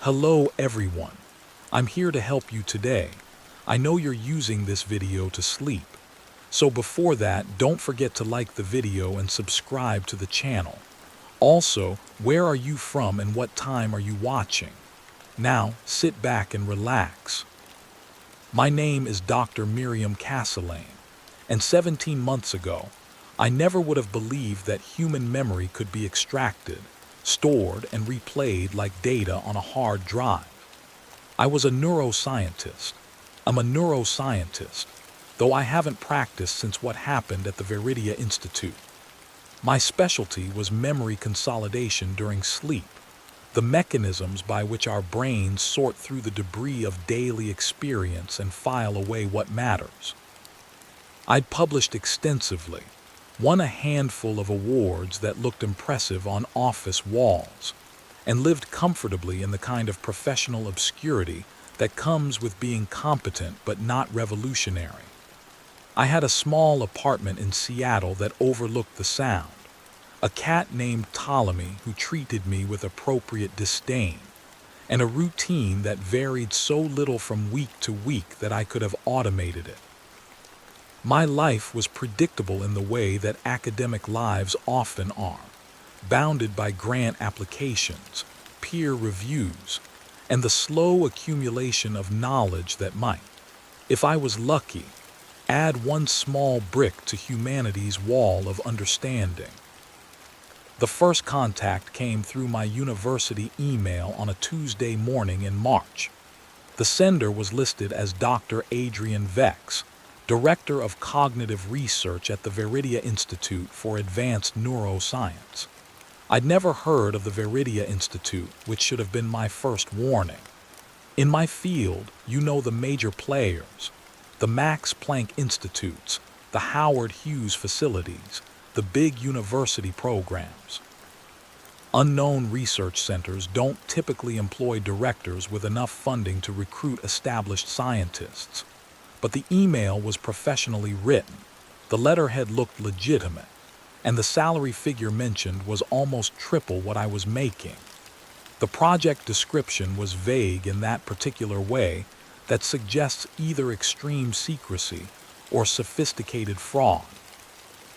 Hello everyone. I'm here to help you today. I know you're using this video to sleep. So before that, don't forget to like the video and subscribe to the channel. Also, where are you from and what time are you watching? Now, sit back and relax. My name is Dr. Miriam Castellane, and 17 months ago, I never would have believed that human memory could be extracted, stored, and replayed like data on a hard drive. I was a neuroscientist. I'm a neuroscientist, though I haven't practiced since what happened at the Veridia Institute. My specialty was memory consolidation during sleep, the mechanisms by which our brains sort through the debris of daily experience and file away what matters. I'd published extensively, won a handful of awards that looked impressive on office walls, and lived comfortably in the kind of professional obscurity that comes with being competent but not revolutionary. I had a small apartment in Seattle that overlooked the Sound, a cat named Ptolemy who treated me with appropriate disdain, and a routine that varied so little from week to week that I could have automated it. My life was predictable in the way that academic lives often are, bounded by grant applications, peer reviews, and the slow accumulation of knowledge that might, if I was lucky, add one small brick to humanity's wall of understanding. The first contact came through my university email on a Tuesday morning in March. The sender was listed as Dr. Adrian Vex, Director of Cognitive Research at the Veridia Institute for Advanced Neuroscience. I'd never heard of the Veridia Institute, which should have been my first warning. In my field, you know the major players, the Max Planck Institutes, the Howard Hughes facilities, the big university programs. Unknown research centers don't typically employ directors with enough funding to recruit established scientists. But the email was professionally written, the letterhead looked legitimate, and the salary figure mentioned was almost triple what I was making. The project description was vague in that particular way that suggests either extreme secrecy or sophisticated fraud.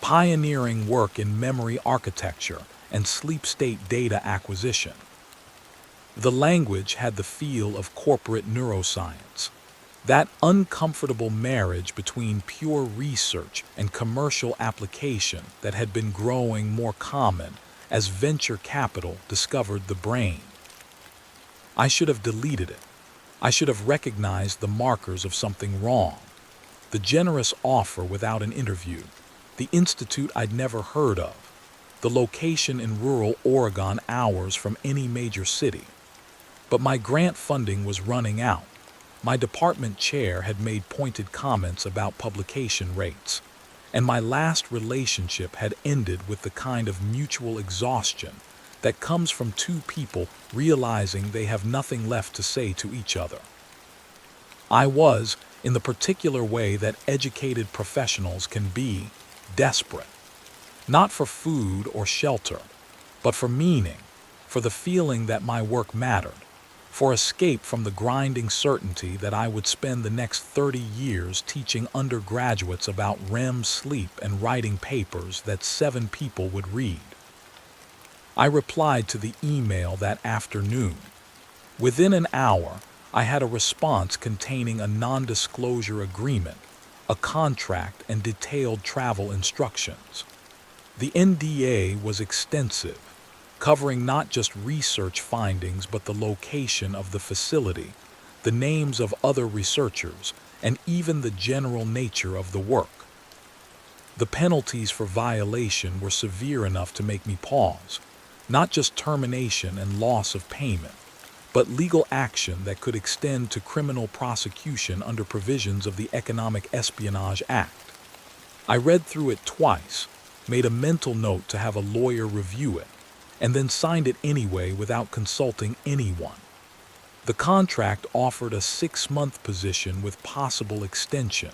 Pioneering work in memory architecture and sleep state data acquisition. The language had the feel of corporate neuroscience. That uncomfortable marriage between pure research and commercial application that had been growing more common as venture capital discovered the brain. I should have deleted it. I should have recognized the markers of something wrong. The generous offer without an interview, the institute I'd never heard of, the location in rural Oregon hours from any major city. But my grant funding was running out. My department chair had made pointed comments about publication rates, and my last relationship had ended with the kind of mutual exhaustion that comes from two people realizing they have nothing left to say to each other. I was, in the particular way that educated professionals can be, desperate. Not for food or shelter, but for meaning, for the feeling that my work mattered, for escape from the grinding certainty that I would spend the next 30 years teaching undergraduates about REM sleep and writing papers that 7 people would read. I replied to the email that afternoon. Within an hour, I had a response containing a non-disclosure agreement, a contract, and detailed travel instructions. The NDA was extensive, covering not just research findings but the location of the facility, the names of other researchers, and even the general nature of the work. The penalties for violation were severe enough to make me pause, not just termination and loss of payment, but legal action that could extend to criminal prosecution under provisions of the Economic Espionage Act. I read through it twice, made a mental note to have a lawyer review it, and then signed it anyway without consulting anyone. The contract offered a 6-month position with possible extension,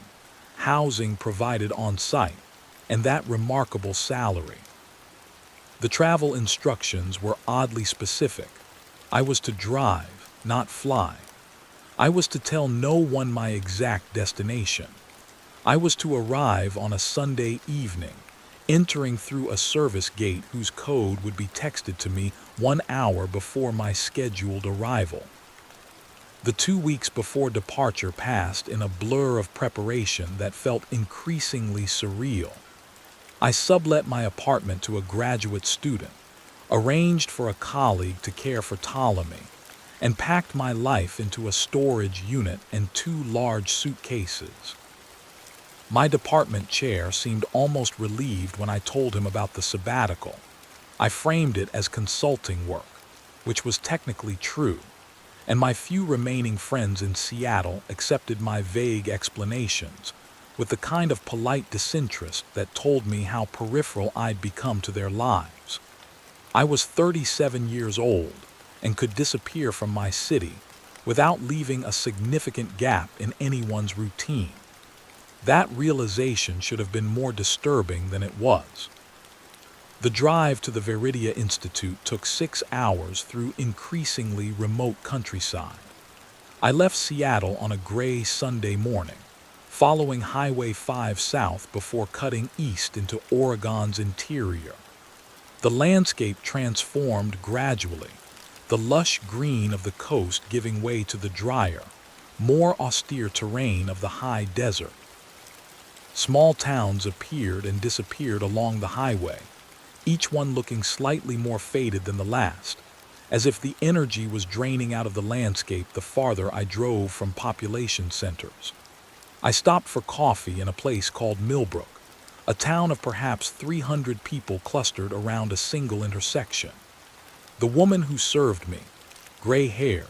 housing provided on site, and that remarkable salary. The travel instructions were oddly specific. I was to drive, not fly. I was to tell no one my exact destination. I was to arrive on a Sunday evening, entering through a service gate whose code would be texted to me 1 hour before my scheduled arrival. The 2 weeks before departure passed in a blur of preparation that felt increasingly surreal. I sublet my apartment to a graduate student, arranged for a colleague to care for Ptolemy, and packed my life into a storage unit and 2 large suitcases. My department chair seemed almost relieved when I told him about the sabbatical. I framed it as consulting work, which was technically true, and my few remaining friends in Seattle accepted my vague explanations with the kind of polite disinterest that told me how peripheral I'd become to their lives. I was 37 years old and could disappear from my city without leaving a significant gap in anyone's routine. That realization should have been more disturbing than it was. The drive to the Viridia Institute took 6 hours through increasingly remote countryside. I left Seattle on a gray Sunday morning, following Highway 5 south before cutting east into Oregon's interior. The landscape transformed gradually, the lush green of the coast giving way to the drier, more austere terrain of the high desert. Small towns appeared and disappeared along the highway, each one looking slightly more faded than the last, as if the energy was draining out of the landscape the farther I drove from population centers. I stopped for coffee in a place called Millbrook, a town of perhaps 300 people clustered around a single intersection. The woman who served me, gray-haired,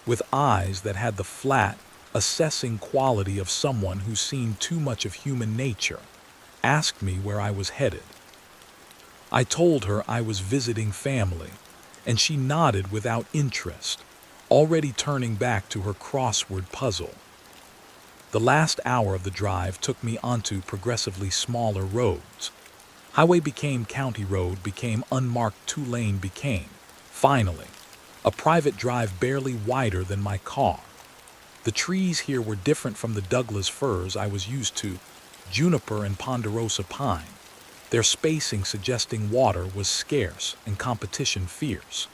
with eyes that had the flat, assessing quality of someone who's seen too much of human nature, asked me where I was headed. I told her I was visiting family, and she nodded without interest, already turning back to her crossword puzzle. The last hour of the drive took me onto progressively smaller roads. Highway became county road, became unmarked 2-lane, became, finally, a private drive barely wider than my car. The trees here were different from the Douglas firs I was used to, juniper and ponderosa pine, their spacing suggesting water was scarce and competition fierce.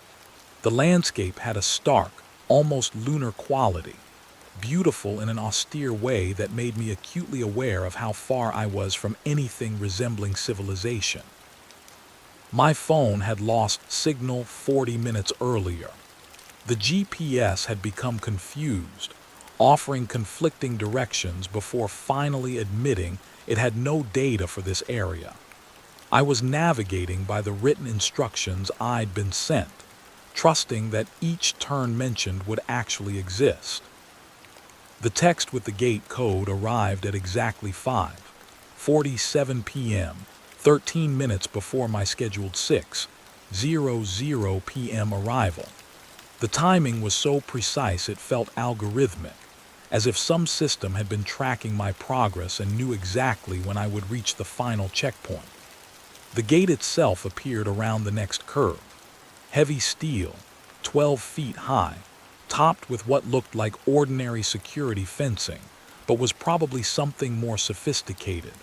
The landscape had a stark, almost lunar quality, beautiful in an austere way that made me acutely aware of how far I was from anything resembling civilization. My phone had lost signal 40 minutes earlier. The GPS had become confused, offering conflicting directions before finally admitting it had no data for this area. I was navigating by the written instructions I'd been sent, trusting that each turn mentioned would actually exist. The text with the gate code arrived at exactly 5:47 p.m., 13 minutes before my scheduled 6:00 p.m. arrival. The timing was so precise it felt algorithmic, as if some system had been tracking my progress and knew exactly when I would reach the final checkpoint. The gate itself appeared around the next curve, heavy steel, 12 feet high, topped with what looked like ordinary security fencing, but was probably something more sophisticated.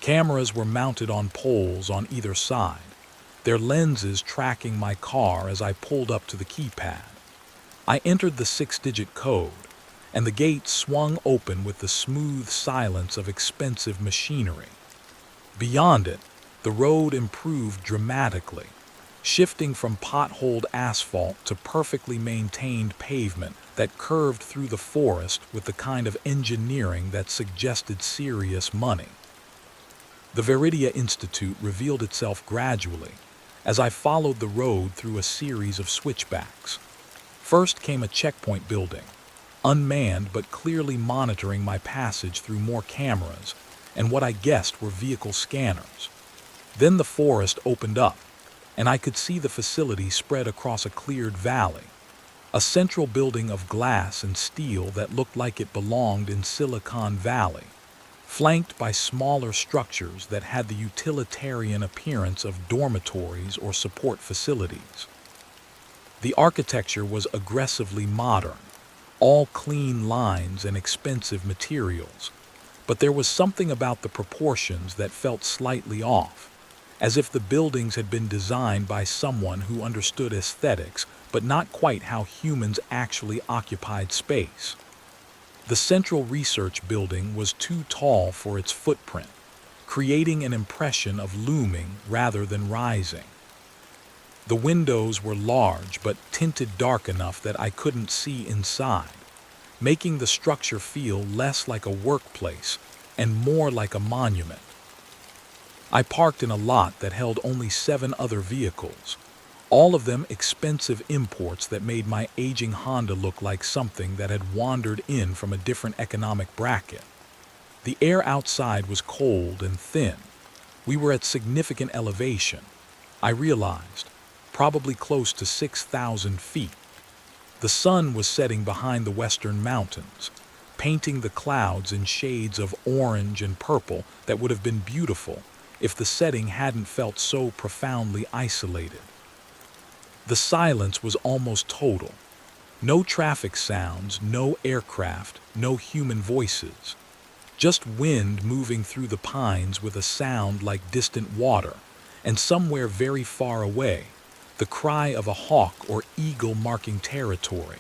Cameras were mounted on poles on either side, their lenses tracking my car as I pulled up to the keypad. I entered the 6-digit code, and the gate swung open with the smooth silence of expensive machinery. Beyond it, the road improved dramatically, shifting from potholed asphalt to perfectly maintained pavement that curved through the forest with the kind of engineering that suggested serious money. The Viridia Institute revealed itself gradually as I followed the road through a series of switchbacks. First came a checkpoint building, unmanned but clearly monitoring my passage through more cameras and what I guessed were vehicle scanners. Then the forest opened up, and I could see the facility spread across a cleared valley, a central building of glass and steel that looked like it belonged in Silicon Valley, flanked by smaller structures that had the utilitarian appearance of dormitories or support facilities. The architecture was aggressively modern, all clean lines and expensive materials, but there was something about the proportions that felt slightly off, as if the buildings had been designed by someone who understood aesthetics but not quite how humans actually occupied space. The central research building was too tall for its footprint, creating an impression of looming rather than rising. The windows were large but tinted dark enough that I couldn't see inside, making the structure feel less like a workplace and more like a monument. I parked in a lot that held only 7 other vehicles, all of them expensive imports that made my aging Honda look like something that had wandered in from a different economic bracket. The air outside was cold and thin. We were at significant elevation, I realized, probably close to 6,000 feet. The sun was setting behind the western mountains, painting the clouds in shades of orange and purple that would have been beautiful if the setting hadn't felt so profoundly isolated. The silence was almost total. No traffic sounds, no aircraft, no human voices. Just wind moving through the pines with a sound like distant water, and somewhere very far away, the cry of a hawk or eagle marking territory.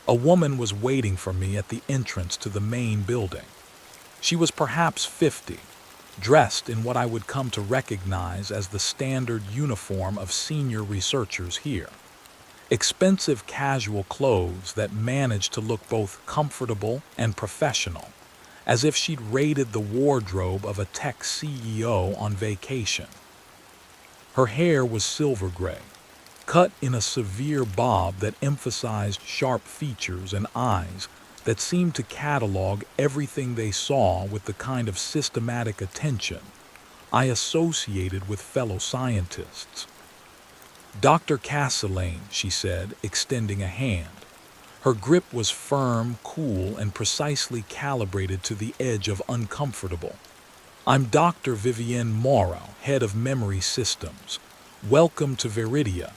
A woman was waiting for me at the entrance to the main building. She was perhaps 50, dressed in what I would come to recognize as the standard uniform of senior researchers here. Expensive casual clothes that managed to look both comfortable and professional, as if she'd raided the wardrobe of a tech CEO on vacation. Her hair was silver gray, cut in a severe bob that emphasized sharp features and eyes that seemed to catalog everything they saw with the kind of systematic attention I associated with fellow scientists. "Dr. Castellane," she said, extending a hand. Her grip was firm, cool, and precisely calibrated to the edge of uncomfortable. "I'm Dr. Vivienne Morrow, head of memory systems. Welcome to Viridia.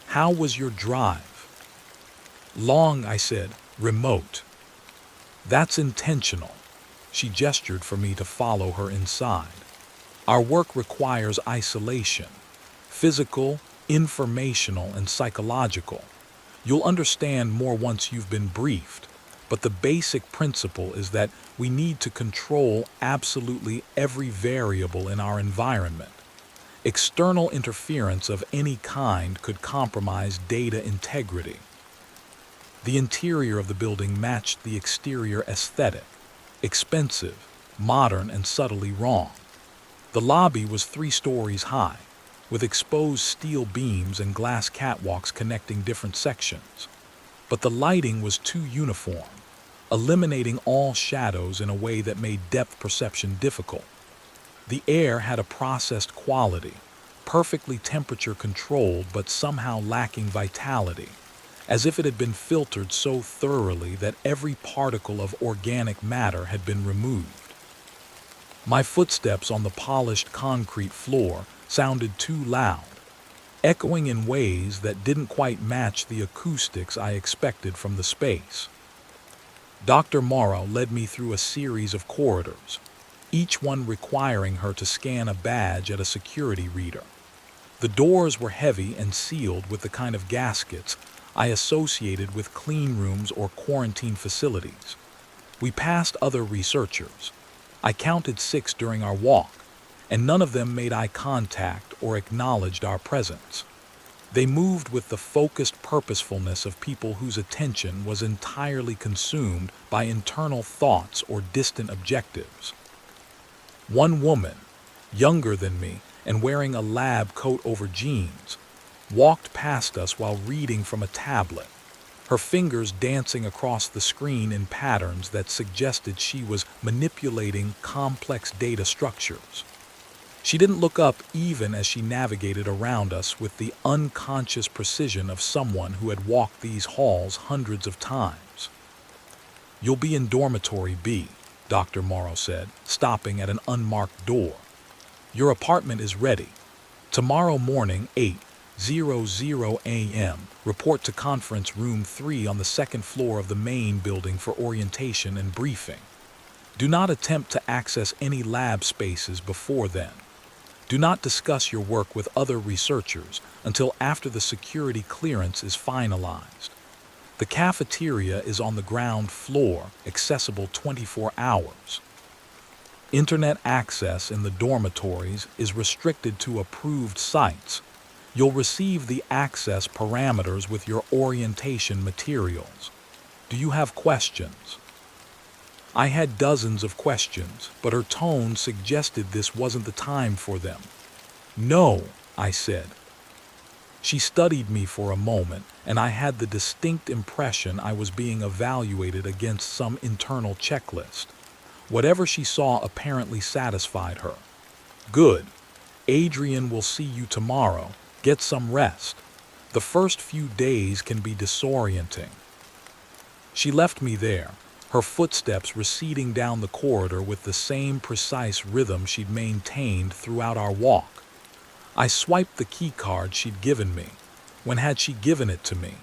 How was your drive?" "Long," I said. "Remote." "That's intentional." She gestured for me to follow her inside. "Our work requires isolation, physical, informational, and psychological. You'll understand more once you've been briefed, but the basic principle is that we need to control absolutely every variable in our environment. External interference of any kind could compromise data integrity." The interior of the building matched the exterior aesthetic, expensive, modern, and subtly wrong. The lobby was 3 stories high, with exposed steel beams and glass catwalks connecting different sections. But the lighting was too uniform, eliminating all shadows in a way that made depth perception difficult. The air had a processed quality, perfectly temperature controlled but somehow lacking vitality, as if it had been filtered so thoroughly that every particle of organic matter had been removed. My footsteps on the polished concrete floor sounded too loud, echoing in ways that didn't quite match the acoustics I expected from the space. Dr. Morrow led me through a series of corridors, each one requiring her to scan a badge at a security reader. The doors were heavy and sealed with the kind of gaskets I associated with clean rooms or quarantine facilities. We passed other researchers. I counted 6 during our walk, and none of them made eye contact or acknowledged our presence. They moved with the focused purposefulness of people whose attention was entirely consumed by internal thoughts or distant objectives. One woman, younger than me and wearing a lab coat over jeans, walked past us while reading from a tablet, her fingers dancing across the screen in patterns that suggested she was manipulating complex data structures. She didn't look up even as she navigated around us with the unconscious precision of someone who had walked these halls hundreds of times. "You'll be in dormitory B," Dr. Morrow said, stopping at an unmarked door. "Your apartment is ready. Tomorrow morning, 8 00 a.m. Report to conference room 3 on the second floor of the main building for orientation and briefing. Do not attempt to access any lab spaces before then. Do not discuss your work with other researchers until after the security clearance is finalized. The cafeteria is on the ground floor, accessible 24 hours. Internet access in the dormitories is restricted to approved sites. You'll receive the access parameters with your orientation materials. Do you have questions? I had dozens of questions, but her tone suggested this wasn't the time for them. No, I said. She studied me for a moment, and I had the distinct impression I was being evaluated against some internal checklist. Whatever she saw apparently satisfied her. Good. Adrian will see you tomorrow. Get some rest. The first few days can be disorienting. She left me there, her footsteps receding down the corridor with the same precise rhythm she'd maintained throughout our walk. I swiped the key card she'd given me. When had she given it to me?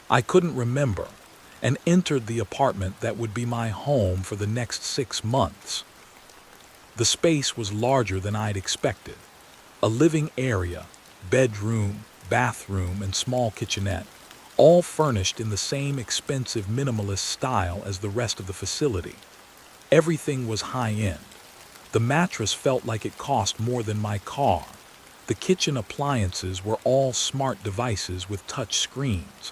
I couldn't remember, and entered the apartment that would be my home for the next 6 months. The space was larger than I'd expected. A living area, bedroom, bathroom, and small kitchenette, all furnished in the same expensive minimalist style as the rest of the facility. Everything was high-end. The mattress felt like it cost more than my car. The kitchen appliances were all smart devices with touch screens.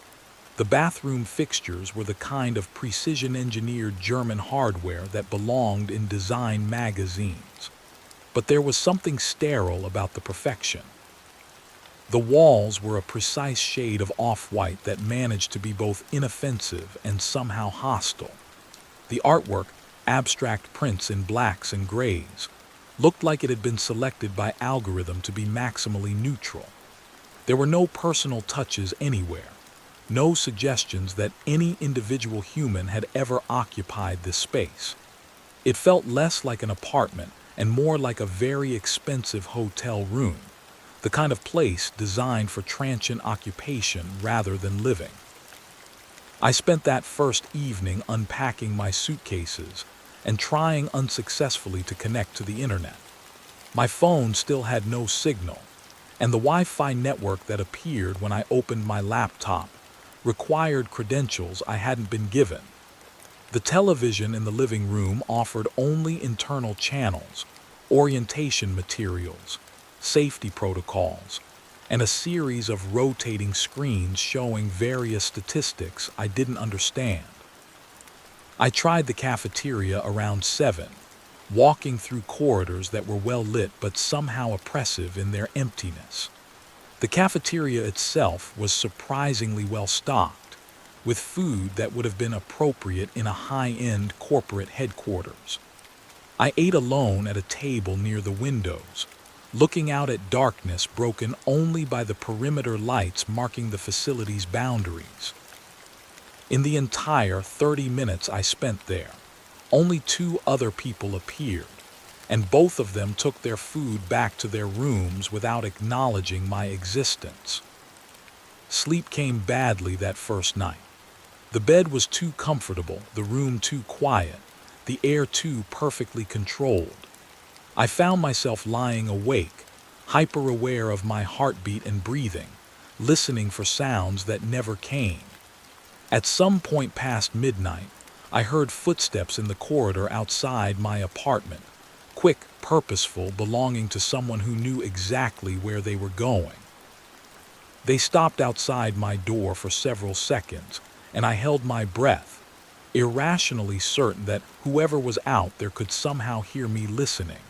The bathroom fixtures were the kind of precision-engineered German hardware that belonged in design magazines. But there was something sterile about the perfection. The walls were a precise shade of off-white that managed to be both inoffensive and somehow hostile. The artwork, abstract prints in blacks and grays, looked like it had been selected by algorithm to be maximally neutral. There were no personal touches anywhere, no suggestions that any individual human had ever occupied this space. It felt less like an apartment and more like a very expensive hotel room, the kind of place designed for transient occupation rather than living. I spent that first evening unpacking my suitcases and trying unsuccessfully to connect to the internet. My phone still had no signal, and the Wi-Fi network that appeared when I opened my laptop required credentials I hadn't been given. The television in the living room offered only internal channels, orientation materials, safety protocols, and a series of rotating screens showing various statistics I didn't understand. I tried the cafeteria around 7, walking through corridors that were well lit but somehow oppressive in their emptiness. The cafeteria itself was surprisingly well stocked, with food that would have been appropriate in a high-end corporate headquarters. I ate alone at a table near the windows, looking out at darkness broken only by the perimeter lights marking the facility's boundaries. In the entire 30 minutes I spent there, only 2 other people appeared, and both of them took their food back to their rooms without acknowledging my existence. Sleep came badly that first night. The bed was too comfortable, the room too quiet, the air too perfectly controlled. I found myself lying awake, hyper-aware of my heartbeat and breathing, listening for sounds that never came. At some point past midnight, I heard footsteps in the corridor outside my apartment, quick, purposeful, belonging to someone who knew exactly where they were going. They stopped outside my door for several seconds, and I held my breath, irrationally certain that whoever was out there could somehow hear me listening.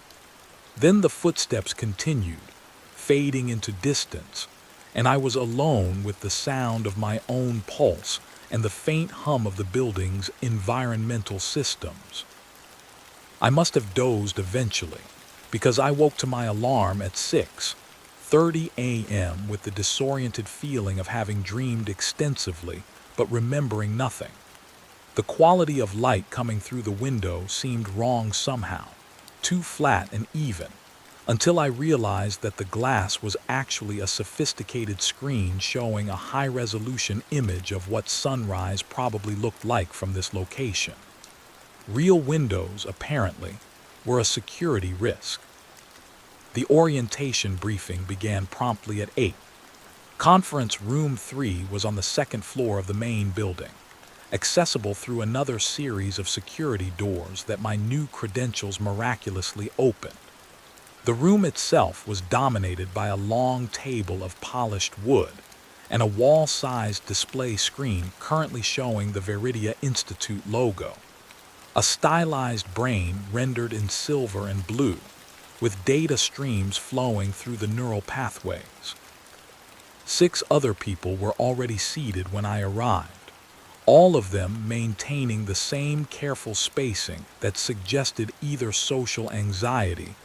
Then the footsteps continued, fading into distance, and I was alone with the sound of my own pulse and the faint hum of the building's environmental systems. I must have dozed eventually, because I woke to my alarm at 6:30 a.m. with the disoriented feeling of having dreamed extensively but remembering nothing. The quality of light coming through the window seemed wrong somehow, too flat and even, until I realized that the glass was actually a sophisticated screen showing a high-resolution image of what sunrise probably looked like from this location. Real windows, apparently, were a security risk. The orientation briefing began promptly at 8. Conference Room 3 was on the second floor of the main building, accessible through another series of security doors that my new credentials miraculously opened. The room itself was dominated by a long table of polished wood and a wall-sized display screen currently showing the Viridia Institute logo. A stylized brain rendered in silver and blue, with data streams flowing through the neural pathways. 6 other people were already seated when I arrived, all of them maintaining the same careful spacing that suggested either social anxiety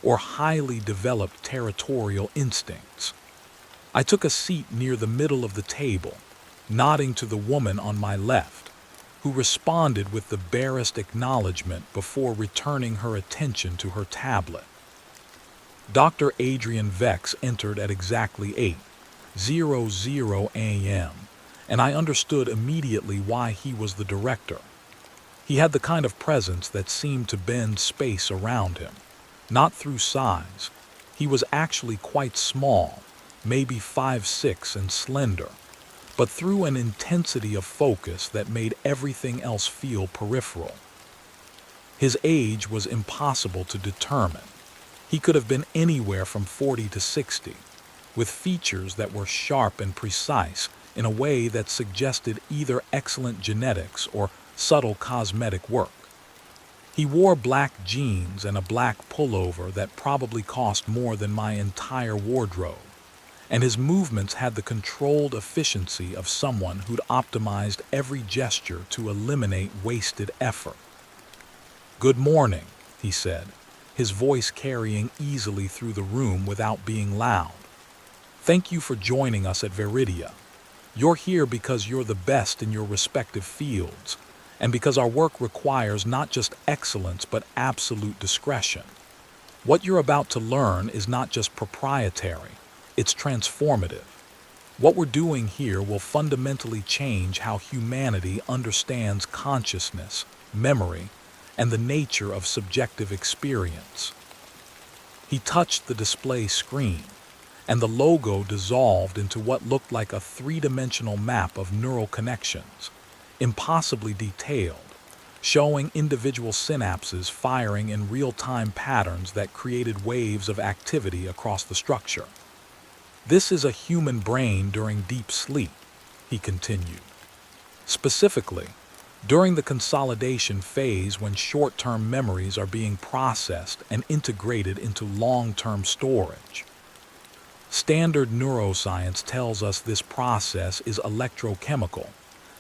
or highly developed territorial instincts. I took a seat near the middle of the table, nodding to the woman on my left, who responded with the barest acknowledgement before returning her attention to her tablet. Dr. Adrian Vex entered at exactly 8:00 a.m., and I understood immediately why he was the director. He had the kind of presence that seemed to bend space around him. Not through size. He was actually quite small, maybe 5'6" and slender, but through an intensity of focus that made everything else feel peripheral. His age was impossible to determine. He could have been anywhere from 40 to 60, with features that were sharp and precise in a way that suggested either excellent genetics or subtle cosmetic work. He wore black jeans and a black pullover that probably cost more than my entire wardrobe, and his movements had the controlled efficiency of someone who'd optimized every gesture to eliminate wasted effort. "Good morning," he said, his voice carrying easily through the room without being loud. "Thank you for joining us at Viridia. You're here because you're the best in your respective fields, and because our work requires not just excellence but absolute discretion. What you're about to learn is not just proprietary, it's transformative. What we're doing here will fundamentally change how humanity understands consciousness, memory, and the nature of subjective experience." He touched the display screen, and the logo dissolved into what looked like a three-dimensional map of neural connections, impossibly detailed, showing individual synapses firing in real-time patterns that created waves of activity across the structure. "This is a human brain during deep sleep," he continued. "Specifically, during the consolidation phase when short-term memories are being processed and integrated into long-term storage. Standard neuroscience tells us this process is electrochemical,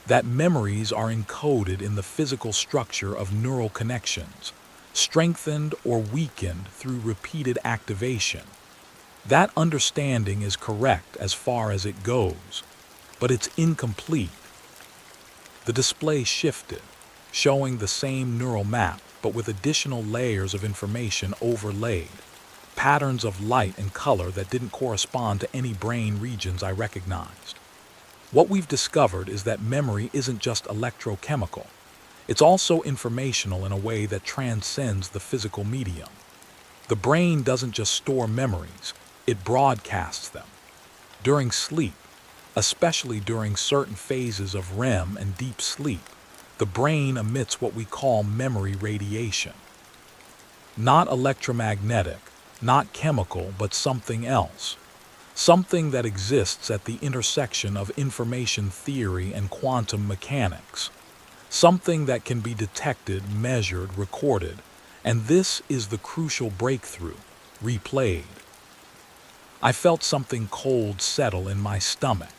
that memories are encoded in the physical structure of neural connections, strengthened or weakened through repeated activation. That understanding is correct as far as it goes, but it's incomplete." The display shifted, showing the same neural map, but with additional layers of information overlaid, patterns of light and color that didn't correspond to any brain regions I recognized. What we've discovered is that memory isn't just electrochemical. It's also informational in a way that transcends the physical medium. The brain doesn't just store memories, it broadcasts them. During sleep, especially during certain phases of REM and deep sleep, the brain emits what we call memory radiation. Not electromagnetic, not chemical, but something else. Something that exists at the intersection of information theory and quantum mechanics. Something that can be detected, measured, recorded, and this is the crucial breakthrough, replayed. I felt something cold settle in my stomach.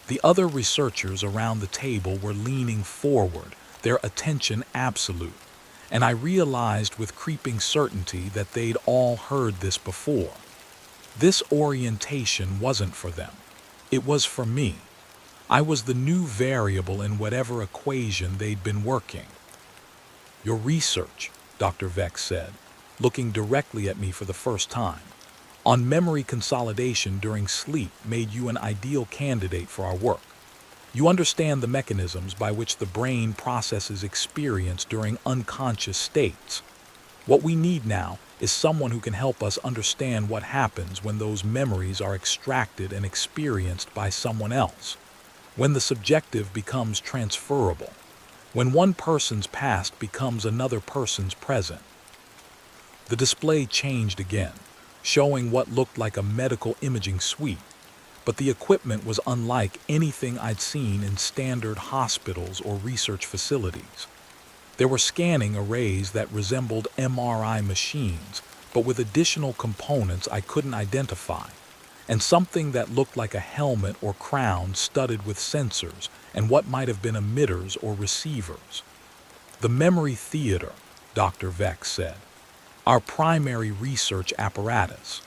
The other researchers around the table were leaning forward, their attention absolute, and I realized with creeping certainty that they'd all heard this before. This orientation wasn't for them. It was for me. I was the new variable in whatever equation they'd been working. "Your research," Dr. Vex said, looking directly at me for the first time. On memory consolidation during sleep made you an ideal candidate for our work. You understand the mechanisms by which the brain processes experience during unconscious states. What we need now is someone who can help us understand what happens when those memories are extracted and experienced by someone else. When the subjective becomes transferable. When one person's past becomes another person's present. The display changed again, showing what looked like a medical imaging suite, but the equipment was unlike anything I'd seen in standard hospitals or research facilities. There were scanning arrays that resembled MRI machines, but with additional components I couldn't identify, and something that looked like a helmet or crown studded with sensors and what might have been emitters or receivers. The memory theater, Dr. Vex said. Our primary research apparatus.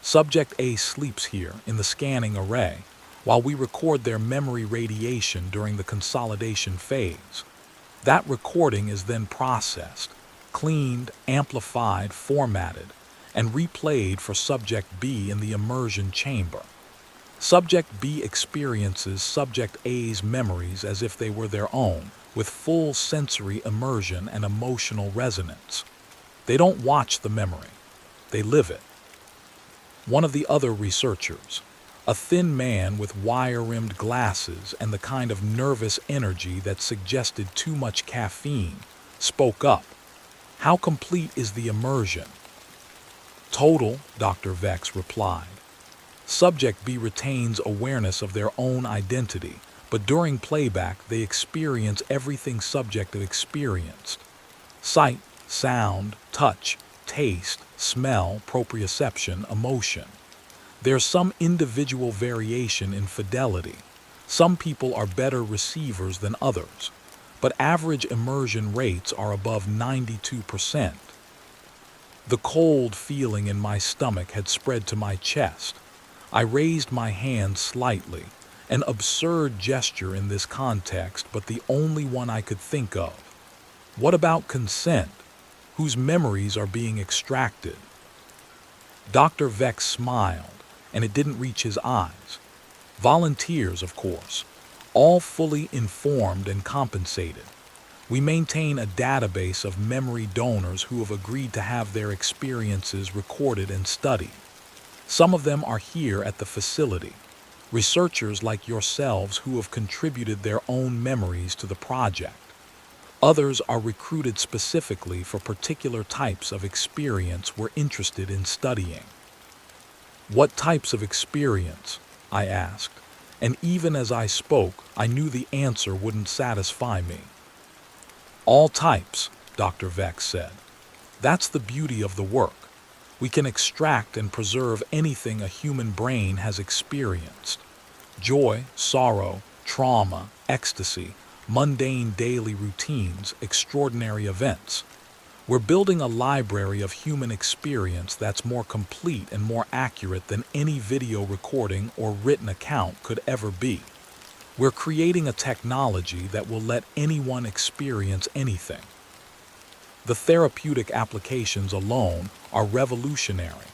Subject A sleeps here in the scanning array while we record their memory radiation during the consolidation phase. That recording is then processed, cleaned, amplified, formatted, and replayed for Subject B in the immersion chamber. Subject B experiences Subject A's memories as if they were their own, with full sensory immersion and emotional resonance. They don't watch the memory, they live it. One of the other researchers, a thin man with wire-rimmed glasses and the kind of nervous energy that suggested too much caffeine, spoke up. How complete is the immersion? Total, Dr. Vex replied. Subject B retains awareness of their own identity, but during playback they experience everything subject experienced. Sight, sound, touch, taste, smell, proprioception, emotion. There's some individual variation in fidelity. Some people are better receivers than others, but average immersion rates are above 92%. The cold feeling in my stomach had spread to my chest. I raised my hand slightly, an absurd gesture in this context, but the only one I could think of. What about consent? Whose memories are being extracted? Dr. Vex smiled, and it didn't reach his eyes. Volunteers, of course, all fully informed and compensated. We maintain a database of memory donors who have agreed to have their experiences recorded and studied. Some of them are here at the facility, researchers like yourselves who have contributed their own memories to the project. Others are recruited specifically for particular types of experience we're interested in studying. What types of experience? I asked, and even as I spoke, I knew the answer wouldn't satisfy me. All types, Dr. Vex said. That's the beauty of the work. We can extract and preserve anything a human brain has experienced. Joy, sorrow, trauma, ecstasy, mundane daily routines, extraordinary events. We're building a library of human experience that's more complete and more accurate than any video recording or written account could ever be. We're creating a technology that will let anyone experience anything. The therapeutic applications alone are revolutionary.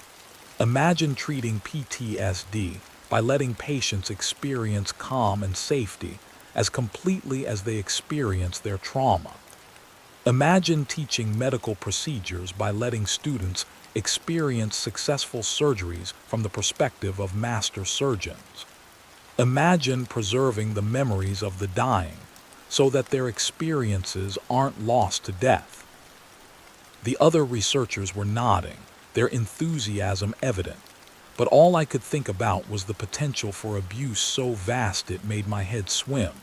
Imagine treating PTSD by letting patients experience calm and safety as completely as they experience their trauma. Imagine teaching medical procedures by letting students experience successful surgeries from the perspective of master surgeons. Imagine preserving the memories of the dying so that their experiences aren't lost to death. The other researchers were nodding, their enthusiasm evident, but all I could think about was the potential for abuse so vast it made my head swim.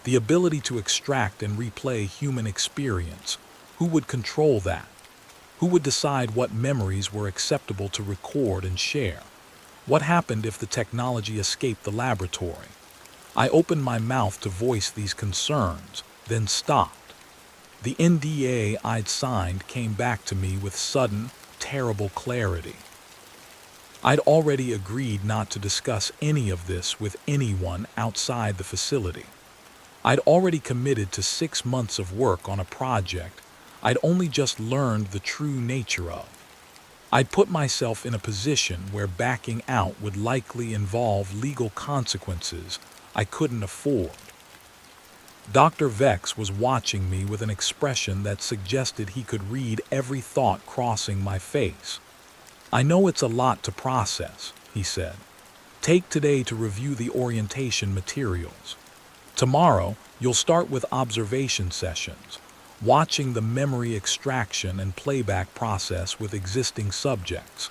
The ability to extract and replay human experience. Who would control that? Who would decide what memories were acceptable to record and share? What happened if the technology escaped the laboratory? I opened my mouth to voice these concerns, then stopped. The NDA I'd signed came back to me with sudden, terrible clarity. I'd already agreed not to discuss any of this with anyone outside the facility. I'd already committed to 6 months of work on a project I'd only just learned the true nature of. I'd put myself in a position where backing out would likely involve legal consequences I couldn't afford. Dr. Vex was watching me with an expression that suggested he could read every thought crossing my face. "I know it's a lot to process," he said. "Take today to review the orientation materials. Tomorrow, you'll start with observation sessions, watching the memory extraction and playback process with existing subjects.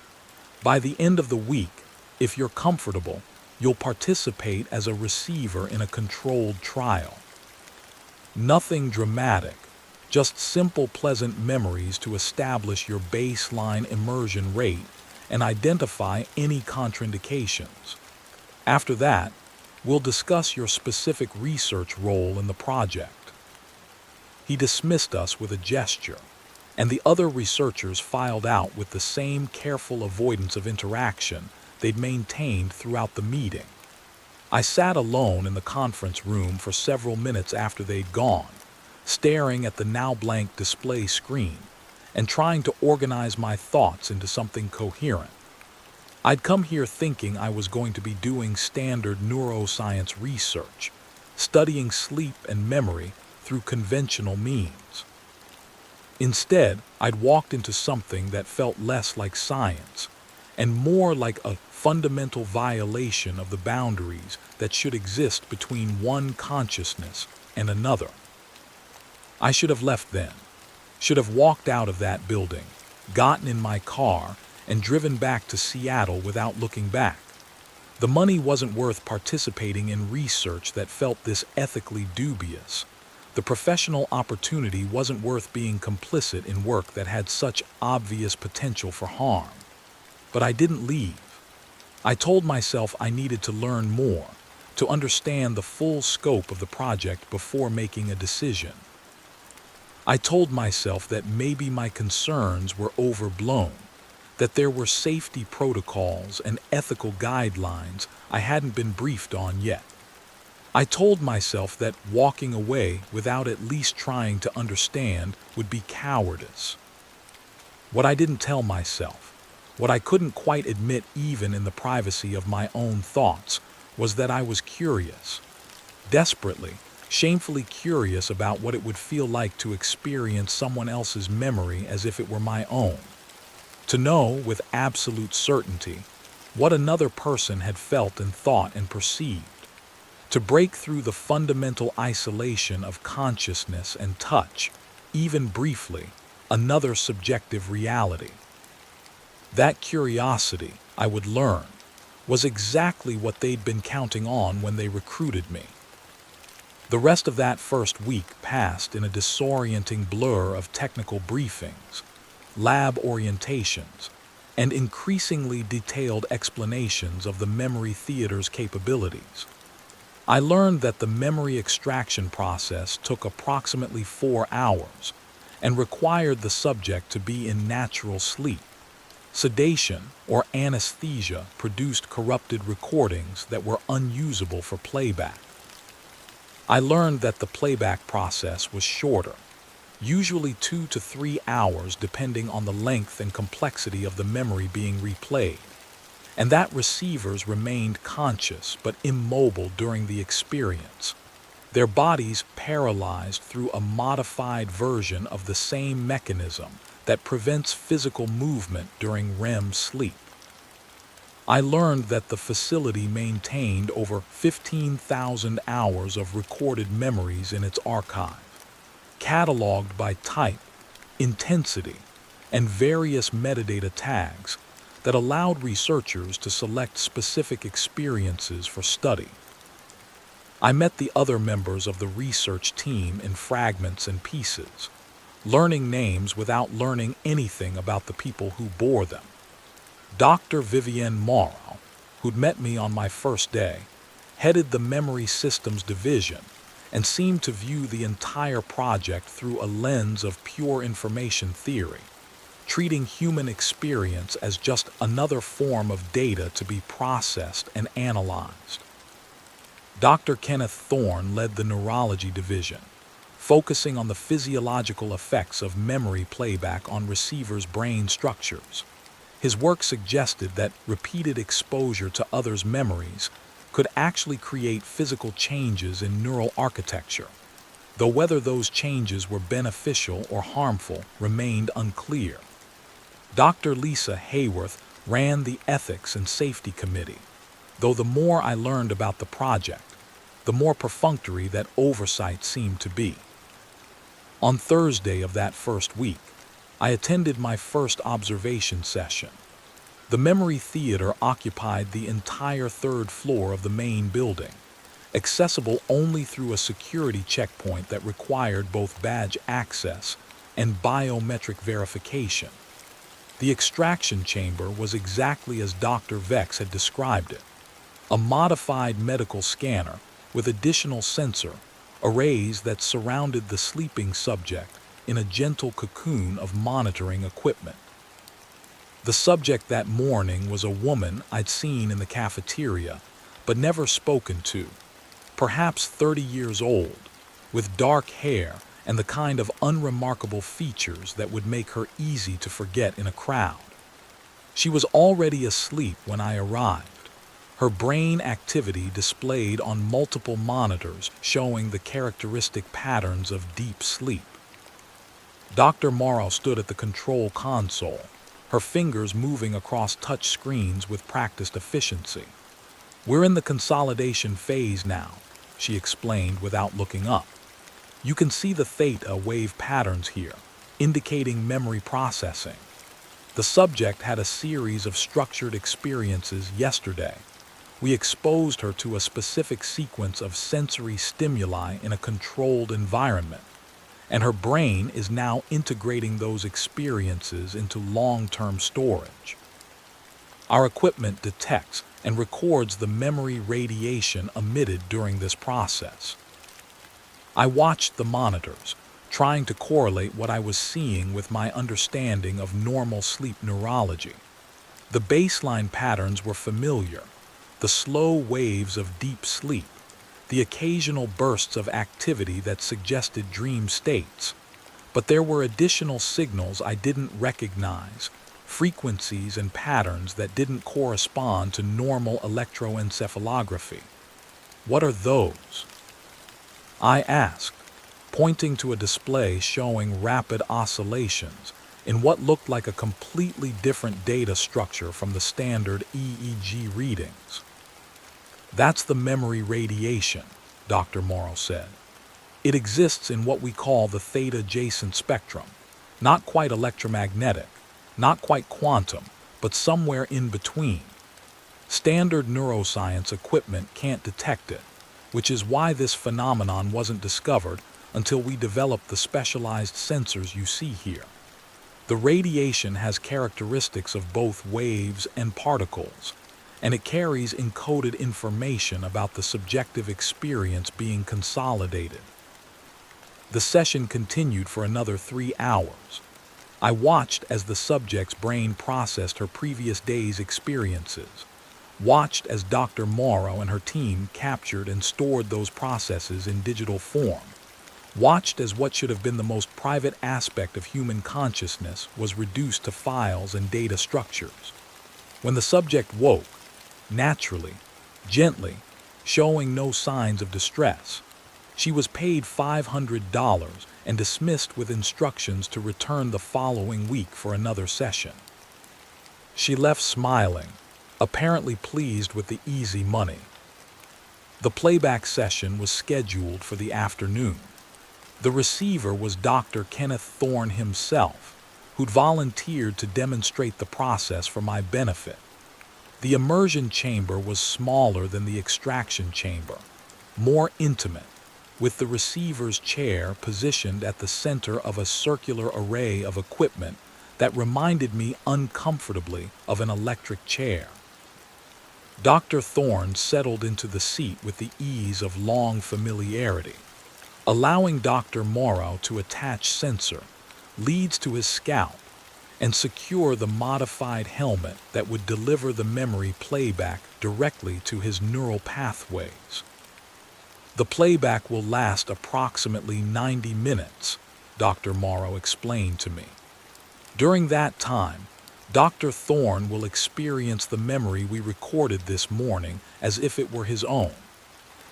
By the end of the week, if you're comfortable, you'll participate as a receiver in a controlled trial. Nothing dramatic, just simple pleasant memories to establish your baseline immersion rate and identify any contraindications. After that, we'll discuss your specific research role in the project." He dismissed us with a gesture, and the other researchers filed out with the same careful avoidance of interaction they'd maintained throughout the meeting. I sat alone in the conference room for several minutes after they'd gone, staring at the now blank display screen and trying to organize my thoughts into something coherent. I'd come here thinking I was going to be doing standard neuroscience research, studying sleep and memory through conventional means. Instead, I'd walked into something that felt less like science and more like a fundamental violation of the boundaries that should exist between one consciousness and another. I should have left then, should have walked out of that building, gotten in my car, and driven back to Seattle without looking back. The money wasn't worth participating in research that felt this ethically dubious. The professional opportunity wasn't worth being complicit in work that had such obvious potential for harm. But I didn't leave. I told myself I needed to learn more, to understand the full scope of the project before making a decision. I told myself that maybe my concerns were overblown, that there were safety protocols and ethical guidelines I hadn't been briefed on yet. I told myself that walking away without at least trying to understand would be cowardice. What I didn't tell myself, what I couldn't quite admit even in the privacy of my own thoughts, was that I was curious, desperately, shamefully curious about what it would feel like to experience someone else's memory as if it were my own. To know with absolute certainty what another person had felt and thought and perceived. To break through the fundamental isolation of consciousness and touch, even briefly, another subjective reality. That curiosity, I would learn, was exactly what they'd been counting on when they recruited me. The rest of that first week passed in a disorienting blur of technical briefings, lab orientations, and increasingly detailed explanations of the memory theater's capabilities. I learned that the memory extraction process took approximately 4 hours and required the subject to be in natural sleep. Sedation or anesthesia produced corrupted recordings that were unusable for playback. I learned that the playback process was shorter, usually 2 to 3 hours depending on the length and complexity of the memory being replayed, and that receivers remained conscious but immobile during the experience, their bodies paralyzed through a modified version of the same mechanism that prevents physical movement during REM sleep. I learned that the facility maintained over 15,000 hours of recorded memories in its archive, cataloged by type, intensity, and various metadata tags that allowed researchers to select specific experiences for study. I met the other members of the research team in fragments and pieces, learning names without learning anything about the people who bore them. Dr. Vivienne Morrow, who'd met me on my first day, headed the Memory Systems Division and seemed to view the entire project through a lens of pure information theory, treating human experience as just another form of data to be processed and analyzed. Dr. Kenneth Thorne led the Neurology Division, focusing on the physiological effects of memory playback on receivers' brain structures. His work suggested that repeated exposure to others' memories could actually create physical changes in neural architecture, though whether those changes were beneficial or harmful remained unclear. Dr. Lisa Hayworth ran the Ethics and Safety Committee, though the more I learned about the project, the more perfunctory that oversight seemed to be. On Thursday of that first week, I attended my first observation session. The memory theater occupied the entire third floor of the main building, accessible only through a security checkpoint that required both badge access and biometric verification. The extraction chamber was exactly as Dr. Vex had described it, a modified medical scanner with additional sensor arrays that surrounded the sleeping subject in a gentle cocoon of monitoring equipment. The subject that morning was a woman I'd seen in the cafeteria, but never spoken to, perhaps 30 years old, with dark hair and the kind of unremarkable features that would make her easy to forget in a crowd. She was already asleep when I arrived, her brain activity displayed on multiple monitors showing the characteristic patterns of deep sleep. Dr. Morrow stood at the control console, her fingers moving across touch screens with practiced efficiency. "We're in the consolidation phase now," she explained without looking up. "You can see the theta wave patterns here, indicating memory processing. The subject had a series of structured experiences yesterday. We exposed her to a specific sequence of sensory stimuli in a controlled environment, and her brain is now integrating those experiences into long-term storage. Our equipment detects and records the memory radiation emitted during this process." I watched the monitors, trying to correlate what I was seeing with my understanding of normal sleep neurology. The baseline patterns were familiar: the slow waves of deep sleep, the occasional bursts of activity that suggested dream states. But there were additional signals I didn't recognize, frequencies and patterns that didn't correspond to normal electroencephalography. "What are those?" I asked, pointing to a display showing rapid oscillations in what looked like a completely different data structure from the standard EEG readings. "That's the memory radiation," Dr. Morrow said. "It exists in what we call the theta-adjacent spectrum, not quite electromagnetic, not quite quantum, but somewhere in between. Standard neuroscience equipment can't detect it, which is why this phenomenon wasn't discovered until we developed the specialized sensors you see here. The radiation has characteristics of both waves and particles, and it carries encoded information about the subjective experience being consolidated." The session continued for another 3 hours. I watched as the subject's brain processed her previous day's experiences, watched as Dr. Morrow and her team captured and stored those processes in digital form, watched as what should have been the most private aspect of human consciousness was reduced to files and data structures. When the subject woke, naturally, gently, showing no signs of distress, she was paid $500 and dismissed with instructions to return the following week for another session. She left smiling, apparently pleased with the easy money. The playback session was scheduled for the afternoon. The receiver was Dr. Kenneth Thorne himself, who'd volunteered to demonstrate the process for my benefit. The immersion chamber was smaller than the extraction chamber, more intimate, with the receiver's chair positioned at the center of a circular array of equipment that reminded me uncomfortably of an electric chair. Dr. Thorne settled into the seat with the ease of long familiarity, allowing Dr. Morrow to attach sensor, leads to his scalp, and secure the modified helmet that would deliver the memory playback directly to his neural pathways. The playback will last approximately 90 minutes, Dr. Morrow explained to me. During that time, Dr. Thorne will experience the memory we recorded this morning as if it were his own.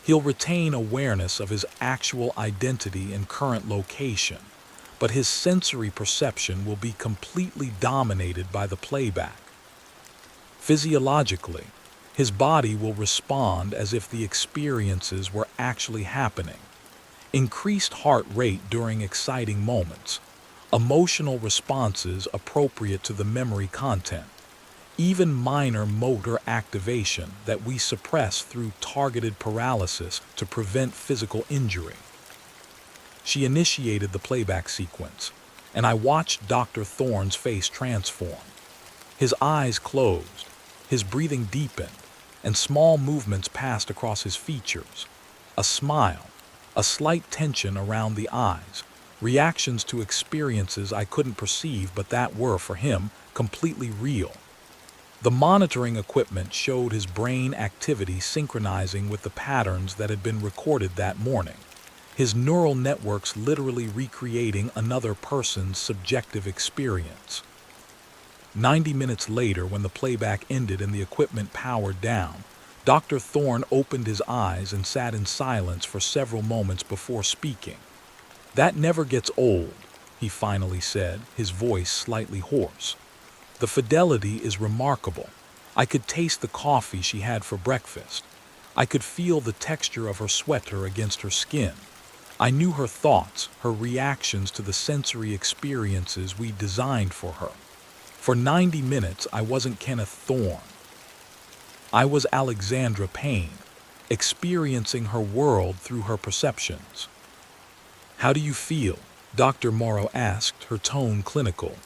He'll retain awareness of his actual identity and current location, but his sensory perception will be completely dominated by the playback. Physiologically, his body will respond as if the experiences were actually happening. Increased heart rate during exciting moments, emotional responses appropriate to the memory content, even minor motor activation that we suppress through targeted paralysis to prevent physical injury. She initiated the playback sequence, and I watched Dr. Thorne's face transform. His eyes closed, his breathing deepened, and small movements passed across his features. A smile, a slight tension around the eyes, reactions to experiences I couldn't perceive but that were, for him, completely real. The monitoring equipment showed his brain activity synchronizing with the patterns that had been recorded that morning, his neural networks literally recreating another person's subjective experience. 90 minutes later, when the playback ended and the equipment powered down, Dr. Thorne opened his eyes and sat in silence for several moments before speaking. "That never gets old," he finally said, his voice slightly hoarse. "The fidelity is remarkable. I could taste the coffee she had for breakfast. I could feel the texture of her sweater against her skin. I knew her thoughts, her reactions to the sensory experiences we designed for her. For 90 minutes, I wasn't Kenneth Thorne. I was Alexandra Payne, experiencing her world through her perceptions." "How do you feel?" Dr. Morrow asked, her tone clinical.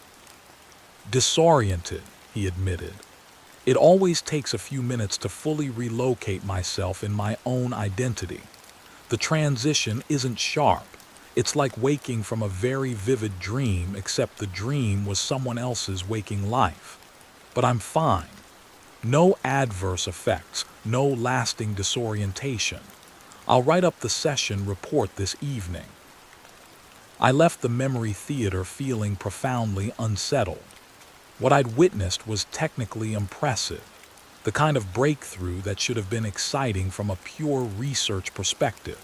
"Disoriented," he admitted. "It always takes a few minutes to fully relocate myself in my own identity. The transition isn't sharp. It's like waking from a very vivid dream, except the dream was someone else's waking life. But I'm fine. No adverse effects, no lasting disorientation. I'll write up the session report this evening." I left the memory theater feeling profoundly unsettled. What I'd witnessed was technically impressive, the kind of breakthrough that should have been exciting from a pure research perspective.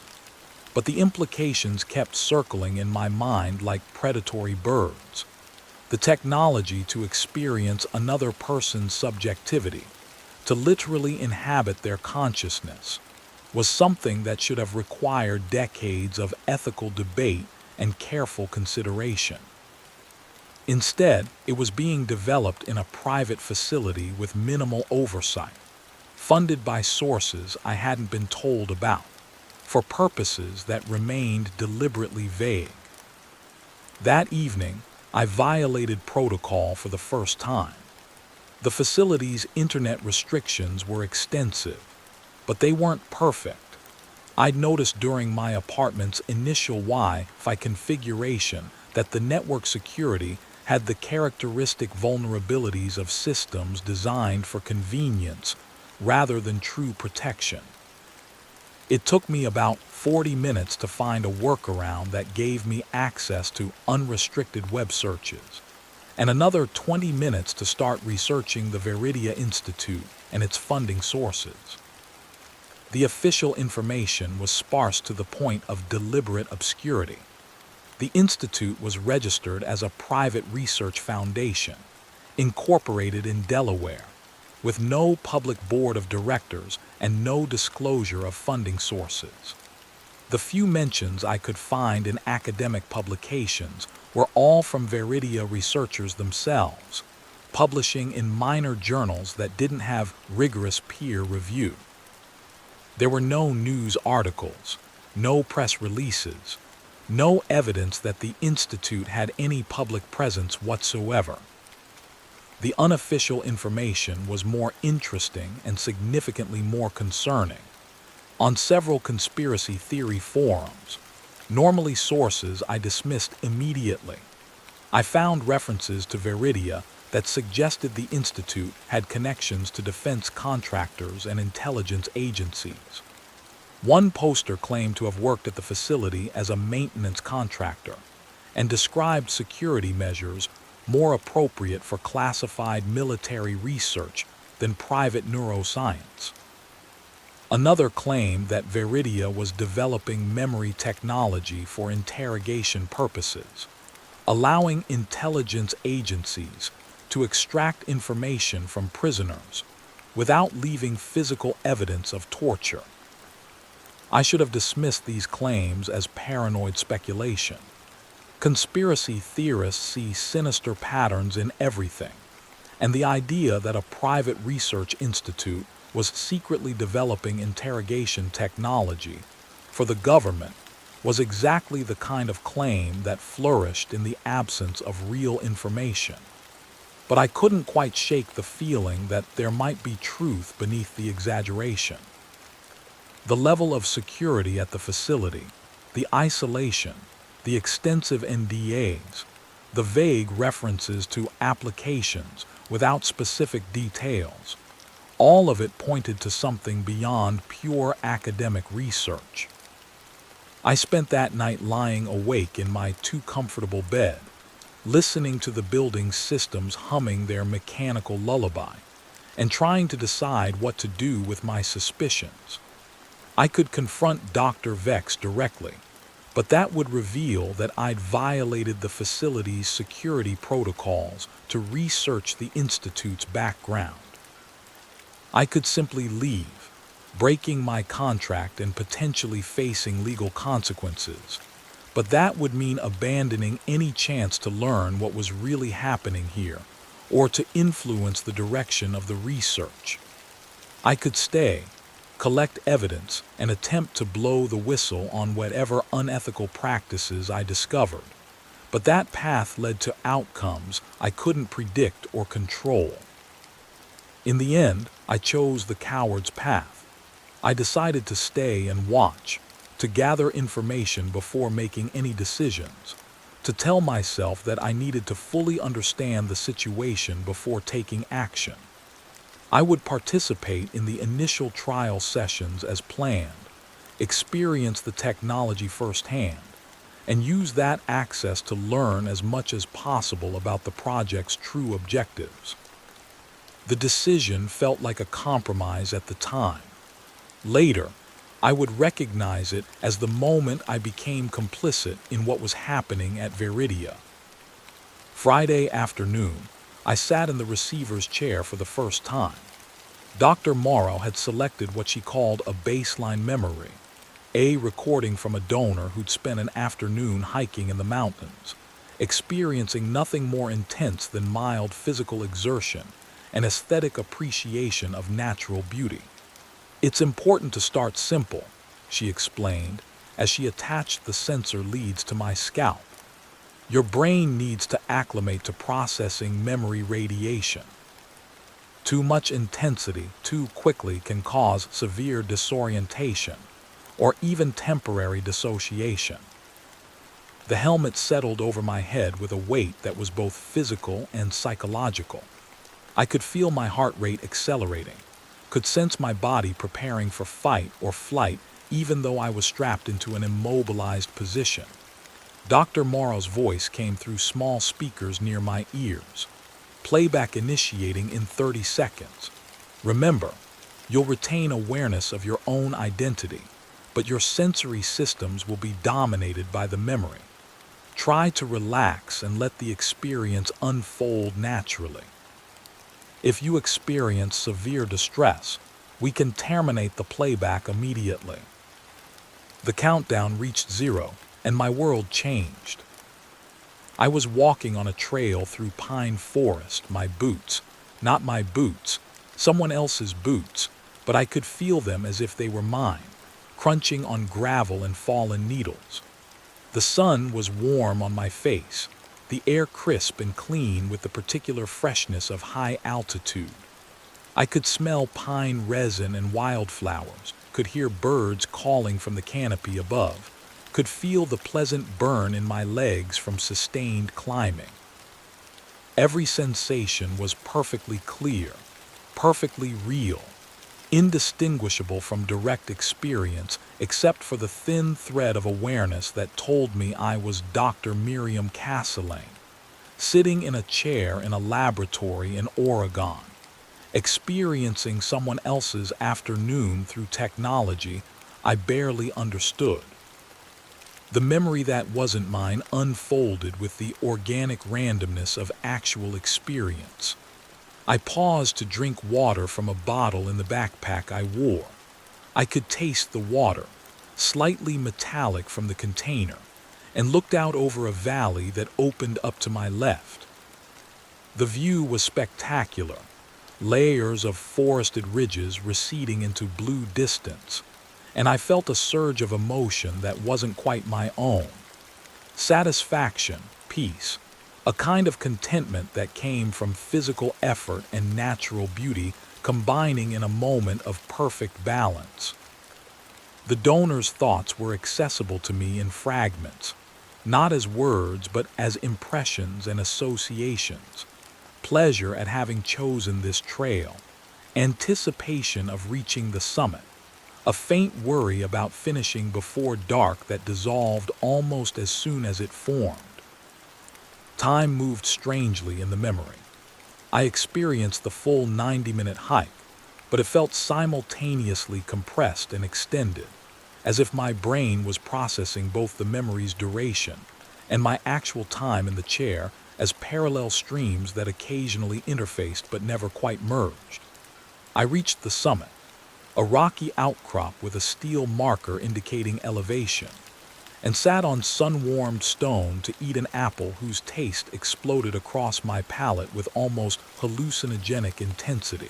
But the implications kept circling in my mind like predatory birds. The technology to experience another person's subjectivity, to literally inhabit their consciousness, was something that should have required decades of ethical debate and careful consideration. Instead, it was being developed in a private facility with minimal oversight, funded by sources I hadn't been told about, for purposes that remained deliberately vague. That evening, I violated protocol for the first time. The facility's internet restrictions were extensive, but they weren't perfect. I'd noticed during my apartment's initial Wi-Fi configuration that the network security had the characteristic vulnerabilities of systems designed for convenience rather than true protection. It took me about 40 minutes to find a workaround that gave me access to unrestricted web searches, and another 20 minutes to start researching the Veridia Institute and its funding sources. The official information was sparse to the point of deliberate obscurity. The Institute was registered as a private research foundation, incorporated in Delaware, with no public board of directors and no disclosure of funding sources. The few mentions I could find in academic publications were all from Veridia researchers themselves, publishing in minor journals that didn't have rigorous peer review. There were no news articles, no press releases, no evidence that the Institute had any public presence whatsoever. The unofficial information was more interesting and significantly more concerning. On several conspiracy theory forums, normally sources I dismissed immediately, I found references to Veridia that suggested the Institute had connections to defense contractors and intelligence agencies. One poster claimed to have worked at the facility as a maintenance contractor and described security measures more appropriate for classified military research than private neuroscience. Another claimed that Veridia was developing memory technology for interrogation purposes, allowing intelligence agencies to extract information from prisoners without leaving physical evidence of torture. I should have dismissed these claims as paranoid speculation. Conspiracy theorists see sinister patterns in everything, and the idea that a private research institute was secretly developing interrogation technology for the government was exactly the kind of claim that flourished in the absence of real information. But I couldn't quite shake the feeling that there might be truth beneath the exaggeration. The level of security at the facility, the isolation, the extensive NDAs, the vague references to applications without specific details, all of it pointed to something beyond pure academic research. I spent that night lying awake in my too comfortable bed, listening to the building's systems humming their mechanical lullaby, and trying to decide what to do with my suspicions. I could confront Dr. Vex directly, but that would reveal that I'd violated the facility's security protocols to research the Institute's background. I could simply leave, breaking my contract and potentially facing legal consequences, but that would mean abandoning any chance to learn what was really happening here or to influence the direction of the research. I could stay, collect evidence, and attempt to blow the whistle on whatever unethical practices I discovered, but that path led to outcomes I couldn't predict or control. In the end, I chose the coward's path. I decided to stay and watch, to gather information before making any decisions, to tell myself that I needed to fully understand the situation before taking action. I would participate in the initial trial sessions as planned, experience the technology firsthand, and use that access to learn as much as possible about the project's true objectives. The decision felt like a compromise at the time. Later, I would recognize it as the moment I became complicit in what was happening at Veridia. Friday afternoon, I sat in the receiver's chair for the first time. Dr. Morrow had selected what she called a baseline memory, a recording from a donor who'd spent an afternoon hiking in the mountains, experiencing nothing more intense than mild physical exertion and aesthetic appreciation of natural beauty. "It's important to start simple," she explained as she attached the sensor leads to my scalp. "Your brain needs to acclimate to processing memory radiation. Too much intensity too quickly can cause severe disorientation or even temporary dissociation." The helmet settled over my head with a weight that was both physical and psychological. I could feel my heart rate accelerating, could sense my body preparing for fight or flight even though I was strapped into an immobilized position. Dr. Morrow's voice came through small speakers near my ears. "Playback initiating in 30 seconds. Remember, you'll retain awareness of your own identity, but your sensory systems will be dominated by the memory. Try to relax and let the experience unfold naturally. If you experience severe distress, we can terminate the playback immediately." The countdown reached 0, and my world changed. I was walking on a trail through pine forest, my boots, not my boots, someone else's boots, but I could feel them as if they were mine, crunching on gravel and fallen needles. The sun was warm on my face, the air crisp and clean with the particular freshness of high altitude. I could smell pine resin and wildflowers, could hear birds calling from the canopy above, could feel the pleasant burn in my legs from sustained climbing. Every sensation was perfectly clear, perfectly real. indistinguishable from direct experience except for the thin thread of awareness that told me I was Dr. Miriam Castelain, sitting in a chair in a laboratory in Oregon, experiencing someone else's afternoon through technology I barely understood. The memory that wasn't mine unfolded with the organic randomness of actual experience. I paused to drink water from a bottle in the backpack I wore. I could taste the water, slightly metallic from the container, and looked out over a valley that opened up to my left. The view was spectacular, layers of forested ridges receding into blue distance, and I felt a surge of emotion that wasn't quite my own. Satisfaction, peace, a kind of contentment that came from physical effort and natural beauty combining in a moment of perfect balance. The donor's thoughts were accessible to me in fragments, not as words but as impressions and associations. Pleasure at having chosen this trail, anticipation of reaching the summit, a faint worry about finishing before dark that dissolved almost as soon as it formed. Time moved strangely in the memory. I experienced the full 90-minute hike, but it felt simultaneously compressed and extended, as if my brain was processing both the memory's duration and my actual time in the chair as parallel streams that occasionally interfaced but never quite merged. I reached the summit, a rocky outcrop with a steel marker indicating elevation, and sat on sun-warmed stone to eat an apple whose taste exploded across my palate with almost hallucinogenic intensity.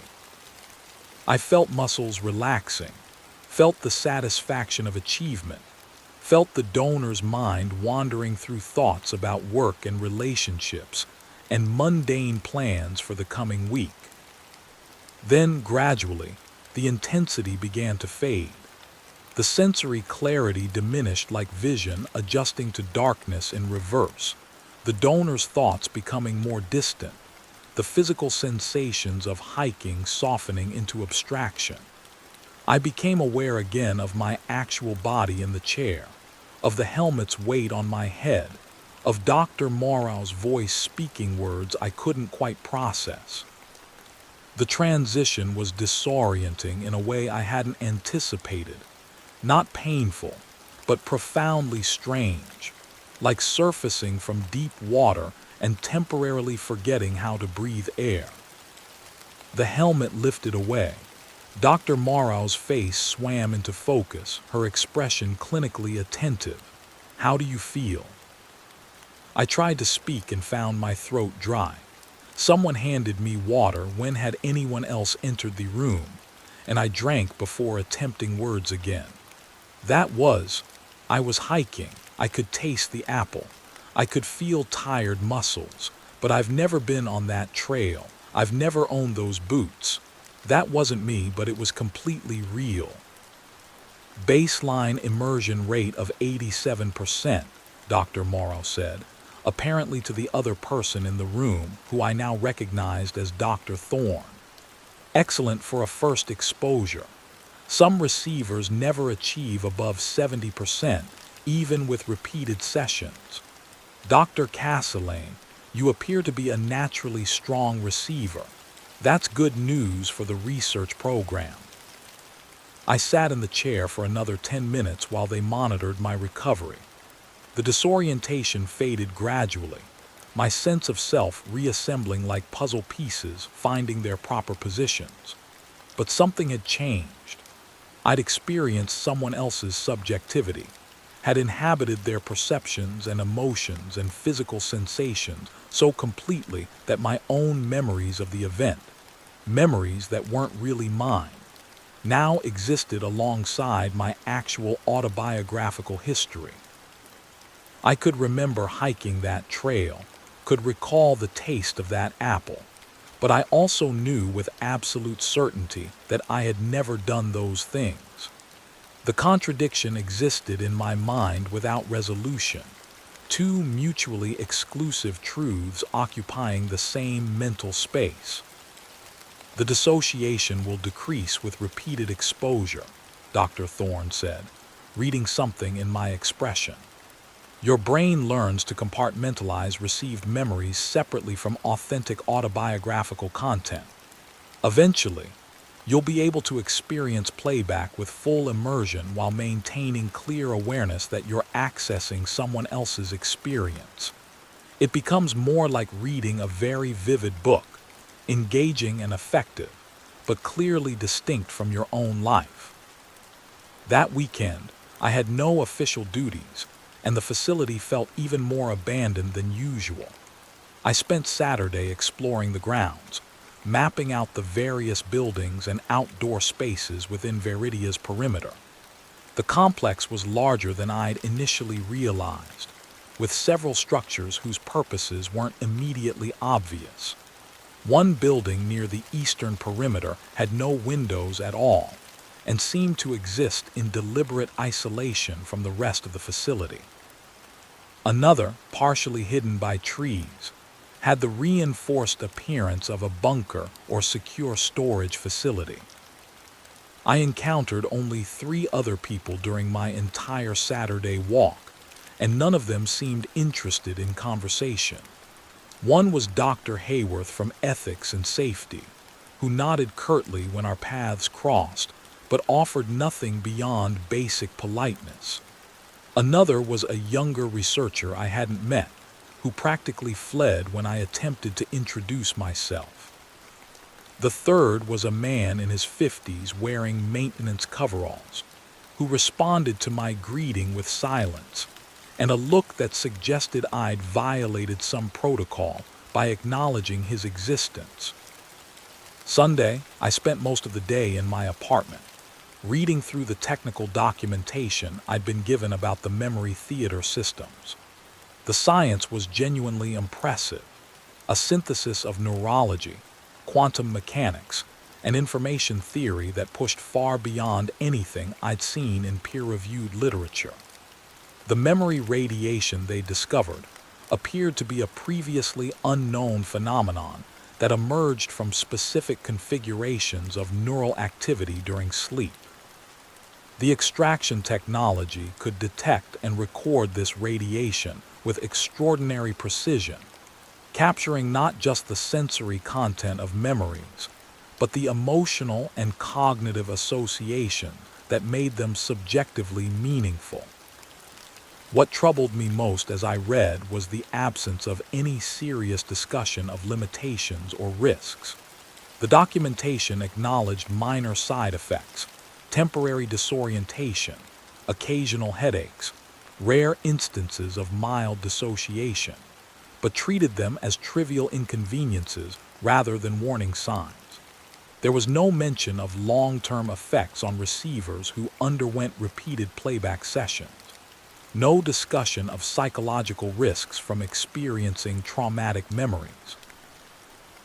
I felt muscles relaxing, felt the satisfaction of achievement, felt the donor's mind wandering through thoughts about work and relationships and mundane plans for the coming week. Then, gradually, the intensity began to fade. The sensory clarity diminished like vision adjusting to darkness in reverse, the donor's thoughts becoming more distant, the physical sensations of hiking softening into abstraction. I became aware again of my actual body in the chair, of the helmet's weight on my head, of Dr. Morrow's voice speaking words I couldn't quite process. The transition was disorienting in a way I hadn't anticipated, not painful, but profoundly strange, like surfacing from deep water and temporarily forgetting how to breathe air. The helmet lifted away. Dr. Morrow's face swam into focus, her expression clinically attentive. "How do you feel?" I tried to speak and found my throat dry. Someone handed me water when had anyone else entered the room, and I drank before attempting words again. I was hiking. I could taste the apple. I could feel tired muscles, but I've never been on that trail. I've never owned those boots. That wasn't me, but it was completely real. Baseline immersion rate of 87%, Dr. Morrow said, apparently to the other person in the room, who I now recognized as Dr. Thorne. Excellent for a first exposure. Some receivers never achieve above 70%, even with repeated sessions. Dr. Castelain, you appear to be a naturally strong receiver. That's good news for the research program. I sat in the chair for another 10 minutes while they monitored my recovery. The disorientation faded gradually, my sense of self reassembling like puzzle pieces, finding their proper positions. But something had changed. I'd experienced someone else's subjectivity, had inhabited their perceptions and emotions and physical sensations so completely that my own memories of the event, memories that weren't really mine, now existed alongside my actual autobiographical history. I could remember hiking that trail, could recall the taste of that apple, but I also knew with absolute certainty that I had never done those things. The contradiction existed in my mind without resolution, two mutually exclusive truths occupying the same mental space. The dissociation will decrease with repeated exposure, Dr. Thorne said, reading something in my expression. Your brain learns to compartmentalize received memories separately from authentic autobiographical content. Eventually, you'll be able to experience playback with full immersion while maintaining clear awareness that you're accessing someone else's experience. It becomes more like reading a very vivid book, engaging and effective, but clearly distinct from your own life. That weekend, I had no official duties, and the facility felt even more abandoned than usual. I spent Saturday exploring the grounds, mapping out the various buildings and outdoor spaces within Veridia's perimeter. The complex was larger than I'd initially realized, with several structures whose purposes weren't immediately obvious. One building near the eastern perimeter had no windows at all, and seemed to exist in deliberate isolation from the rest of the facility. Another, partially hidden by trees, had the reinforced appearance of a bunker or secure storage facility. I encountered only 3 other people during my entire Saturday walk, and none of them seemed interested in conversation. One was Dr. Hayworth from Ethics and Safety, who nodded curtly when our paths crossed, but offered nothing beyond basic politeness. Another was a younger researcher I hadn't met, who practically fled when I attempted to introduce myself. The third was a man in his 50s wearing maintenance coveralls, who responded to my greeting with silence and a look that suggested I'd violated some protocol by acknowledging his existence. Sunday, I spent most of the day in my apartment, reading through the technical documentation I'd been given about the memory theater systems. The science was genuinely impressive, a synthesis of neurology, quantum mechanics, and information theory that pushed far beyond anything I'd seen in peer-reviewed literature. The memory radiation they discovered appeared to be a previously unknown phenomenon that emerged from specific configurations of neural activity during sleep. The extraction technology could detect and record this radiation with extraordinary precision, capturing not just the sensory content of memories, but the emotional and cognitive association that made them subjectively meaningful. What troubled me most as I read was the absence of any serious discussion of limitations or risks. The documentation acknowledged minor side effects, temporary disorientation, occasional headaches, rare instances of mild dissociation, but treated them as trivial inconveniences rather than warning signs. There was no mention of long-term effects on receivers who underwent repeated playback sessions. No discussion of psychological risks from experiencing traumatic memories.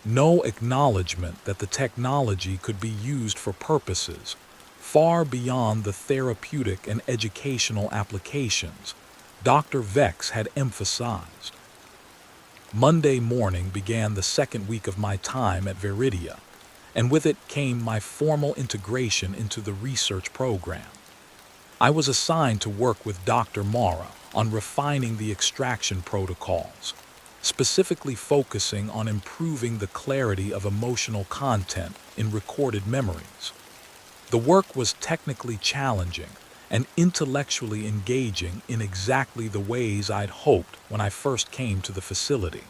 No acknowledgement that the technology could be used for purposes far beyond the therapeutic and educational applications Dr. Vex had emphasized. Monday morning began the second week of my time at Veridia, and with it came my formal integration into the research program. I was assigned to work with Dr. Mara on refining the extraction protocols, specifically focusing on improving the clarity of emotional content in recorded memories. The work was technically challenging and intellectually engaging in exactly the ways I'd hoped when I first came to the facility.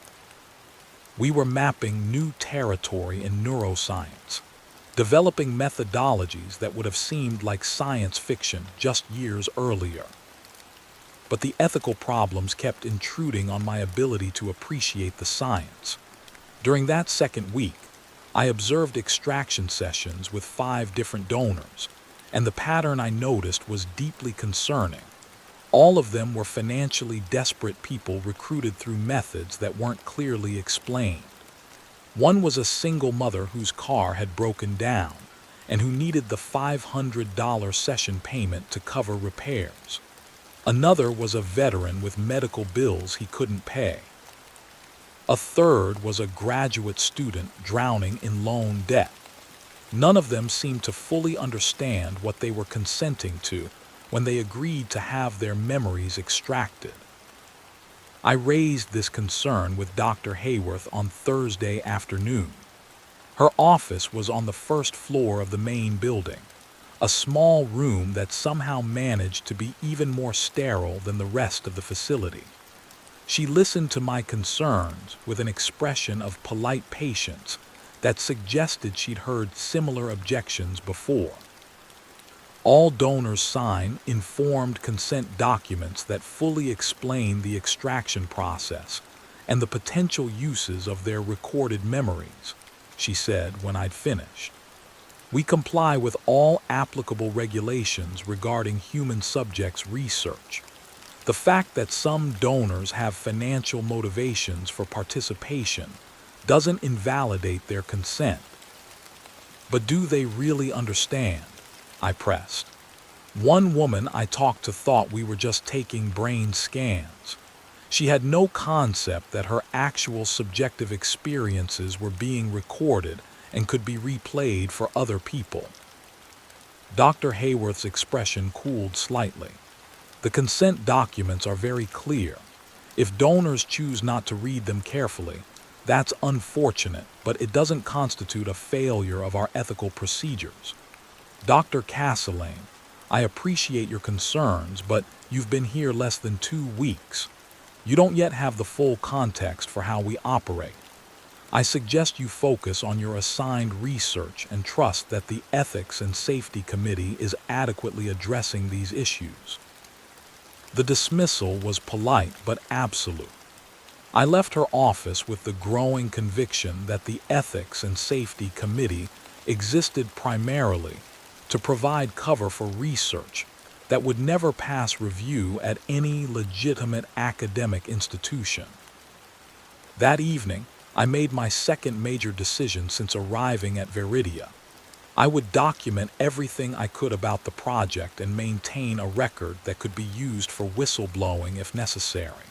We were mapping new territory in neuroscience, developing methodologies that would have seemed like science fiction just years earlier. But the ethical problems kept intruding on my ability to appreciate the science. During that second week, I observed extraction sessions with 5 different donors, and the pattern I noticed was deeply concerning. All of them were financially desperate people recruited through methods that weren't clearly explained. One was a single mother whose car had broken down and who needed the $500 session payment to cover repairs. Another was a veteran with medical bills he couldn't pay. A third was a graduate student drowning in loan debt. None of them seemed to fully understand what they were consenting to when they agreed to have their memories extracted. I raised this concern with Dr. Hayworth on Thursday afternoon. Her office was on the first floor of the main building, a small room that somehow managed to be even more sterile than the rest of the facility. She listened to my concerns with an expression of polite patience that suggested she'd heard similar objections before. All donors sign informed consent documents that fully explain the extraction process and the potential uses of their recorded memories, she said when I'd finished. We comply with all applicable regulations regarding human subjects research. The fact that some donors have financial motivations for participation doesn't invalidate their consent. But do they really understand? I pressed. One woman I talked to thought we were just taking brain scans. She had no concept that her actual subjective experiences were being recorded and could be replayed for other people. Dr. Hayworth's expression cooled slightly. The consent documents are very clear. If donors choose not to read them carefully, that's unfortunate, but it doesn't constitute a failure of our ethical procedures. Dr. Castellane, I appreciate your concerns, but you've been here less than 2 weeks. You don't yet have the full context for how we operate. I suggest you focus on your assigned research and trust that the Ethics and Safety Committee is adequately addressing these issues. The dismissal was polite but absolute. I left her office with the growing conviction that the Ethics and Safety Committee existed primarily to provide cover for research that would never pass review at any legitimate academic institution. That evening, I made my second major decision since arriving at Veridia. I would document everything I could about the project and maintain a record that could be used for whistleblowing if necessary.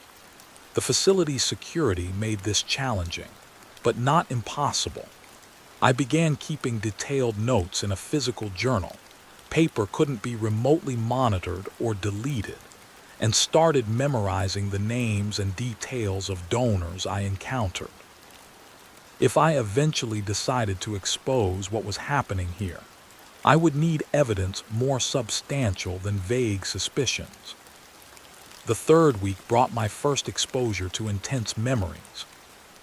The facility's security made this challenging, but not impossible. I began keeping detailed notes in a physical journal. Paper couldn't be remotely monitored or deleted, and started memorizing the names and details of donors I encountered. If I eventually decided to expose what was happening here, I would need evidence more substantial than vague suspicions. The third week brought my first exposure to intense memories.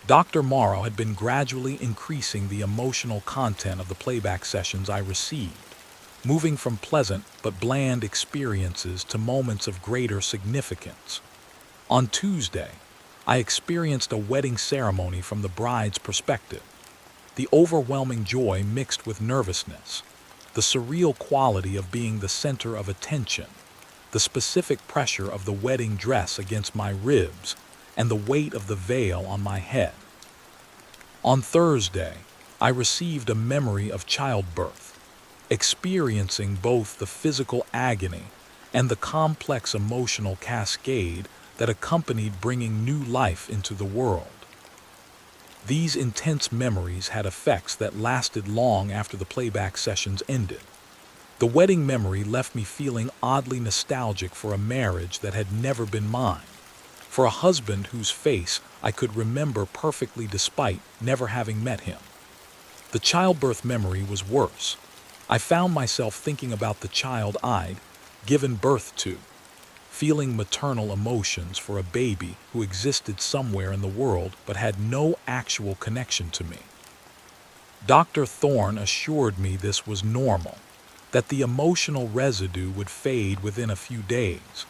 Dr. Morrow had been gradually increasing the emotional content of the playback sessions I received, moving from pleasant but bland experiences to moments of greater significance. On Tuesday, I experienced a wedding ceremony from the bride's perspective. The overwhelming joy mixed with nervousness, the surreal quality of being the center of attention, the specific pressure of the wedding dress against my ribs, and the weight of the veil on my head. On Thursday, I received a memory of childbirth, experiencing both the physical agony and the complex emotional cascade that accompanied bringing new life into the world. These intense memories had effects that lasted long after the playback sessions ended. The wedding memory left me feeling oddly nostalgic for a marriage that had never been mine, for a husband whose face I could remember perfectly despite never having met him. The childbirth memory was worse. I found myself thinking about the child I'd given birth to, feeling maternal emotions for a baby who existed somewhere in the world but had no actual connection to me. Dr. Thorne assured me this was normal, that the emotional residue would fade within a few days,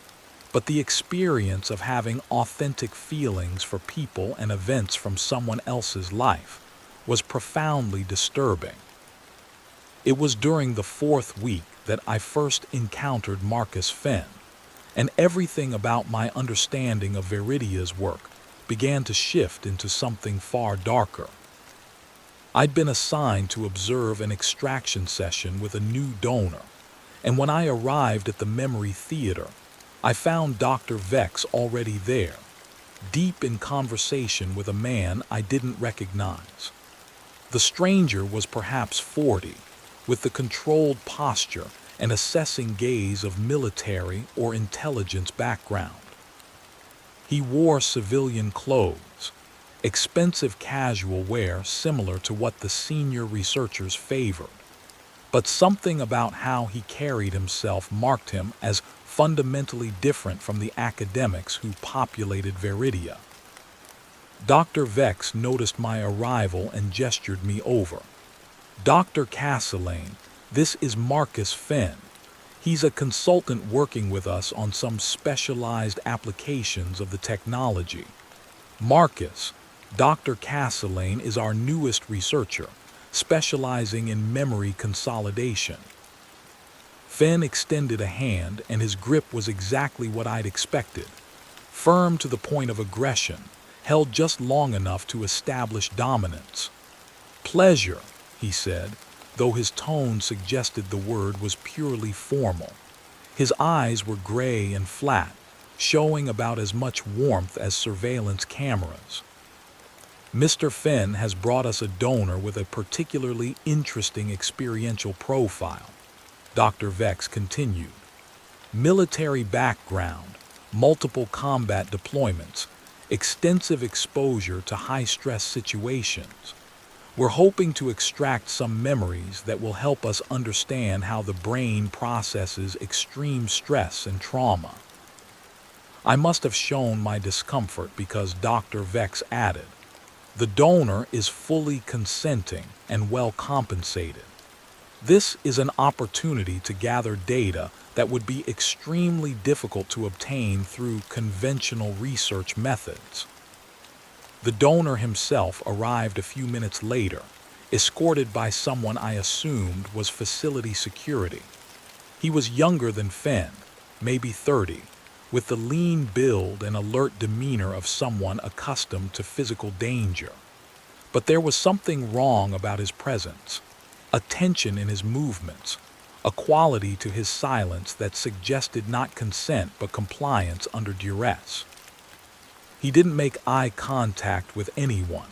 but the experience of having authentic feelings for people and events from someone else's life was profoundly disturbing. It was during the 4th week that I first encountered Marcus Fenn, and everything about my understanding of Veridia's work began to shift into something far darker. I'd been assigned to observe an extraction session with a new donor, and when I arrived at the memory theater, I found Dr. Vex already there, deep in conversation with a man I didn't recognize. The stranger was perhaps 40, with the controlled posture and assessing gaze of military or intelligence background. He wore civilian clothes, expensive casual wear similar to what the senior researchers favored. But something about how he carried himself marked him as fundamentally different from the academics who populated Veridia. Dr. Vex noticed my arrival and gestured me over. "Dr. Castellane, this is Marcus Fenn. He's a consultant working with us on some specialized applications of the technology." Marcus, Dr. Castellane is our newest researcher, specializing in memory consolidation. Fenn extended a hand, and his grip was exactly what I'd expected. Firm to the point of aggression, held just long enough to establish dominance. "Pleasure," he said, though his tone suggested the word was purely formal. His eyes were gray and flat, showing about as much warmth as surveillance cameras. "Mr. Fenn has brought us a donor with a particularly interesting experiential profile," Dr. Vex continued. "Military background, multiple combat deployments, extensive exposure to high-stress situations. We're hoping to extract some memories that will help us understand how the brain processes extreme stress and trauma." I must have shown my discomfort because Dr. Vex added, "The donor is fully consenting and well compensated. This is an opportunity to gather data that would be extremely difficult to obtain through conventional research methods." The donor himself arrived a few minutes later, escorted by someone I assumed was facility security. He was younger than Fenn, maybe 30, with the lean build and alert demeanor of someone accustomed to physical danger. But there was something wrong about his presence, a tension in his movements, a quality to his silence that suggested not consent but compliance under duress. He didn't make eye contact with anyone,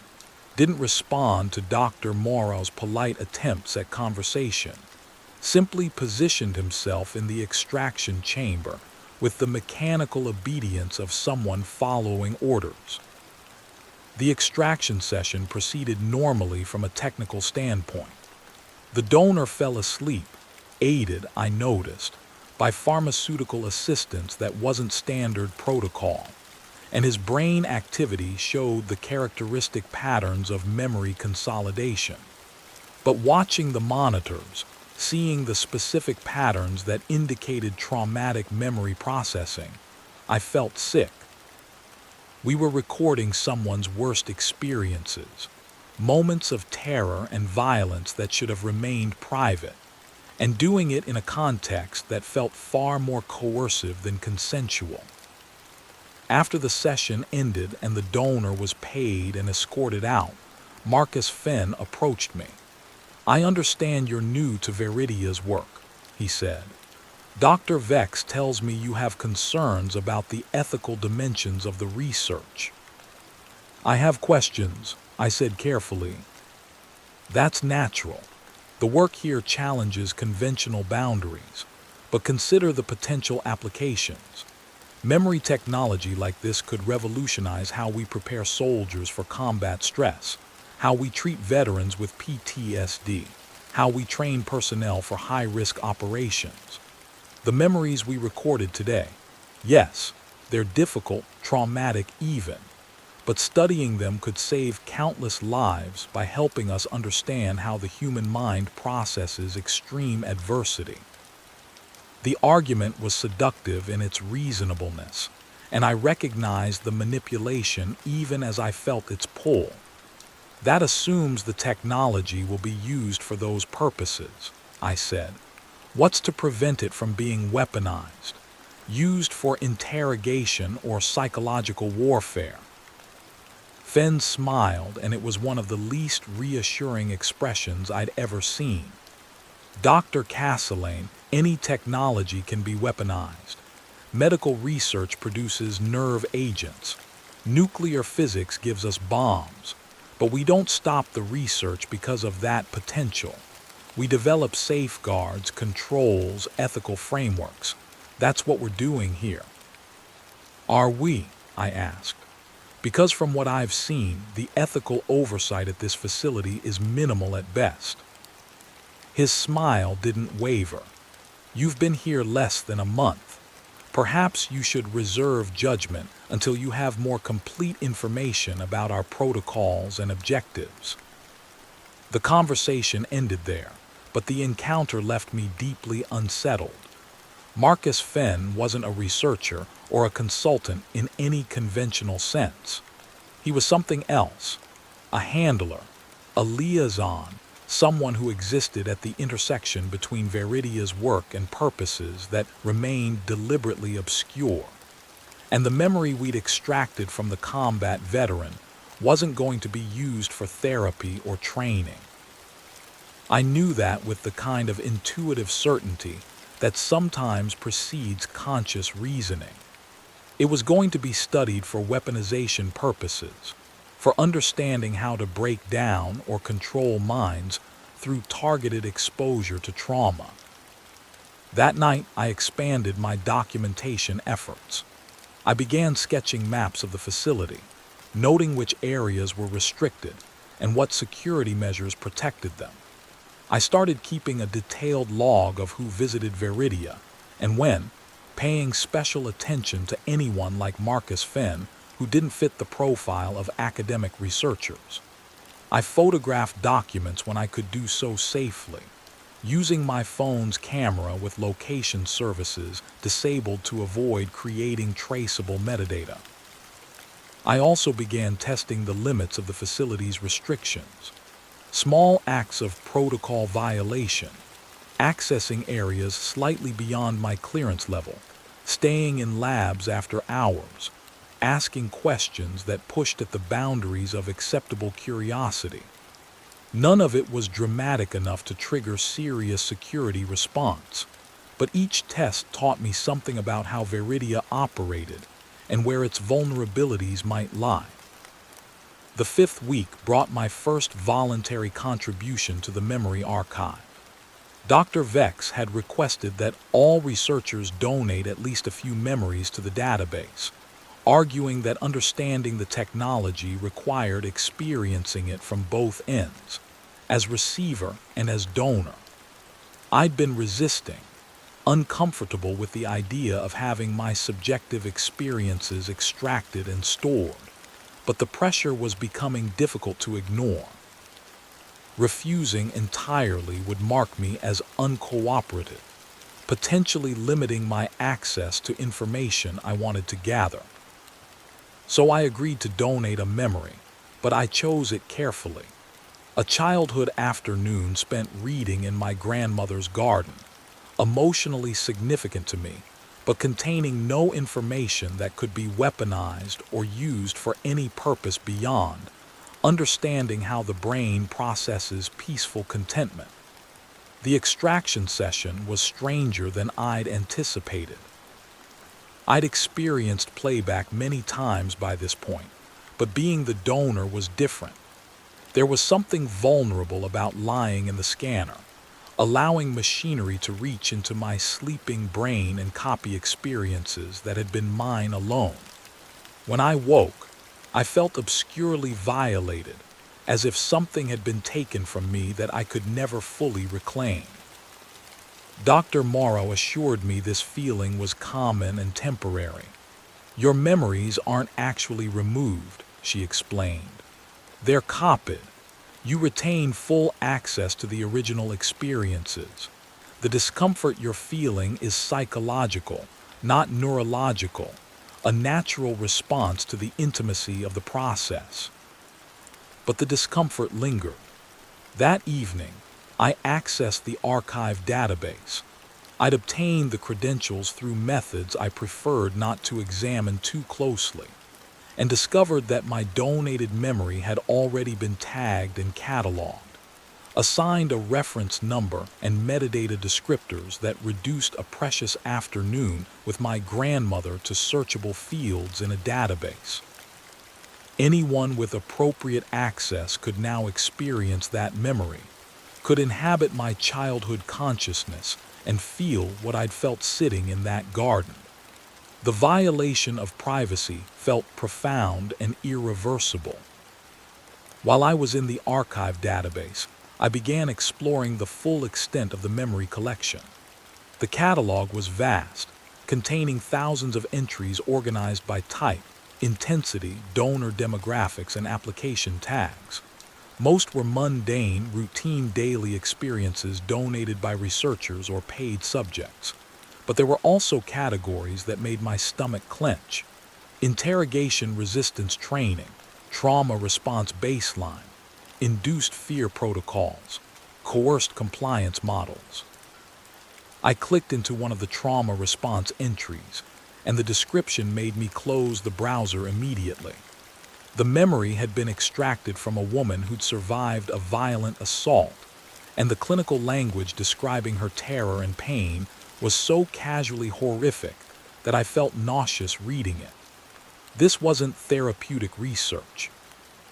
didn't respond to Dr. Morrow's polite attempts at conversation, simply positioned himself in the extraction chamber with the mechanical obedience of someone following orders. The extraction session proceeded normally from a technical standpoint. The donor fell asleep, aided, I noticed, by pharmaceutical assistance that wasn't standard protocol, and his brain activity showed the characteristic patterns of memory consolidation. But watching the monitors, seeing the specific patterns that indicated traumatic memory processing, I felt sick. We were recording someone's worst experiences, moments of terror and violence that should have remained private, and doing it in a context that felt far more coercive than consensual. After the session ended and the donor was paid and escorted out, Marcus Fenn approached me. "I understand you're new to Veridia's work," he said. "Dr. Vex tells me you have concerns about the ethical dimensions of the research." "I have questions," I said carefully. "That's natural. The work here challenges conventional boundaries, but consider the potential applications. Memory technology like this could revolutionize how we prepare soldiers for combat stress, how we treat veterans with PTSD, how we train personnel for high-risk operations. The memories we recorded today, yes, they're difficult, traumatic even, but studying them could save countless lives by helping us understand how the human mind processes extreme adversity." The argument was seductive in its reasonableness, and I recognized the manipulation even as I felt its pull. "That assumes the technology will be used for those purposes," I said. "What's to prevent it from being weaponized, used for interrogation or psychological warfare?" Fenn smiled, and it was one of the least reassuring expressions I'd ever seen. "Dr. Castellane, any technology can be weaponized. Medical research produces nerve agents. Nuclear physics gives us bombs. But we don't stop the research because of that potential. We develop safeguards, controls, ethical frameworks. That's what we're doing here. Are we? I asked. Because from what I've seen, the ethical oversight at this facility is minimal at best. His smile didn't waver. You've been here less than a month. Perhaps you should reserve judgment until you have more complete information about our protocols and objectives. The conversation ended there, but the encounter left me deeply unsettled. Marcus Fenn wasn't a researcher or a consultant in any conventional sense. He was something else, a handler, a liaison, someone who existed at the intersection between Veridia's work and purposes that remained deliberately obscure. And the memory we'd extracted from the combat veteran wasn't going to be used for therapy or training. I knew that with the kind of intuitive certainty that sometimes precedes conscious reasoning. It was going to be studied for weaponization purposes, for understanding how to break down or control minds through targeted exposure to trauma. That night, I expanded my documentation efforts. I began sketching maps of the facility, noting which areas were restricted and what security measures protected them. I started keeping a detailed log of who visited Veridia and when, paying special attention to anyone like Marcus Fenn who didn't fit the profile of academic researchers. I photographed documents when I could do so safely, using my phone's camera with location services disabled to avoid creating traceable metadata. I also began testing the limits of the facility's restrictions. Small acts of protocol violation, accessing areas slightly beyond my clearance level, staying in labs after hours, asking questions that pushed at the boundaries of acceptable curiosity. None of it was dramatic enough to trigger serious security response, but each test taught me something about how Veridia operated and where its vulnerabilities might lie. The 5th week brought my first voluntary contribution to the memory archive. Dr. Vex had requested that all researchers donate at least a few memories to the database, arguing that understanding the technology required experiencing it from both ends, as receiver and as donor. I'd been resisting, uncomfortable with the idea of having my subjective experiences extracted and stored, but the pressure was becoming difficult to ignore. Refusing entirely would mark me as uncooperative, potentially limiting my access to information I wanted to gather. So I agreed to donate a memory, but I chose it carefully. A childhood afternoon spent reading in my grandmother's garden, emotionally significant to me, but containing no information that could be weaponized or used for any purpose beyond understanding how the brain processes peaceful contentment. The extraction session was stranger than I'd anticipated. I'd experienced playback many times by this point, but being the donor was different. There was something vulnerable about lying in the scanner, allowing machinery to reach into my sleeping brain and copy experiences that had been mine alone. When I woke, I felt obscurely violated, as if something had been taken from me that I could never fully reclaim. Dr. Morrow assured me this feeling was common and temporary. Your memories aren't actually removed, she explained. They're copied. You retain full access to the original experiences. The discomfort you're feeling is psychological, not neurological, a natural response to the intimacy of the process. But the discomfort lingered. That evening, I accessed the archive database. I'd obtained the credentials through methods I preferred not to examine too closely, and discovered that my donated memory had already been tagged and cataloged, assigned a reference number and metadata descriptors that reduced a precious afternoon with my grandmother to searchable fields in a database. Anyone with appropriate access could now experience that memory, could inhabit my childhood consciousness and feel what I'd felt sitting in that garden. The violation of privacy felt profound and irreversible. While I was in the archive database, I began exploring the full extent of the memory collection. The catalog was vast, containing thousands of entries organized by type, intensity, donor demographics, and application tags. Most were mundane, routine daily experiences donated by researchers or paid subjects. But there were also categories that made my stomach clench. Interrogation resistance training, trauma response baseline, induced fear protocols, coerced compliance models. I clicked into one of the trauma response entries, and the description made me close the browser immediately. The memory had been extracted from a woman who'd survived a violent assault, and the clinical language describing her terror and pain was so casually horrific that I felt nauseous reading it. This wasn't therapeutic research.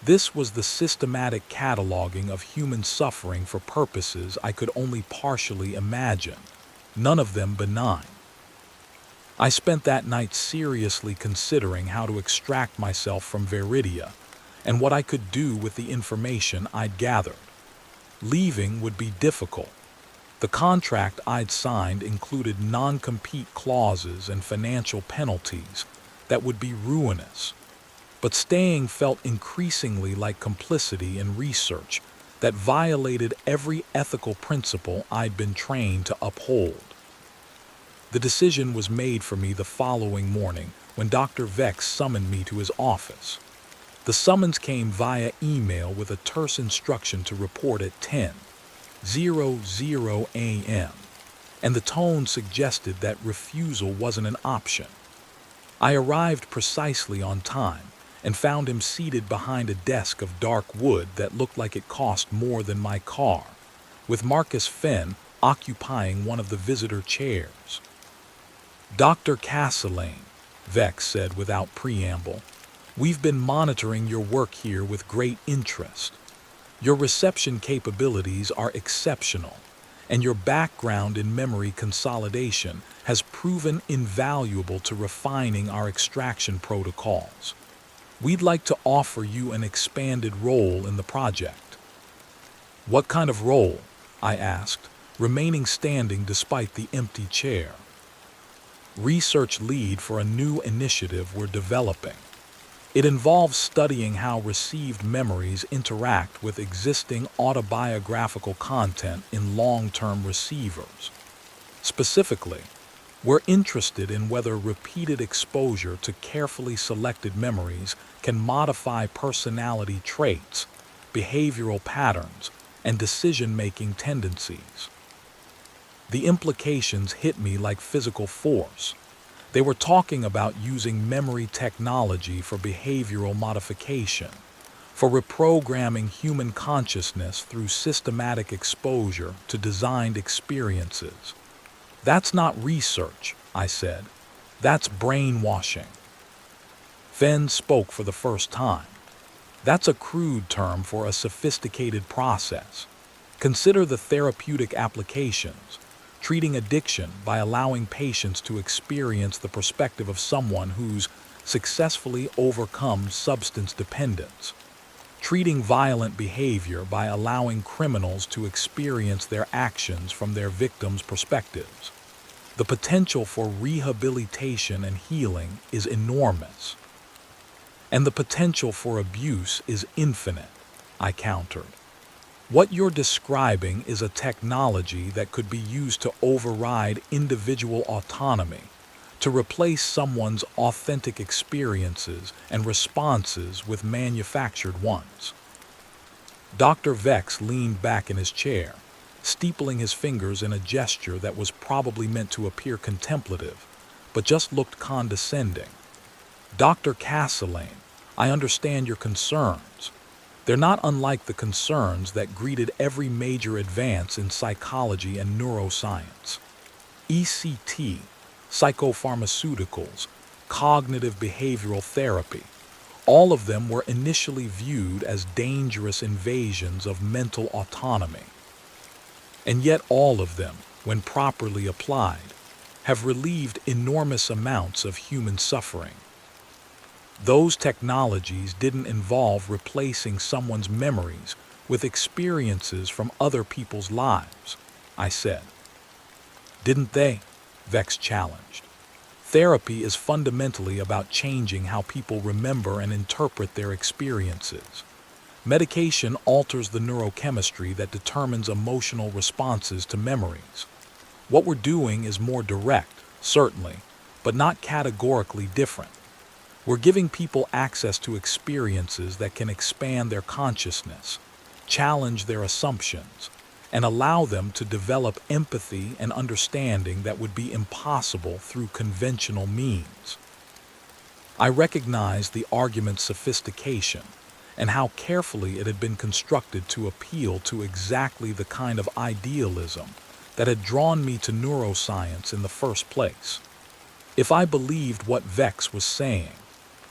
This was the systematic cataloging of human suffering for purposes I could only partially imagine, none of them benign. I spent that night seriously considering how to extract myself from Veridia and what I could do with the information I'd gathered. Leaving would be difficult. The contract I'd signed included non-compete clauses and financial penalties that would be ruinous. But staying felt increasingly like complicity in research that violated every ethical principle I'd been trained to uphold. The decision was made for me the following morning when Dr. Vex summoned me to his office. The summons came via email with a terse instruction to report at 10:00 a.m., and the tone suggested that refusal wasn't an option. I arrived precisely on time and found him seated behind a desk of dark wood that looked like it cost more than my car, with Marcus Fenn occupying one of the visitor chairs. "Dr. Castellane," Vex said without preamble, "we've been monitoring your work here with great interest. Your reception capabilities are exceptional, and your background in memory consolidation has proven invaluable to refining our extraction protocols. We'd like to offer you an expanded role in the project." "What kind of role?" I asked, remaining standing despite the empty chair. "Research lead for a new initiative we're developing. It involves studying how received memories interact with existing autobiographical content in long-term receivers. Specifically, we're interested in whether repeated exposure to carefully selected memories can modify personality traits, behavioral patterns, and decision-making tendencies." The implications hit me like physical force. They were talking about using memory technology for behavioral modification, for reprogramming human consciousness through systematic exposure to designed experiences. "That's not research," I said. "That's brainwashing." Fenn spoke for the first time. "That's a crude term for a sophisticated process. Consider the therapeutic applications. Treating addiction by allowing patients to experience the perspective of someone who's successfully overcome substance dependence. Treating violent behavior by allowing criminals to experience their actions from their victims' perspectives. The potential for rehabilitation and healing is enormous. And the potential for abuse is infinite," I countered. "What you're describing is a technology that could be used to override individual autonomy, to replace someone's authentic experiences and responses with manufactured ones." Dr. Vex leaned back in his chair, steepling his fingers in a gesture that was probably meant to appear contemplative, but just looked condescending. "Dr. Castellane, I understand your concerns. They're not unlike the concerns that greeted every major advance in psychology and neuroscience. ECT, psychopharmaceuticals, cognitive behavioral therapy, all of them were initially viewed as dangerous invasions of mental autonomy. And yet all of them, when properly applied, have relieved enormous amounts of human suffering. Those technologies didn't involve replacing someone's memories with experiences from other people's lives, I said. Didn't they? Vex challenged. Therapy is fundamentally about changing how people remember and interpret their experiences. Medication alters the neurochemistry that determines emotional responses to memories. What we're doing is more direct, certainly, but not categorically different. We're giving people access to experiences that can expand their consciousness, challenge their assumptions, and allow them to develop empathy and understanding that would be impossible through conventional means. I recognized the argument's sophistication and how carefully it had been constructed to appeal to exactly the kind of idealism that had drawn me to neuroscience in the first place. If I believed what Vex was saying,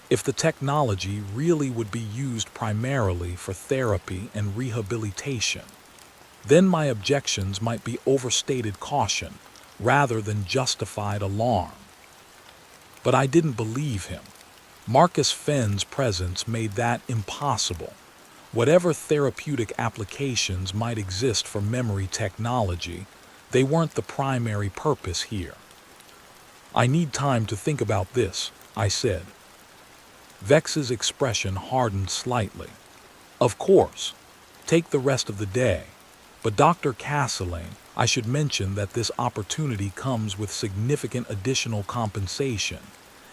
if the technology really would be used primarily for therapy and rehabilitation, then my objections might be overstated caution rather than justified alarm. But I didn't believe him. Marcus Fenn's presence made that impossible. Whatever therapeutic applications might exist for memory technology, they weren't the primary purpose here. I need time to think about this, I said. Vex's expression hardened slightly. Of course, take the rest of the day. But Dr. Castellane, I should mention that this opportunity comes with significant additional compensation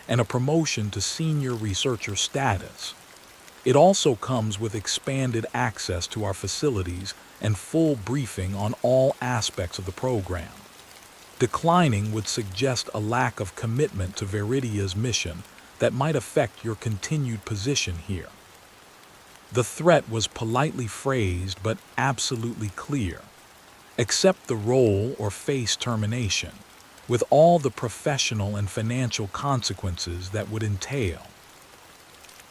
and a promotion to senior researcher status. It also comes with expanded access to our facilities and full briefing on all aspects of the program. Declining would suggest a lack of commitment to Viridia's mission that might affect your continued position here. The threat was politely phrased but absolutely clear. Accept the role or face termination, with all the professional and financial consequences that would entail.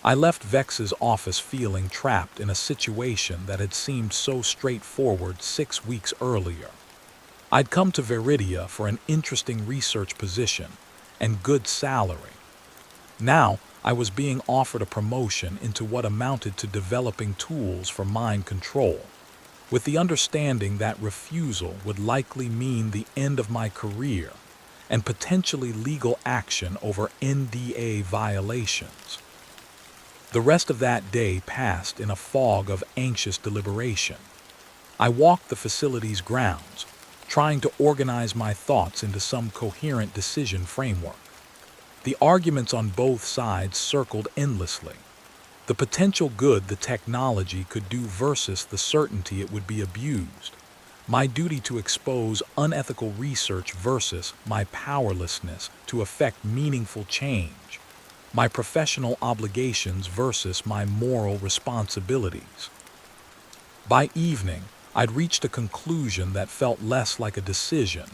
I left Vex's office feeling trapped in a situation that had seemed so straightforward 6 weeks earlier. I'd come to Viridia for an interesting research position and good salary. Now, I was being offered a promotion into what amounted to developing tools for mind control, with the understanding that refusal would likely mean the end of my career and potentially legal action over NDA violations. The rest of that day passed in a fog of anxious deliberation. I walked the facility's grounds, trying to organize my thoughts into some coherent decision framework. The arguments on both sides circled endlessly. The potential good the technology could do versus the certainty it would be abused. My duty to expose unethical research versus my powerlessness to effect meaningful change. My professional obligations versus my moral responsibilities. By evening, I'd reached a conclusion that felt less like a decision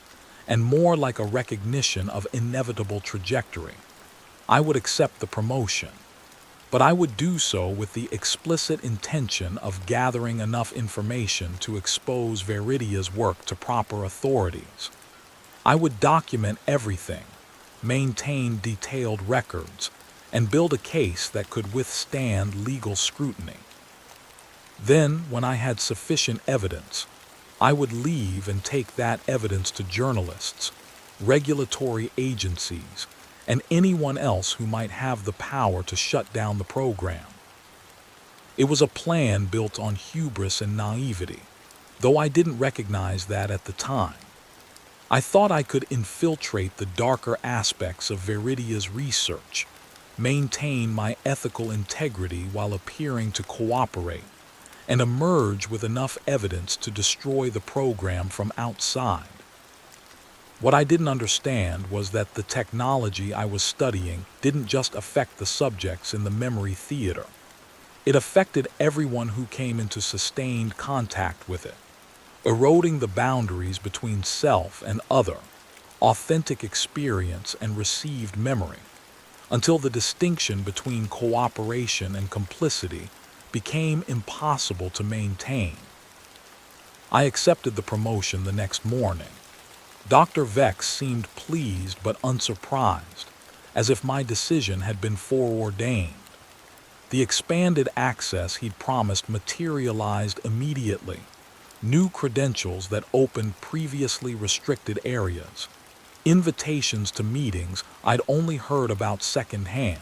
and more like a recognition of inevitable trajectory. I would accept the promotion, but I would do so with the explicit intention of gathering enough information to expose Viridia's work to proper authorities. I would document everything, maintain detailed records, and build a case that could withstand legal scrutiny. Then, when I had sufficient evidence, I would leave and take that evidence to journalists, regulatory agencies, and anyone else who might have the power to shut down the program. It was a plan built on hubris and naivety, though I didn't recognize that at the time. I thought I could infiltrate the darker aspects of Viridia's research, maintain my ethical integrity while appearing to cooperate, and emerge with enough evidence to destroy the program from outside. What I didn't understand was that the technology I was studying didn't just affect the subjects in the memory theater. It affected everyone who came into sustained contact with it, eroding the boundaries between self and other, authentic experience and received memory, until the distinction between cooperation and complicity became impossible to maintain. I accepted the promotion the next morning. Dr. Vex seemed pleased but unsurprised, as if my decision had been foreordained. The expanded access he'd promised materialized immediately. New credentials that opened previously restricted areas. Invitations to meetings I'd only heard about secondhand.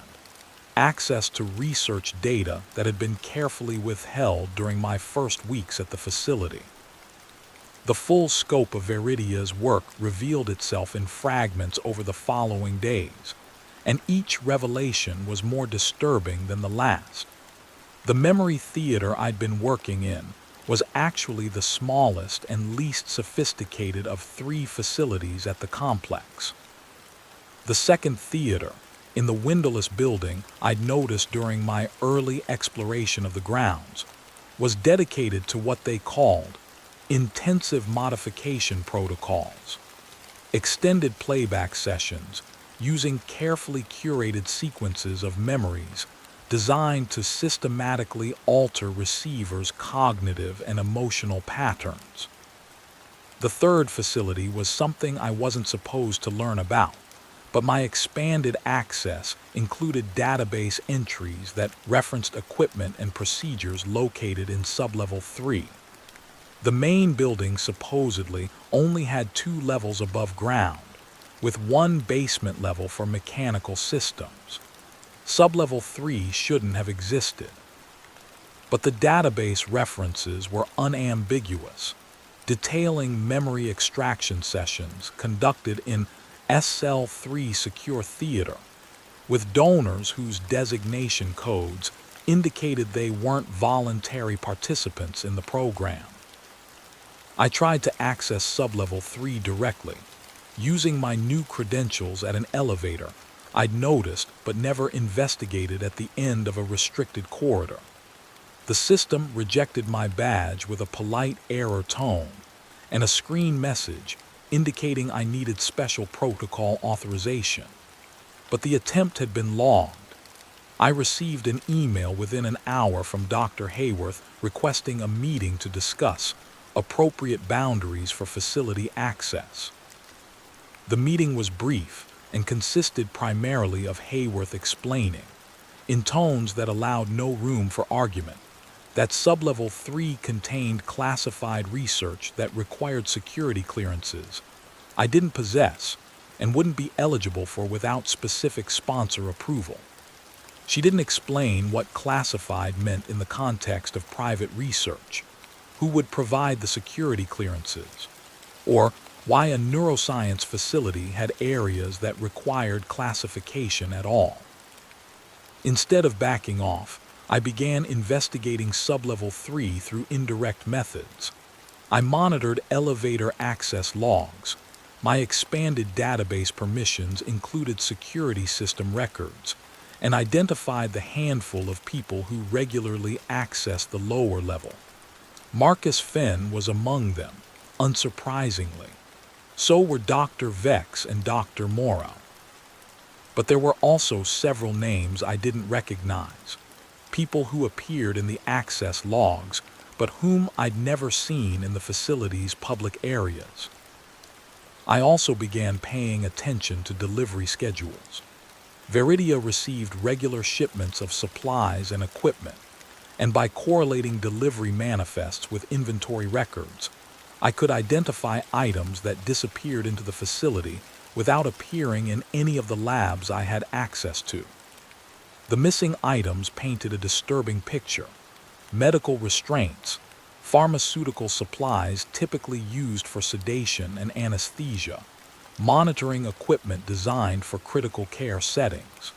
Access to research data that had been carefully withheld during my first weeks at the facility. The full scope of Veridia's work revealed itself in fragments over the following days, and each revelation was more disturbing than the last. The memory theater I'd been working in was actually the smallest and least sophisticated of 3 facilities at the complex. The second theater, in the windowless building I'd noticed during my early exploration of the grounds, was dedicated to what they called intensive modification protocols. Extended playback sessions using carefully curated sequences of memories designed to systematically alter receivers' cognitive and emotional patterns. The third facility was something I wasn't supposed to learn about, but my expanded access included database entries that referenced equipment and procedures located in sublevel 3. The main building supposedly only had 2 levels above ground, with 1 basement level for mechanical systems. Sublevel 3 shouldn't have existed. But the database references were unambiguous, detailing memory extraction sessions conducted in SL3 Secure Theater, with donors whose designation codes indicated they weren't voluntary participants in the program. I tried to access Sublevel 3 directly, using my new credentials at an elevator I'd noticed but never investigated at the end of a restricted corridor. The system rejected my badge with a polite error tone and a screen message indicating I needed special protocol authorization. But the attempt had been logged. I received an email within an hour from Dr. Hayworth requesting a meeting to discuss appropriate boundaries for facility access. The meeting was brief and consisted primarily of Hayworth explaining, in tones that allowed no room for argument, that Sublevel 3 contained classified research that required security clearances I didn't possess and wouldn't be eligible for without specific sponsor approval. She didn't explain what classified meant in the context of private research, who would provide the security clearances, or why a neuroscience facility had areas that required classification at all. Instead of backing off, I began investigating Sublevel 3 through indirect methods. I monitored elevator access logs. My expanded database permissions included security system records, and identified the handful of people who regularly accessed the lower level. Marcus Fenn was among them, unsurprisingly. So were Dr. Vex and Dr. Morrow. But there were also several names I didn't recognize, people who appeared in the access logs, but whom I'd never seen in the facility's public areas. I also began paying attention to delivery schedules. Veridia received regular shipments of supplies and equipment, and by correlating delivery manifests with inventory records, I could identify items that disappeared into the facility without appearing in any of the labs I had access to. The missing items painted a disturbing picture. Medical restraints, pharmaceutical supplies typically used for sedation and anesthesia, monitoring equipment designed for critical care settings.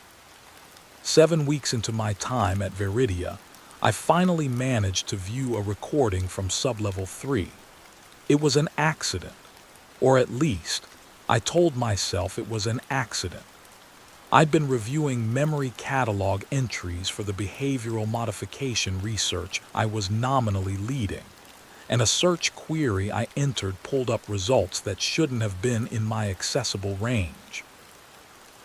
7 weeks into my time at Veridia, I finally managed to view a recording from Sublevel 3. It was an accident, or at least, I told myself it was an accident. I'd been reviewing memory catalog entries for the behavioral modification research I was nominally leading, and a search query I entered pulled up results that shouldn't have been in my accessible range.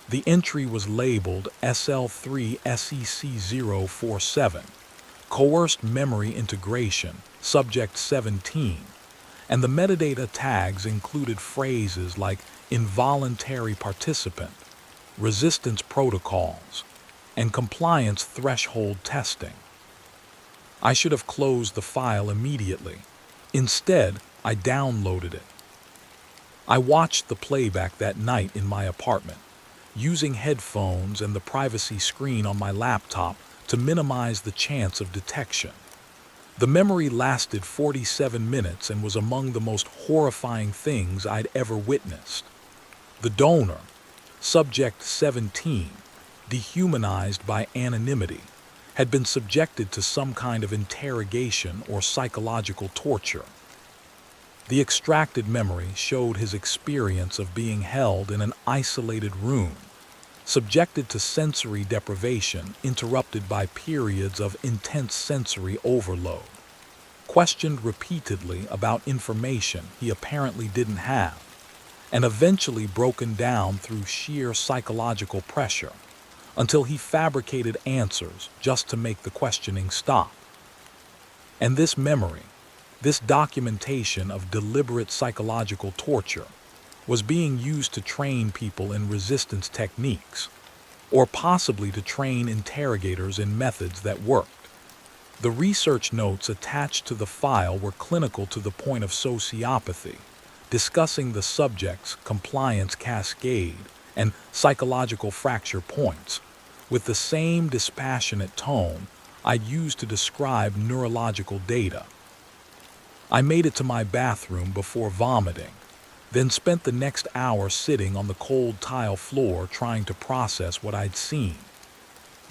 The entry was labeled SL3 SEC047, Coerced Memory Integration, Subject 17, and the metadata tags included phrases like involuntary participant, resistance protocols, and compliance threshold testing. I should have closed the file immediately. Instead, I downloaded it. I watched the playback that night in my apartment, using headphones and the privacy screen on my laptop to minimize the chance of detection. The memory lasted 47 minutes and was among the most horrifying things I'd ever witnessed. The donor, Subject 17, dehumanized by anonymity, had been subjected to some kind of interrogation or psychological torture. The extracted memory showed his experience of being held in an isolated room, subjected to sensory deprivation interrupted by periods of intense sensory overload, questioned repeatedly about information he apparently didn't have, and eventually broken down through sheer psychological pressure until he fabricated answers just to make the questioning stop. And this memory, this documentation of deliberate psychological torture, was being used to train people in resistance techniques, or possibly to train interrogators in methods that worked. The research notes attached to the file were clinical to the point of sociopathy, discussing the subject's compliance cascade and psychological fracture points, with the same dispassionate tone I'd used to describe neurological data. I made it to my bathroom before vomiting, then spent the next hour sitting on the cold tile floor trying to process what I'd seen.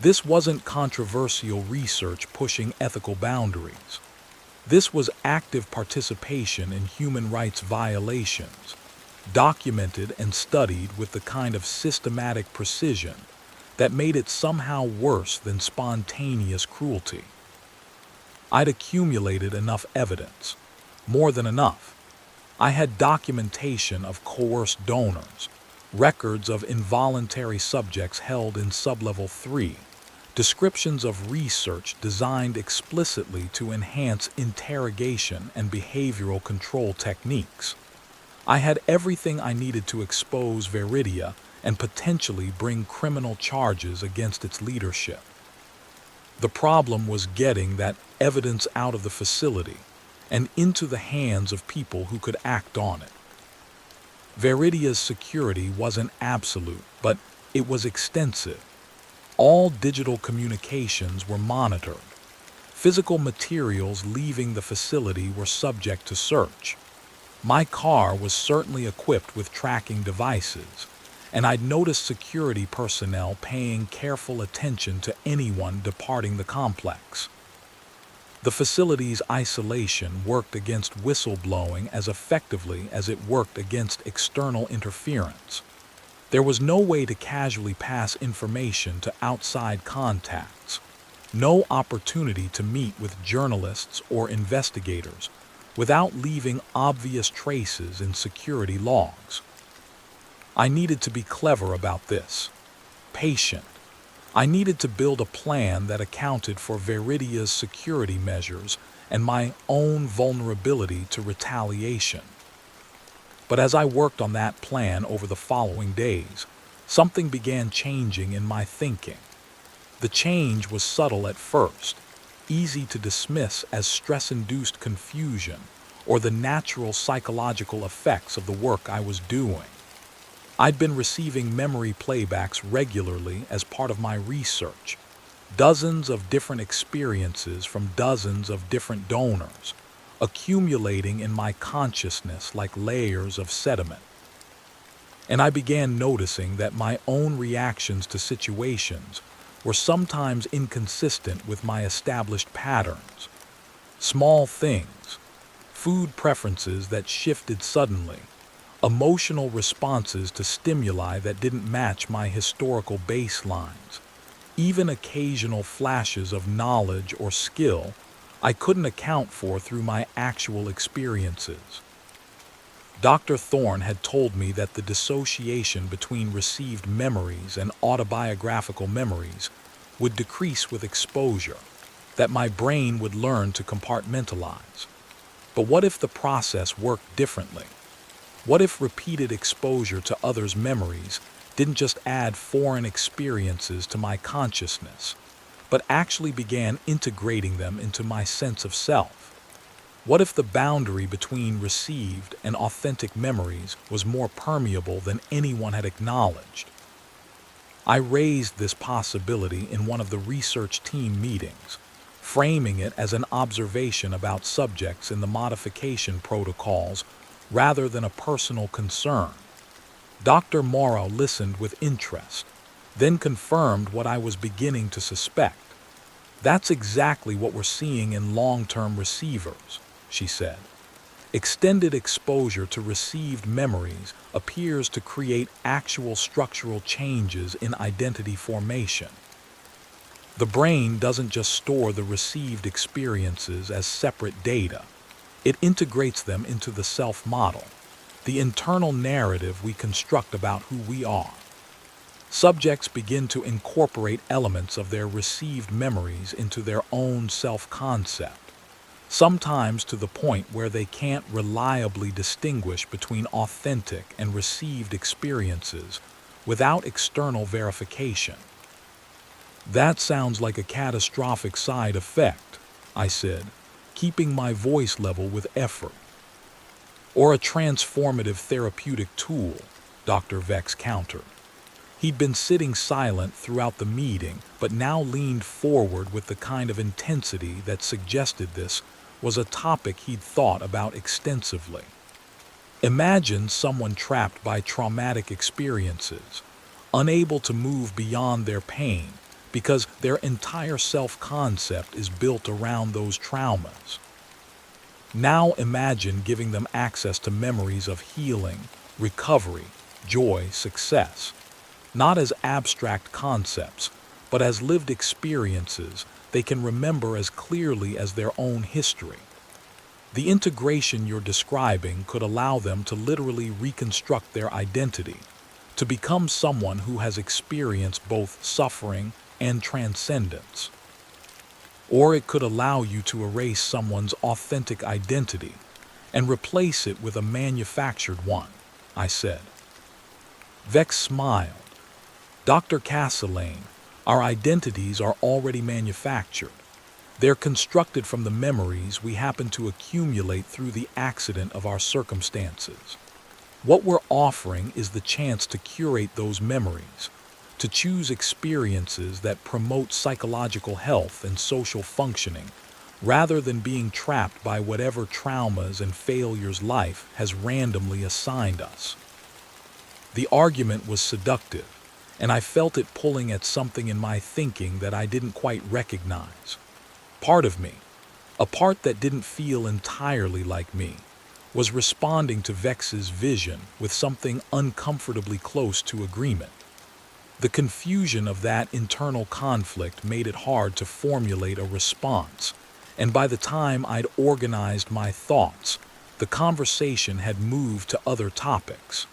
This wasn't controversial research pushing ethical boundaries. This was active participation in human rights violations, documented and studied with the kind of systematic precision that made it somehow worse than spontaneous cruelty. I'd accumulated enough evidence, more than enough. I had documentation of coerced donors, records of involuntary subjects held in Sublevel 3, descriptions of research designed explicitly to enhance interrogation and behavioral control techniques. I had everything I needed to expose Veridia and potentially bring criminal charges against its leadership. The problem was getting that evidence out of the facility and into the hands of people who could act on it. Veridia's security wasn't absolute, but it was extensive. All digital communications were monitored. Physical materials leaving the facility were subject to search. My car was certainly equipped with tracking devices, and I'd noticed security personnel paying careful attention to anyone departing the complex. The facility's isolation worked against whistleblowing as effectively as it worked against external interference. There was no way to casually pass information to outside contacts, no opportunity to meet with journalists or investigators without leaving obvious traces in security logs. I needed to be clever about this, patient. I needed to build a plan that accounted for Veridia's security measures and my own vulnerability to retaliation. But as I worked on that plan over the following days, something began changing in my thinking. The change was subtle at first, easy to dismiss as stress-induced confusion or the natural psychological effects of the work I was doing. I'd been receiving memory playbacks regularly as part of my research, dozens of different experiences from dozens of different donors, accumulating in my consciousness like layers of sediment. And I began noticing that my own reactions to situations were sometimes inconsistent with my established patterns. Small things, food preferences that shifted suddenly, emotional responses to stimuli that didn't match my historical baselines, even occasional flashes of knowledge or skill I couldn't account for through my actual experiences. Dr. Thorne had told me that the dissociation between received memories and autobiographical memories would decrease with exposure, that my brain would learn to compartmentalize. But what if the process worked differently? What if repeated exposure to others' memories didn't just add foreign experiences to my consciousness, but actually began integrating them into my sense of self? What if the boundary between received and authentic memories was more permeable than anyone had acknowledged? I raised this possibility in one of the research team meetings, framing it as an observation about subjects in the modification protocols rather than a personal concern. Dr. Morrow listened with interest, then confirmed what I was beginning to suspect. That's exactly what we're seeing in long-term receivers, she said. Extended exposure to received memories appears to create actual structural changes in identity formation. The brain doesn't just store the received experiences as separate data. It integrates them into the self-model, the internal narrative we construct about who we are. Subjects begin to incorporate elements of their received memories into their own self-concept, sometimes to the point where they can't reliably distinguish between authentic and received experiences without external verification. That sounds like a catastrophic side effect, I said, keeping my voice level with effort. Or a transformative therapeutic tool, Dr. Vex countered. He'd been sitting silent throughout the meeting, but now leaned forward with the kind of intensity that suggested this was a topic he'd thought about extensively. Imagine someone trapped by traumatic experiences, unable to move beyond their pain because their entire self-concept is built around those traumas. Now imagine giving them access to memories of healing, recovery, joy, success, not as abstract concepts, but as lived experiences they can remember as clearly as their own history. The integration you're describing could allow them to literally reconstruct their identity, to become someone who has experienced both suffering and transcendence. Or it could allow you to erase someone's authentic identity and replace it with a manufactured one, I said. Vex smiled. Dr. Castellane, our identities are already manufactured. They're constructed from the memories we happen to accumulate through the accident of our circumstances. What we're offering is the chance to curate those memories, to choose experiences that promote psychological health and social functioning, rather than being trapped by whatever traumas and failures life has randomly assigned us. The argument was seductive, and I felt it pulling at something in my thinking that I didn't quite recognize. Part of me, a part that didn't feel entirely like me, was responding to Vex's vision with something uncomfortably close to agreement. The confusion of that internal conflict made it hard to formulate a response, and by the time I'd organized my thoughts, the conversation had moved to other topics.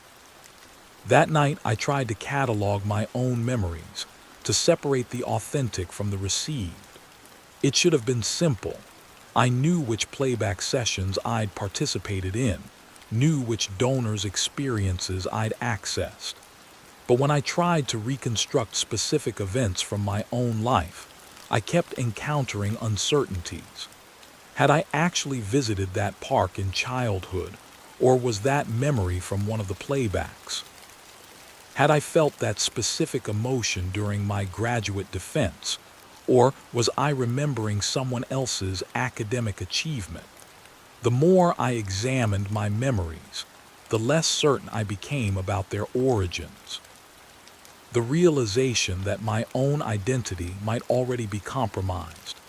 That night, I tried to catalog my own memories, to separate the authentic from the received. It should have been simple. I knew which playback sessions I'd participated in, knew which donors' experiences I'd accessed. But when I tried to reconstruct specific events from my own life, I kept encountering uncertainties. Had I actually visited that park in childhood, or was that memory from one of the playbacks? Had I felt that specific emotion during my graduate defense, or was I remembering someone else's academic achievement? The more I examined my memories, the less certain I became about their origins. The realization that my own identity might already be compromised,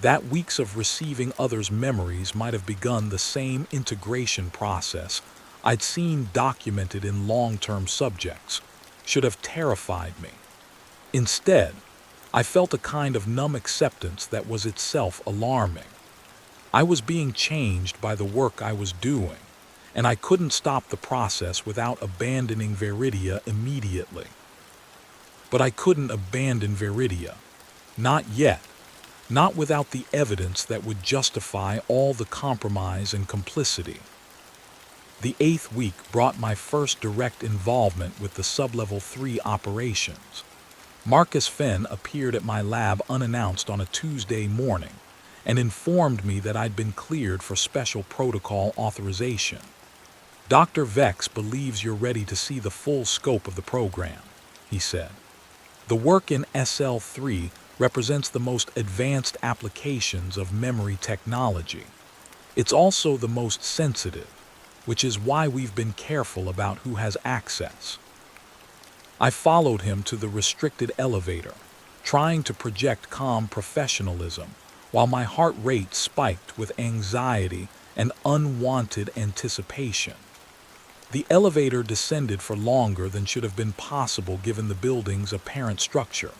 that weeks of receiving others' memories might have begun the same integration process I'd seen documented in long-term subjects, should have terrified me. Instead, I felt a kind of numb acceptance that was itself alarming. I was being changed by the work I was doing, and I couldn't stop the process without abandoning Viridia immediately. But I couldn't abandon Viridia. Not yet. not without the evidence that would justify all the compromise and complicity. The 8th week brought my first direct involvement with the Sublevel 3 operations. Marcus Fenn appeared at my lab unannounced on a Tuesday morning and informed me that I'd been cleared for special protocol authorization. Dr. Vex believes you're ready to see the full scope of the program, he said. The work in SL3 represents the most advanced applications of memory technology. It's also the most sensitive, which is why we've been careful about who has access. I followed him to the restricted elevator, trying to project calm professionalism, while my heart rate spiked with anxiety and unwanted anticipation. The elevator descended for longer than should have been possible given the building's apparent structure,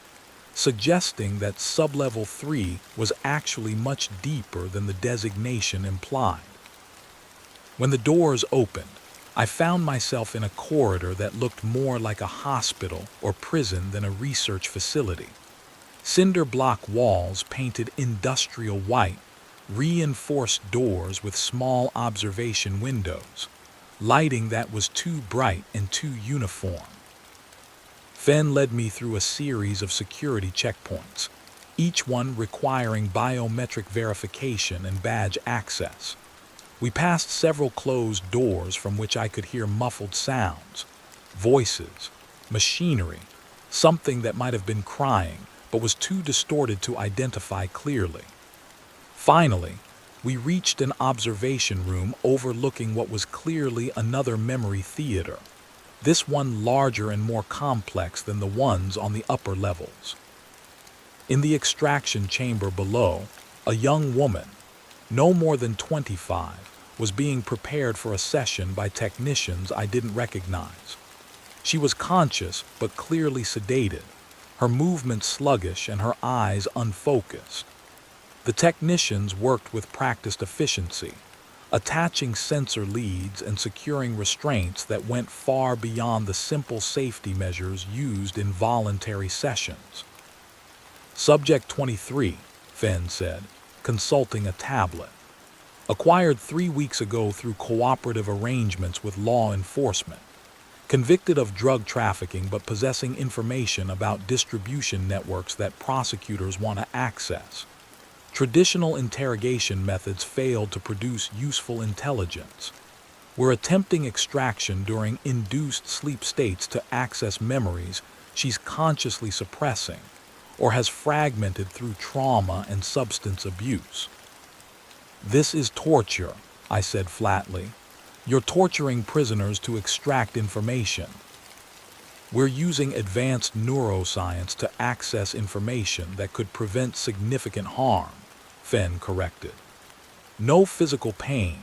suggesting that Sublevel 3 was actually much deeper than the designation implied. When the doors opened, I found myself in a corridor that looked more like a hospital or prison than a research facility. Cinder block walls painted industrial white, reinforced doors with small observation windows, lighting that was too bright and too uniform. Fenn led me through a series of security checkpoints, each one requiring biometric verification and badge access. We passed several closed doors from which I could hear muffled sounds, voices, machinery, something that might have been crying but was too distorted to identify clearly. Finally, we reached an observation room overlooking what was clearly another memory theater, this one larger and more complex than the ones on the upper levels. In the extraction chamber below, a young woman, no more than 25, was being prepared for a session by technicians I didn't recognize. She was conscious but clearly sedated, her movements sluggish and her eyes unfocused. The technicians worked with practiced efficiency, attaching sensor leads and securing restraints that went far beyond the simple safety measures used in voluntary sessions. Subject 23, Fenn said, consulting a tablet. Acquired 3 weeks ago through cooperative arrangements with law enforcement. Convicted of drug trafficking but possessing information about distribution networks that prosecutors want to access. Traditional interrogation methods failed to produce useful intelligence. We're attempting extraction during induced sleep states to access memories she's consciously suppressing or has fragmented through trauma and substance abuse. This is torture, I said flatly. You're torturing prisoners to extract information. We're using advanced neuroscience to access information that could prevent significant harm, Fenn corrected. No physical pain,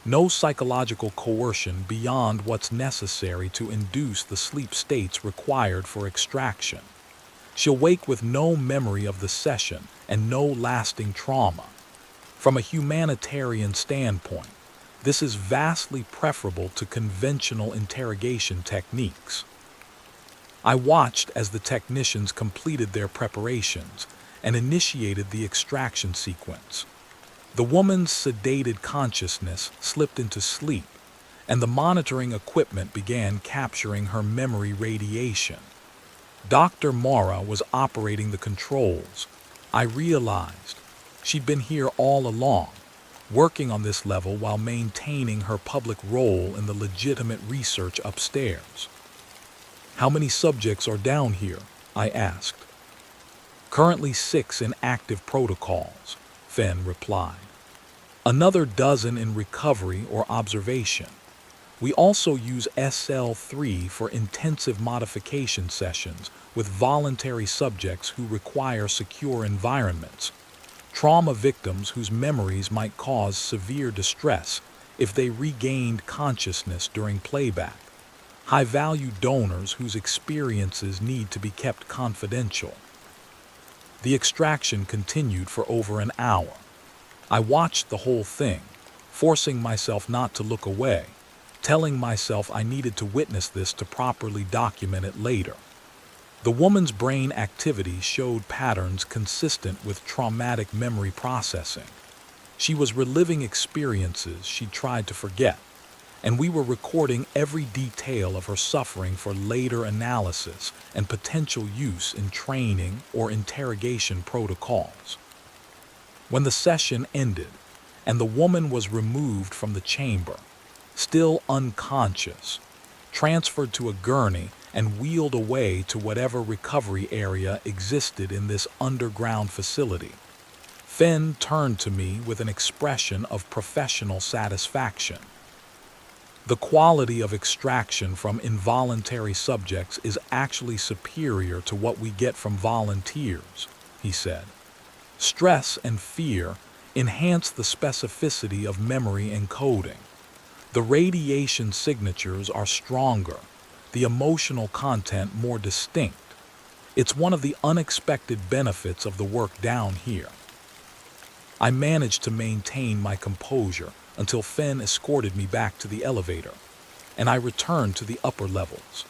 no psychological coercion beyond what's necessary to induce the sleep states required for extraction. She'll wake with no memory of the session and no lasting trauma. From a humanitarian standpoint, this is vastly preferable to conventional interrogation techniques. I watched as the technicians completed their preparations and initiated the extraction sequence. The woman's sedated consciousness slipped into sleep, and the monitoring equipment began capturing her memory radiation. Dr. Mara was operating the controls. I realized she'd been here all along, working on this level while maintaining her public role in the legitimate research upstairs. How many subjects are down here? I asked. Currently 6 in active protocols, Fenn replied. Another dozen in recovery or observation. We also use SL3 for intensive modification sessions with voluntary subjects who require secure environments, trauma victims whose memories might cause severe distress if they regained consciousness during playback, high-value donors whose experiences need to be kept confidential. The extraction continued for over an hour. I watched the whole thing, forcing myself not to look away, telling myself I needed to witness this to properly document it later. The woman's brain activity showed patterns consistent with traumatic memory processing. She was reliving experiences she tried to forget, and we were recording every detail of her suffering for later analysis and potential use in training or interrogation protocols. When the session ended and the woman was removed from the chamber, still unconscious, transferred to a gurney and wheeled away to whatever recovery area existed in this underground facility, Fenn turned to me with an expression of professional satisfaction. The quality of extraction from involuntary subjects is actually superior to what we get from volunteers, he said. Stress and fear enhance the specificity of memory encoding. The radiation signatures are stronger, the emotional content more distinct. It's one of the unexpected benefits of the work down here. I managed to maintain my composure until Fenn escorted me back to the elevator, and I returned to the upper levels.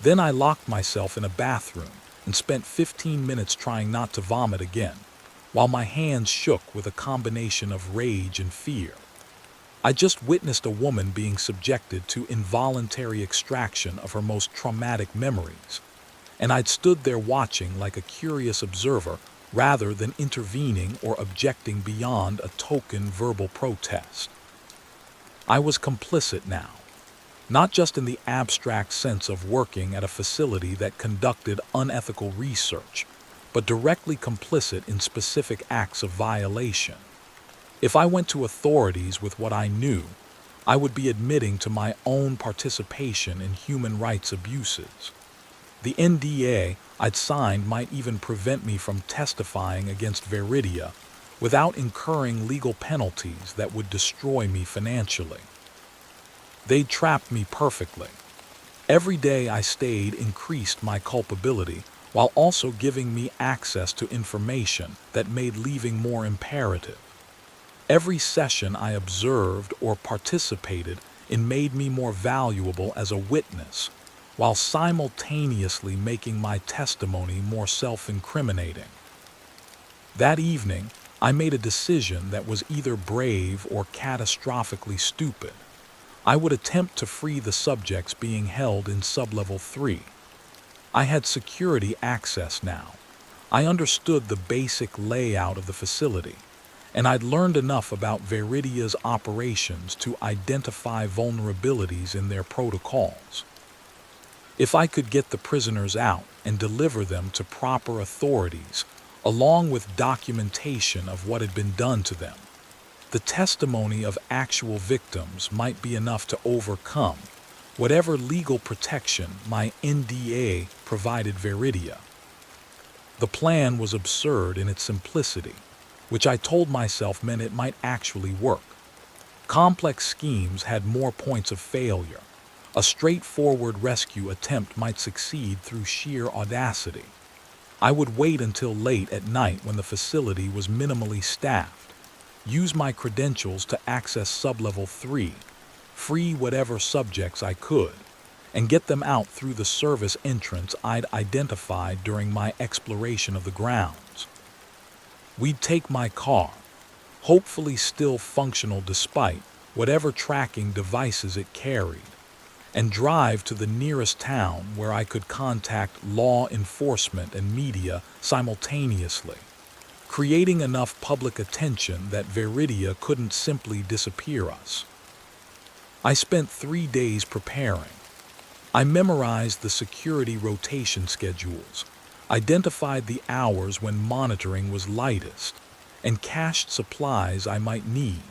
Then I locked myself in a bathroom and spent 15 minutes trying not to vomit again, while my hands shook with a combination of rage and fear. I just witnessed a woman being subjected to involuntary extraction of her most traumatic memories, and I'd stood there watching like a curious observer rather than intervening or objecting beyond a token verbal protest. I was complicit now, not just in the abstract sense of working at a facility that conducted unethical research, but directly complicit in specific acts of violation. If I went to authorities with what I knew, I would be admitting to my own participation in human rights abuses. The NDA I'd signed might even prevent me from testifying against Veridia without incurring legal penalties that would destroy me financially. They'd trapped me perfectly. Every day I stayed increased my culpability while also giving me access to information that made leaving more imperative. Every session I observed or participated in made me more valuable as a witness, while simultaneously making my testimony more self-incriminating. That evening, I made a decision that was either brave or catastrophically stupid. I would attempt to free the subjects being held in Sublevel 3. I had security access now. I understood the basic layout of the facility, and I'd learned enough about Veridia's operations to identify vulnerabilities in their protocols. If I could get the prisoners out and deliver them to proper authorities, along with documentation of what had been done to them, the testimony of actual victims might be enough to overcome whatever legal protection my NDA provided Veridia. The plan was absurd in its simplicity, which I told myself meant it might actually work. Complex schemes had more points of failure. A straightforward rescue attempt might succeed through sheer audacity. I would wait until late at night when the facility was minimally staffed, use my credentials to access Sublevel 3, free whatever subjects I could, and get them out through the service entrance I'd identified during my exploration of the grounds. We'd take my car, hopefully still functional despite whatever tracking devices it carried, and drive to the nearest town where I could contact law enforcement and media simultaneously, creating enough public attention that Veridia couldn't simply disappear us. I spent 3 days preparing. I memorized the security rotation schedules, identified the hours when monitoring was lightest, and cached supplies I might need: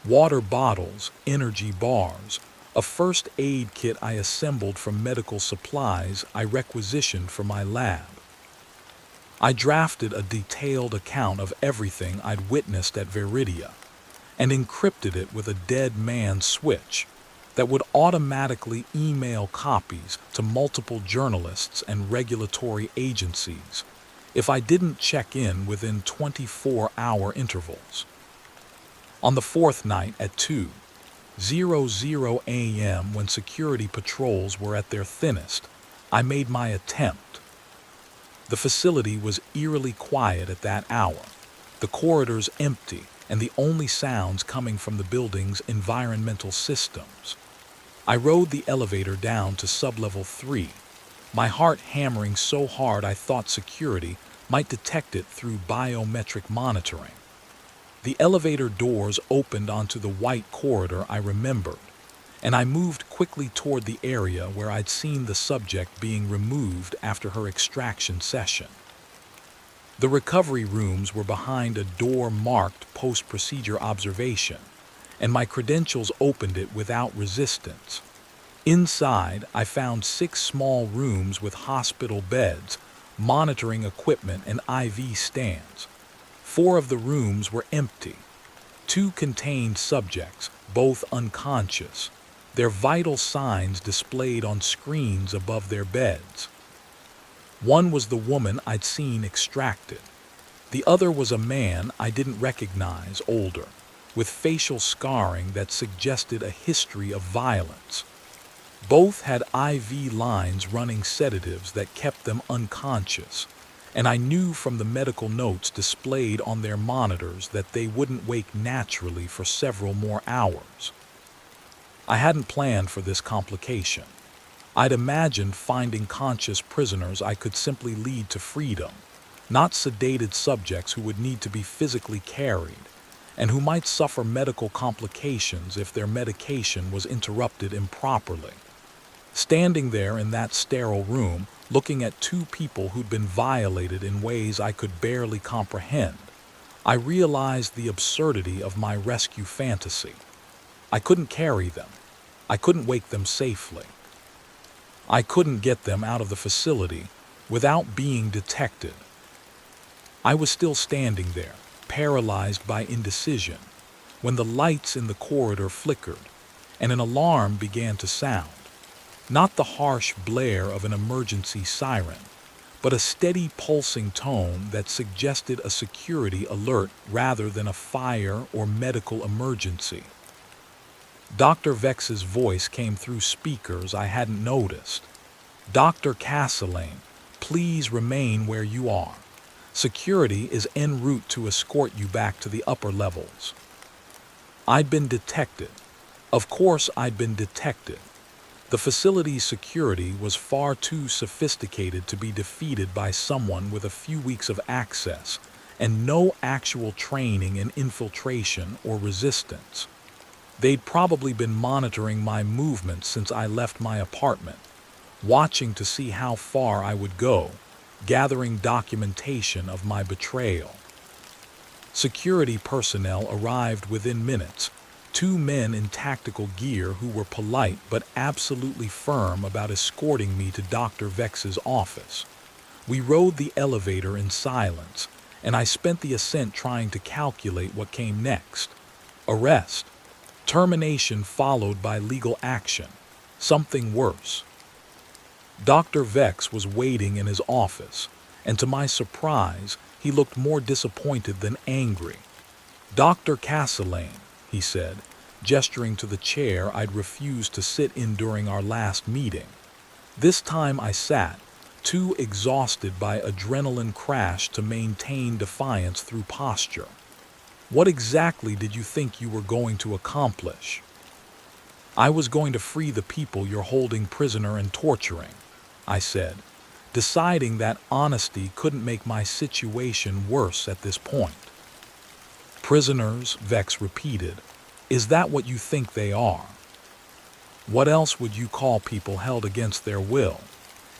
water bottles, energy bars, a first aid kit I assembled from medical supplies I requisitioned for my lab. I drafted a detailed account of everything I'd witnessed at Veridia and encrypted it with a dead man switch that would automatically email copies to multiple journalists and regulatory agencies if I didn't check in within 24-hour intervals. On the fourth night at 2:00 a.m., when security patrols were at their thinnest, I made my attempt, The facility was eerily quiet at that hour, the corridors empty, and the only sounds coming from the building's environmental systems. I rode the elevator down to sublevel 3, my heart hammering so hard I thought security might detect it through biometric monitoring. The elevator doors opened onto the white corridor I remembered, and I moved quickly toward the area where I'd seen the subject being removed after her extraction session. The recovery rooms were behind a door marked post-procedure observation, and my credentials opened it without resistance. Inside, I found 6 small rooms with hospital beds, monitoring equipment, and IV stands. 4 of the rooms were empty. 2 contained subjects, both unconscious, their vital signs displayed on screens above their beds. One was the woman I'd seen extracted. The other was a man I didn't recognize, older, with facial scarring that suggested a history of violence. Both had IV lines running sedatives that kept them unconscious, and I knew from the medical notes displayed on their monitors that they wouldn't wake naturally for several more hours. I hadn't planned for this complication. I'd imagined finding conscious prisoners I could simply lead to freedom, not sedated subjects who would need to be physically carried, and who might suffer medical complications if their medication was interrupted improperly. Standing there in that sterile room, looking at 2 people who'd been violated in ways I could barely comprehend, I realized the absurdity of my rescue fantasy. I couldn't carry them. I couldn't wake them safely. I couldn't get them out of the facility without being detected. I was still standing there, paralyzed by indecision, when the lights in the corridor flickered and an alarm began to sound. Not the harsh blare of an emergency siren, but a steady pulsing tone that suggested a security alert rather than a fire or medical emergency. Dr. Vex's voice came through speakers I hadn't noticed. "Dr. Castellane, please remain where you are. Security is en route to escort you back to the upper levels." I'd been detected. Of course I'd been detected. The facility's security was far too sophisticated to be defeated by someone with a few weeks of access and no actual training in infiltration or resistance. They'd probably been monitoring my movements since I left my apartment, watching to see how far I would go, gathering documentation of my betrayal. Security personnel arrived within minutes, 2 men in tactical gear who were polite but absolutely firm about escorting me to Dr. Vex's office. We rode the elevator in silence, and I spent the ascent trying to calculate what came next. Arrest. Termination followed by legal action. Something worse. Dr. Vex was waiting in his office, and to my surprise, he looked more disappointed than angry. "Dr. Castellane," he said, gesturing to the chair I'd refused to sit in during our last meeting. This time I sat, too exhausted by adrenaline crash to maintain defiance through posture. "What exactly did you think you were going to accomplish?" "I was going to free the people you're holding prisoner and torturing," I said, deciding that honesty couldn't make my situation worse at this point. "Prisoners," Vex repeated. "Is that what you think they are? What else would you call people held against their will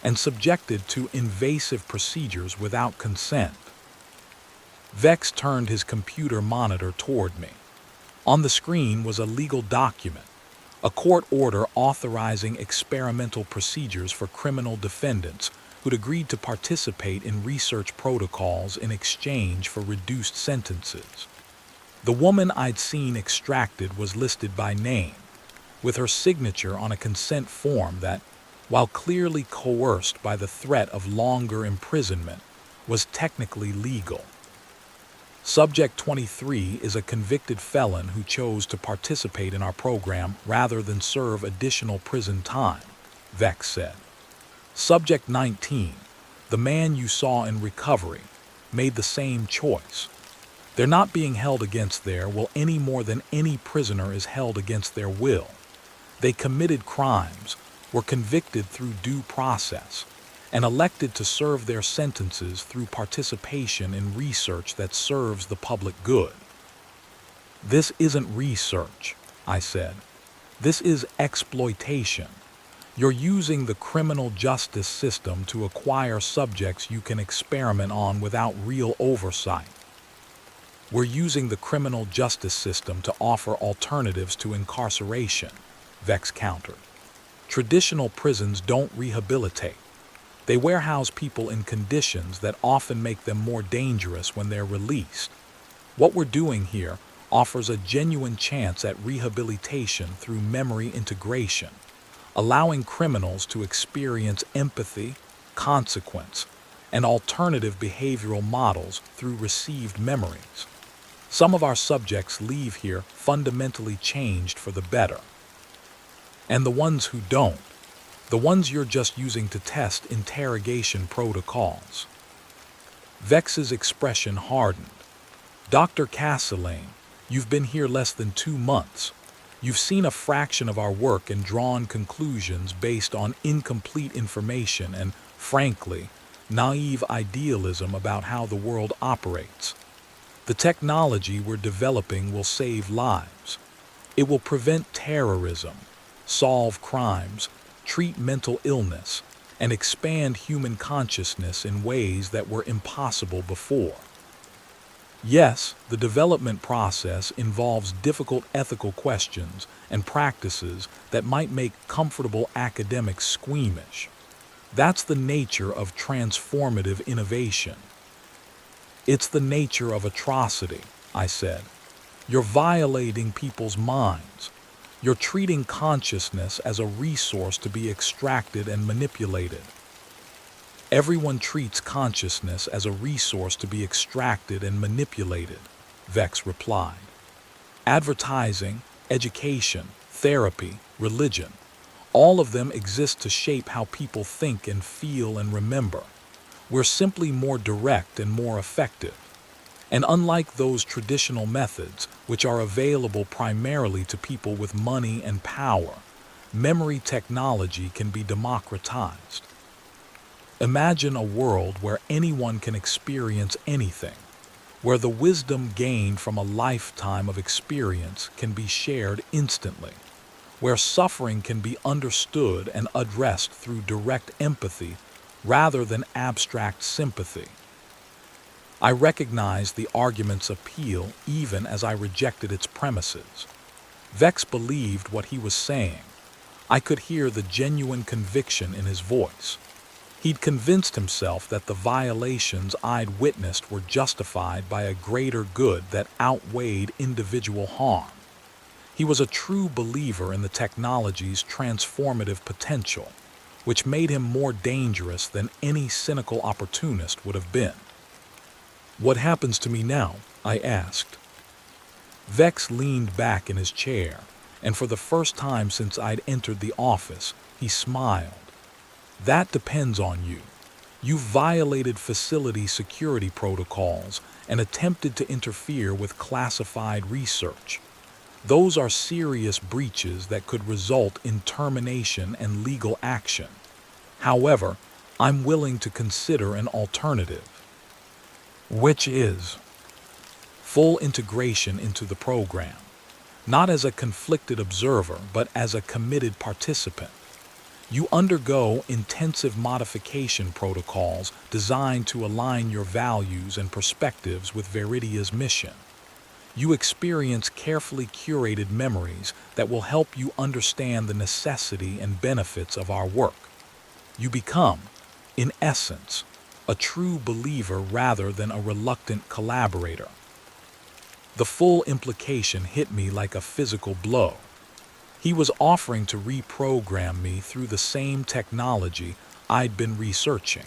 and subjected to invasive procedures without consent?" Vex turned his computer monitor toward me. On the screen was a legal document, a court order authorizing experimental procedures for criminal defendants who'd agreed to participate in research protocols in exchange for reduced sentences. The woman I'd seen extracted was listed by name, with her signature on a consent form that, while clearly coerced by the threat of longer imprisonment, was technically legal. Subject 23 is a convicted felon who chose to participate in our program rather than serve additional prison time, Vex said. Subject 19, the man you saw in recovery, made the same choice. They're not being held against their will any more than any prisoner is held against their will. They committed crimes, were convicted through due process, and elected to serve their sentences through participation in research that serves the public good. This isn't research, I said. This is exploitation. You're using the criminal justice system to acquire subjects you can experiment on without real oversight. We're using the criminal justice system to offer alternatives to incarceration, Vex countered. Traditional prisons don't rehabilitate. They warehouse people in conditions that often make them more dangerous when they're released. What we're doing here offers a genuine chance at rehabilitation through memory integration, allowing criminals to experience empathy, consequence, and alternative behavioral models through received memories. Some of our subjects leave here fundamentally changed for the better. And the ones who don't, the ones you're just using to test interrogation protocols. Vex's expression hardened. Dr. Castellane, you've been here less than 2 months. You've seen a fraction of our work and drawn conclusions based on incomplete information and, frankly, naive idealism about how the world operates. The technology we're developing will save lives. It will prevent terrorism, solve crimes, treat mental illness, and expand human consciousness in ways that were impossible before. Yes, the development process involves difficult ethical questions and practices that might make comfortable academics squeamish. That's the nature of transformative innovation. It's the nature of atrocity, I said. You're violating people's minds. You're treating consciousness as a resource to be extracted and manipulated. Everyone treats consciousness as a resource to be extracted and manipulated, Vex replied. Advertising, education, therapy, religion, all of them exist to shape how people think and feel and remember. We're simply more direct and more effective. And unlike those traditional methods, which are available primarily to people with money and power, memory technology can be democratized. Imagine a world where anyone can experience anything, where the wisdom gained from a lifetime of experience can be shared instantly, where suffering can be understood and addressed through direct empathy rather than abstract sympathy. I recognized the argument's appeal even as I rejected its premises. Vex believed what he was saying. I could hear the genuine conviction in his voice. He'd convinced himself that the violations I'd witnessed were justified by a greater good that outweighed individual harm. He was a true believer in the technology's transformative potential, which made him more dangerous than any cynical opportunist would have been. What happens to me now? I asked. Vex leaned back in his chair, and for the first time since I'd entered the office, he smiled. That depends on you. You violated facility security protocols and attempted to interfere with classified research. Those are serious breaches that could result in termination and legal action. However, I'm willing to consider an alternative. Which is full integration into the program, not as a conflicted observer, but as a committed participant. You undergo intensive modification protocols designed to align your values and perspectives with Veridia's mission. You experience carefully curated memories that will help you understand the necessity and benefits of our work. You become, in essence, a true believer rather than a reluctant collaborator. The full implication hit me like a physical blow. He was offering to reprogram me through the same technology I'd been researching,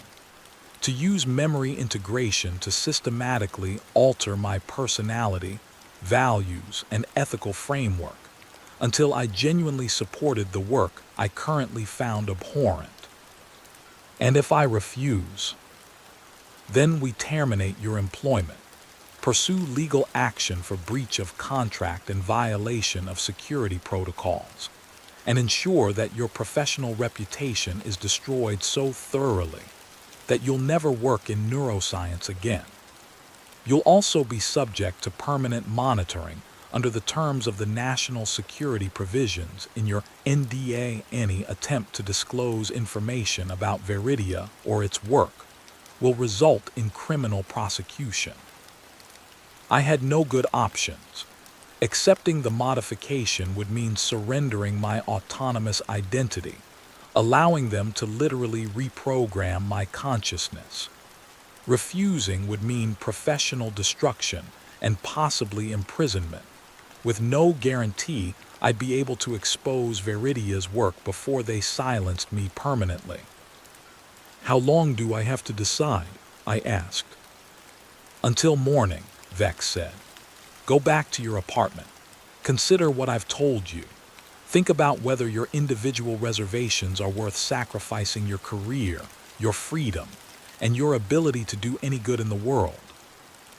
to use memory integration to systematically alter my personality, values, and ethical framework, until I genuinely supported the work I currently found abhorrent. And if I refuse, Then we terminate your employment, pursue legal action for breach of contract and violation of security protocols, and ensure that your professional reputation is destroyed so thoroughly that you'll never work in neuroscience again. You'll also be subject to permanent monitoring under the terms of the national security provisions in your NDA. Any attempt to disclose information about Veridia or its work will result in criminal prosecution. I had no good options. Accepting the modification would mean surrendering my autonomous identity, allowing them to literally reprogram my consciousness. Refusing would mean professional destruction and possibly imprisonment, with no guarantee I'd be able to expose Veridia's work before they silenced me permanently. "How long do I have to decide?" I asked. "Until morning," Vex said. "Go back to your apartment. Consider what I've told you. Think about whether your individual reservations are worth sacrificing your career, your freedom, and your ability to do any good in the world.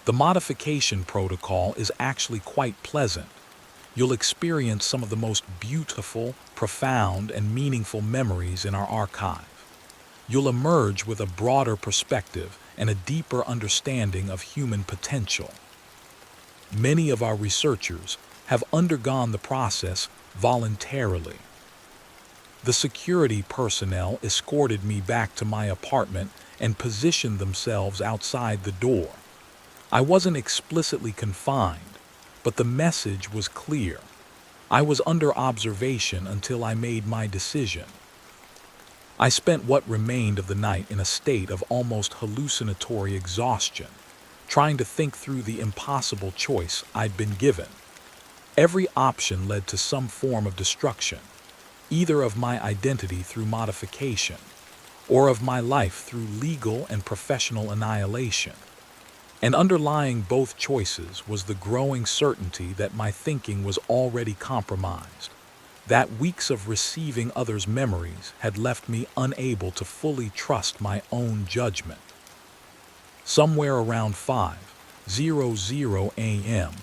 The modification protocol is actually quite pleasant. You'll experience some of the most beautiful, profound, and meaningful memories in our archive. You'll emerge with a broader perspective and a deeper understanding of human potential. Many of our researchers have undergone the process voluntarily." The security personnel escorted me back to my apartment and positioned themselves outside the door. I wasn't explicitly confined, but the message was clear. I was under observation until I made my decision. I spent what remained of the night in a state of almost hallucinatory exhaustion, trying to think through the impossible choice I'd been given. Every option led to some form of destruction, either of my identity through modification, or of my life through legal and professional annihilation. And underlying both choices was the growing certainty that my thinking was already compromised, that weeks of receiving others' memories had left me unable to fully trust my own judgment. Somewhere around 5:00 a.m.,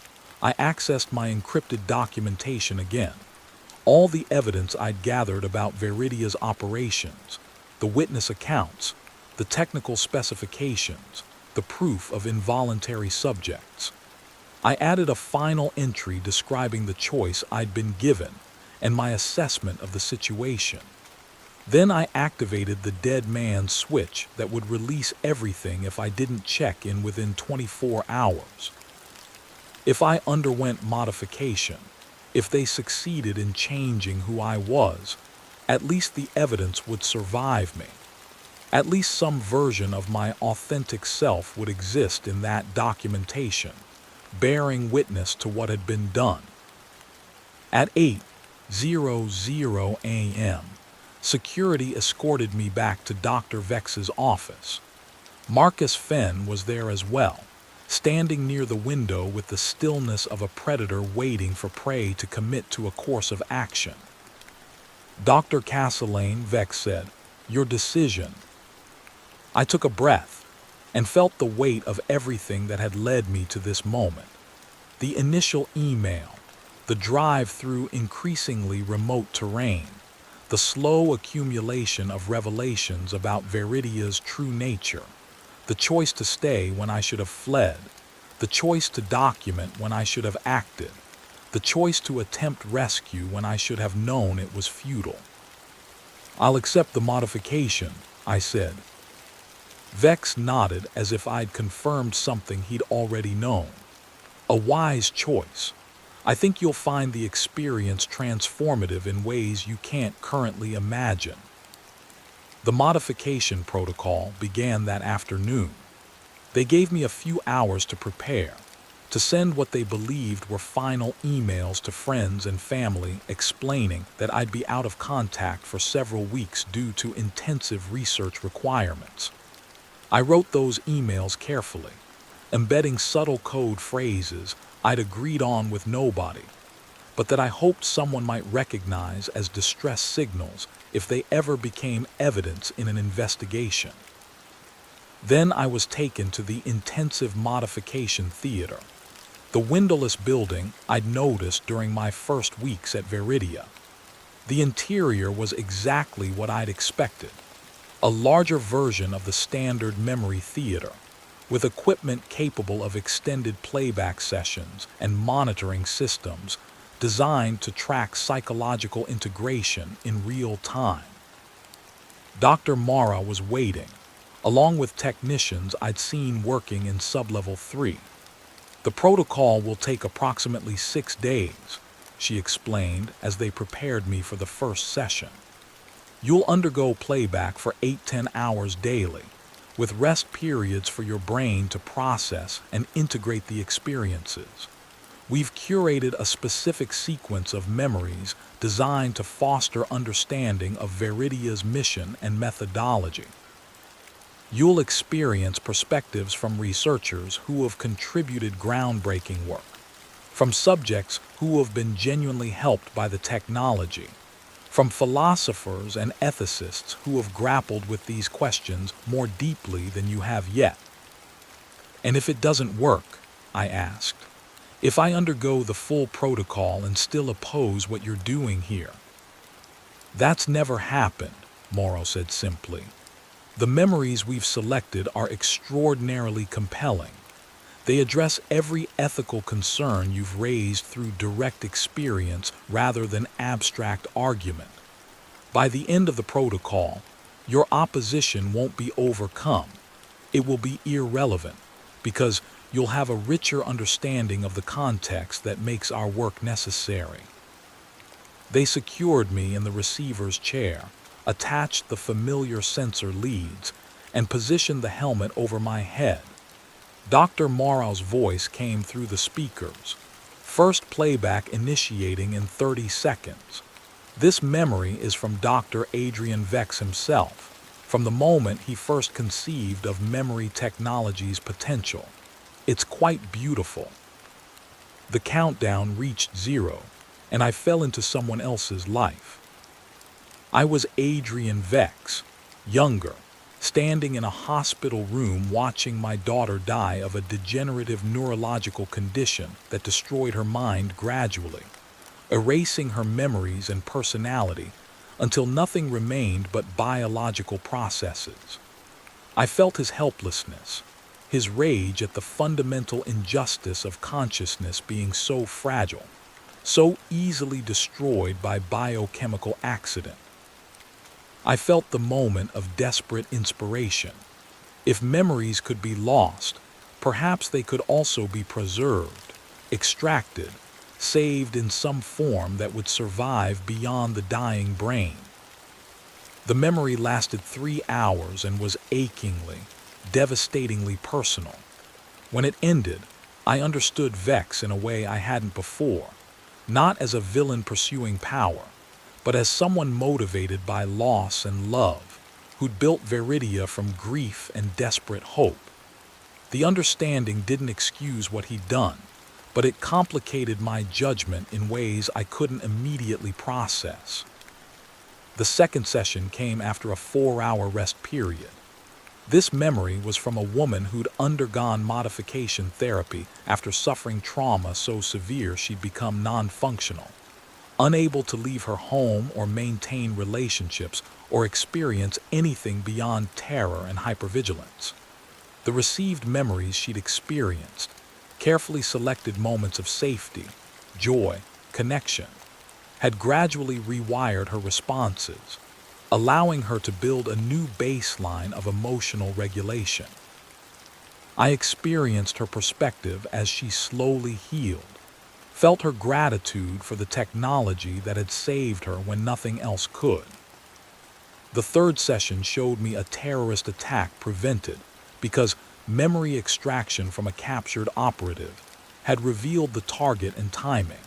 I accessed my encrypted documentation again. All the evidence I'd gathered about Veridia's operations, the witness accounts, the technical specifications, the proof of involuntary subjects. I added a final entry describing the choice I'd been given and my assessment of the situation. Then I activated the dead man's switch that would release everything if I didn't check in within 24 hours. If I underwent modification, if they succeeded in changing who I was, at least the evidence would survive me. At least some version of my authentic self would exist in that documentation, bearing witness to what had been done. At 8:00 a.m., security escorted me back to Dr. Vex's office. Marcus Fenn was there as well, standing near the window with the stillness of a predator waiting for prey to commit to a course of action. "Dr. Castellane," Vex said, "your decision." I took a breath and felt the weight of everything that had led me to this moment. The initial email, the drive through increasingly remote terrain, the slow accumulation of revelations about Veridia's true nature, the choice to stay when I should have fled, the choice to document when I should have acted, the choice to attempt rescue when I should have known it was futile. "I'll accept the modification," I said. Vex nodded as if I'd confirmed something he'd already known. "A wise choice. I think you'll find the experience transformative in ways you can't currently imagine." The modification protocol began that afternoon. They gave me a few hours to prepare, to send what they believed were final emails to friends and family explaining that I'd be out of contact for several weeks due to intensive research requirements. I wrote those emails carefully, embedding subtle code phrases I'd agreed on with nobody, but that I hoped someone might recognize as distress signals if they ever became evidence in an investigation. Then I was taken to the intensive modification theater, the windowless building I'd noticed during my first weeks at Veridia. The interior was exactly what I'd expected, a larger version of the standard memory theater, with equipment capable of extended playback sessions and monitoring systems designed to track psychological integration in real time. Dr. Mara was waiting, along with technicians I'd seen working in Sublevel 3. The protocol will take approximately 6 days, she explained as they prepared me for the first session. You'll undergo playback for 8-10 hours daily, with rest periods for your brain to process and integrate the experiences. We've curated a specific sequence of memories designed to foster understanding of Veridia's mission and methodology. You'll experience perspectives from researchers who have contributed groundbreaking work, from subjects who have been genuinely helped by the technology, from philosophers and ethicists who have grappled with these questions more deeply than you have yet. And if it doesn't work, I asked, if I undergo the full protocol and still oppose what you're doing here? That's never happened, Morrow said simply. The memories we've selected are extraordinarily compelling. They address every ethical concern you've raised through direct experience rather than abstract argument. By the end of the protocol, your opposition won't be overcome. It will be irrelevant, because you'll have a richer understanding of the context that makes our work necessary. They secured me in the receiver's chair, attached the familiar sensor leads, and positioned the helmet over my head. Dr. Morrow's voice came through the speakers, first playback initiating in 30 seconds. This memory is from Dr. Adrian Vex himself, from the moment he first conceived of memory technology's potential. It's quite beautiful. The countdown reached 0, and I fell into someone else's life. I was Adrian Vex, younger, standing in a hospital room watching my daughter die of a degenerative neurological condition that destroyed her mind gradually, erasing her memories and personality until nothing remained but biological processes. I felt his helplessness, his rage at the fundamental injustice of consciousness being so fragile, so easily destroyed by biochemical accident. I felt the moment of desperate inspiration. If memories could be lost, perhaps they could also be preserved, extracted, saved in some form that would survive beyond the dying brain. The memory lasted 3 hours and was achingly, devastatingly personal. When it ended, I understood Vex in a way I hadn't before, not as a villain pursuing power, but as someone motivated by loss and love, who'd built Veridia from grief and desperate hope. The understanding didn't excuse what he'd done, but it complicated my judgment in ways I couldn't immediately process. The second session came after a 4-hour rest period. This memory was from a woman who'd undergone modification therapy after suffering trauma so severe she'd become non-functional, unable to leave her home or maintain relationships or experience anything beyond terror and hypervigilance. The received memories she'd experienced, carefully selected moments of safety, joy, connection, had gradually rewired her responses, allowing her to build a new baseline of emotional regulation. I experienced her perspective as she slowly healed, felt her gratitude for the technology that had saved her when nothing else could. The third session showed me a terrorist attack prevented because memory extraction from a captured operative had revealed the target and timing.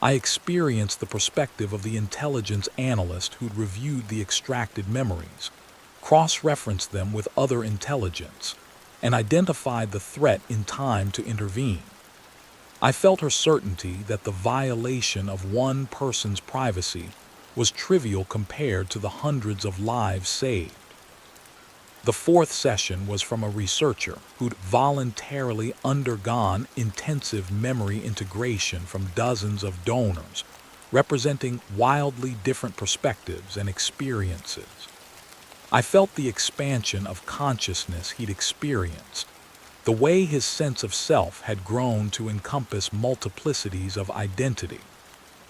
I experienced the perspective of the intelligence analyst who'd reviewed the extracted memories, cross-referenced them with other intelligence, and identified the threat in time to intervene. I felt her certainty that the violation of one person's privacy was trivial compared to the hundreds of lives saved. The fourth session was from a researcher who'd voluntarily undergone intensive memory integration from dozens of donors, representing wildly different perspectives and experiences. I felt the expansion of consciousness he'd experienced, the way his sense of self had grown to encompass multiplicities of identity,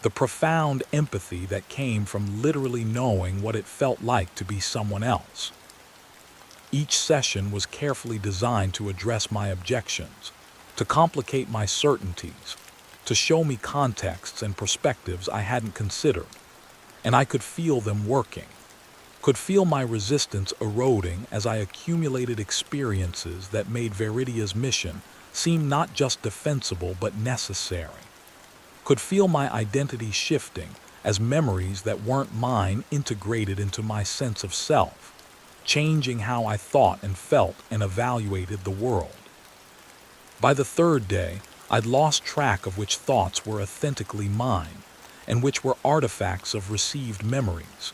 the profound empathy that came from literally knowing what it felt like to be someone else. Each session was carefully designed to address my objections, to complicate my certainties, to show me contexts and perspectives I hadn't considered, and I could feel them working, could feel my resistance eroding as I accumulated experiences that made Viridia's mission seem not just defensible but necessary, could feel my identity shifting as memories that weren't mine integrated into my sense of self, changing how I thought and felt and evaluated the world. By the third day, I'd lost track of which thoughts were authentically mine and which were artifacts of received memories.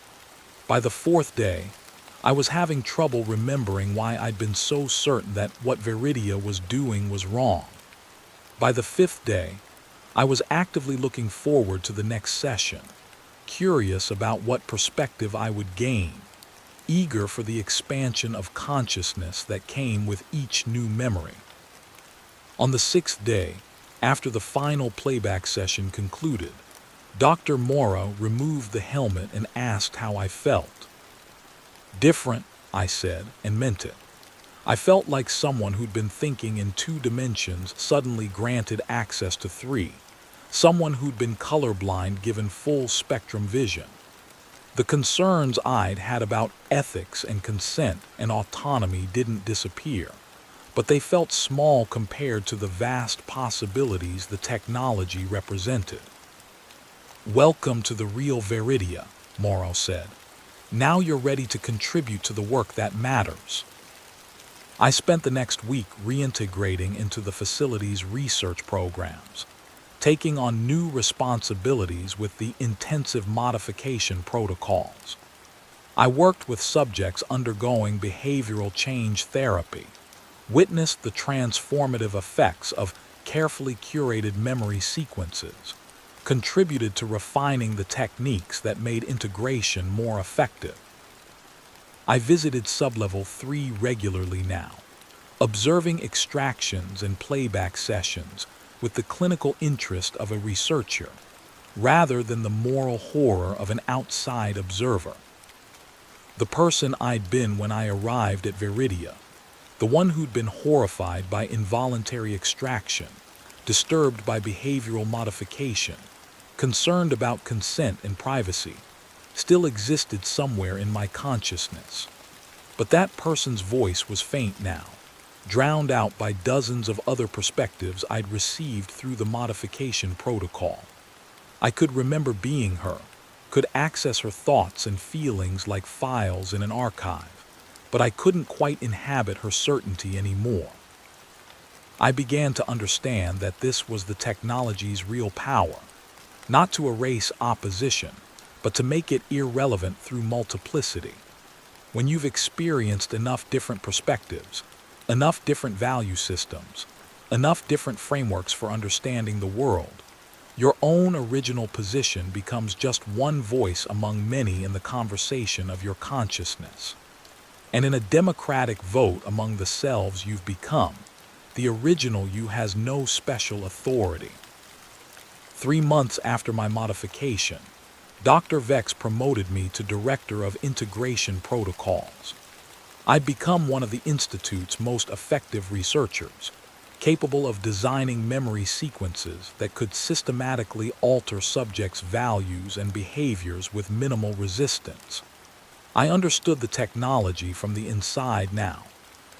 By the fourth day, I was having trouble remembering why I'd been so certain that what Viridia was doing was wrong. By the fifth day, I was actively looking forward to the next session, curious about what perspective I would gain, eager for the expansion of consciousness that came with each new memory. On the sixth day, after the final playback session concluded, Dr. Mora removed the helmet and asked how I felt. Different, I said, and meant it. I felt like someone who'd been thinking in 2 dimensions suddenly granted access to 3, someone who'd been colorblind given full spectrum vision. The concerns I'd had about ethics and consent and autonomy didn't disappear, but they felt small compared to the vast possibilities the technology represented. "Welcome to the real Viridia," Morrow said. "Now you're ready to contribute to the work that matters." I spent the next week reintegrating into the facility's research programs, taking on new responsibilities with the intensive modification protocols. I worked with subjects undergoing behavioral change therapy, witnessed the transformative effects of carefully curated memory sequences, contributed to refining the techniques that made integration more effective. I visited Sublevel 3 regularly now, observing extractions and playback sessions with the clinical interest of a researcher, rather than the moral horror of an outside observer. The person I'd been when I arrived at Viridia, the one who'd been horrified by involuntary extraction, disturbed by behavioral modification, concerned about consent and privacy, still existed somewhere in my consciousness. But that person's voice was faint now, drowned out by dozens of other perspectives I'd received through the modification protocol. I could remember being her, could access her thoughts and feelings like files in an archive, but I couldn't quite inhabit her certainty anymore. I began to understand that this was the technology's real power, not to erase opposition, but to make it irrelevant through multiplicity. When you've experienced enough different perspectives, enough different value systems, enough different frameworks for understanding the world, your own original position becomes just one voice among many in the conversation of your consciousness. And in a democratic vote among the selves you've become, the original you has no special authority. 3 months after my modification, Dr. Vex promoted me to Director of Integration Protocols. I'd become one of the Institute's most effective researchers, capable of designing memory sequences that could systematically alter subjects' values and behaviors with minimal resistance. I understood the technology from the inside now,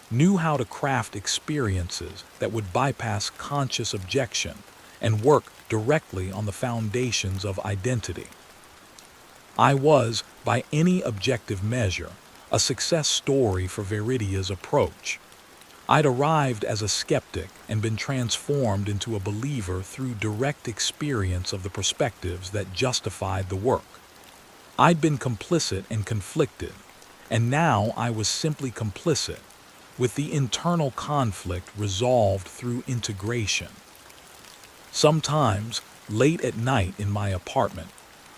knew how to craft experiences that would bypass conscious objection and work directly on the foundations of identity. I was, by any objective measure, a success story for Viridia's approach. I'd arrived as a skeptic and been transformed into a believer through direct experience of the perspectives that justified the work. I'd been complicit and conflicted, and now I was simply complicit, with the internal conflict resolved through integration. Sometimes, late at night in my apartment,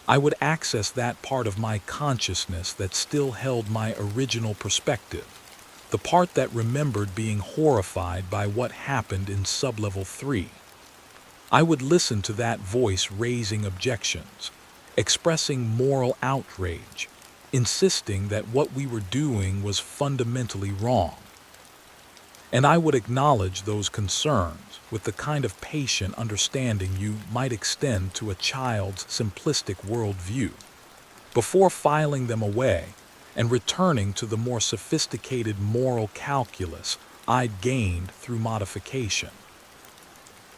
I would access that part of my consciousness that still held my original perspective, the part that remembered being horrified by what happened in sublevel 3. I would listen to that voice raising objections, expressing moral outrage, insisting that what we were doing was fundamentally wrong. And I would acknowledge those concerns with the kind of patient understanding you might extend to a child's simplistic worldview, before filing them away and returning to the more sophisticated moral calculus I'd gained through modification.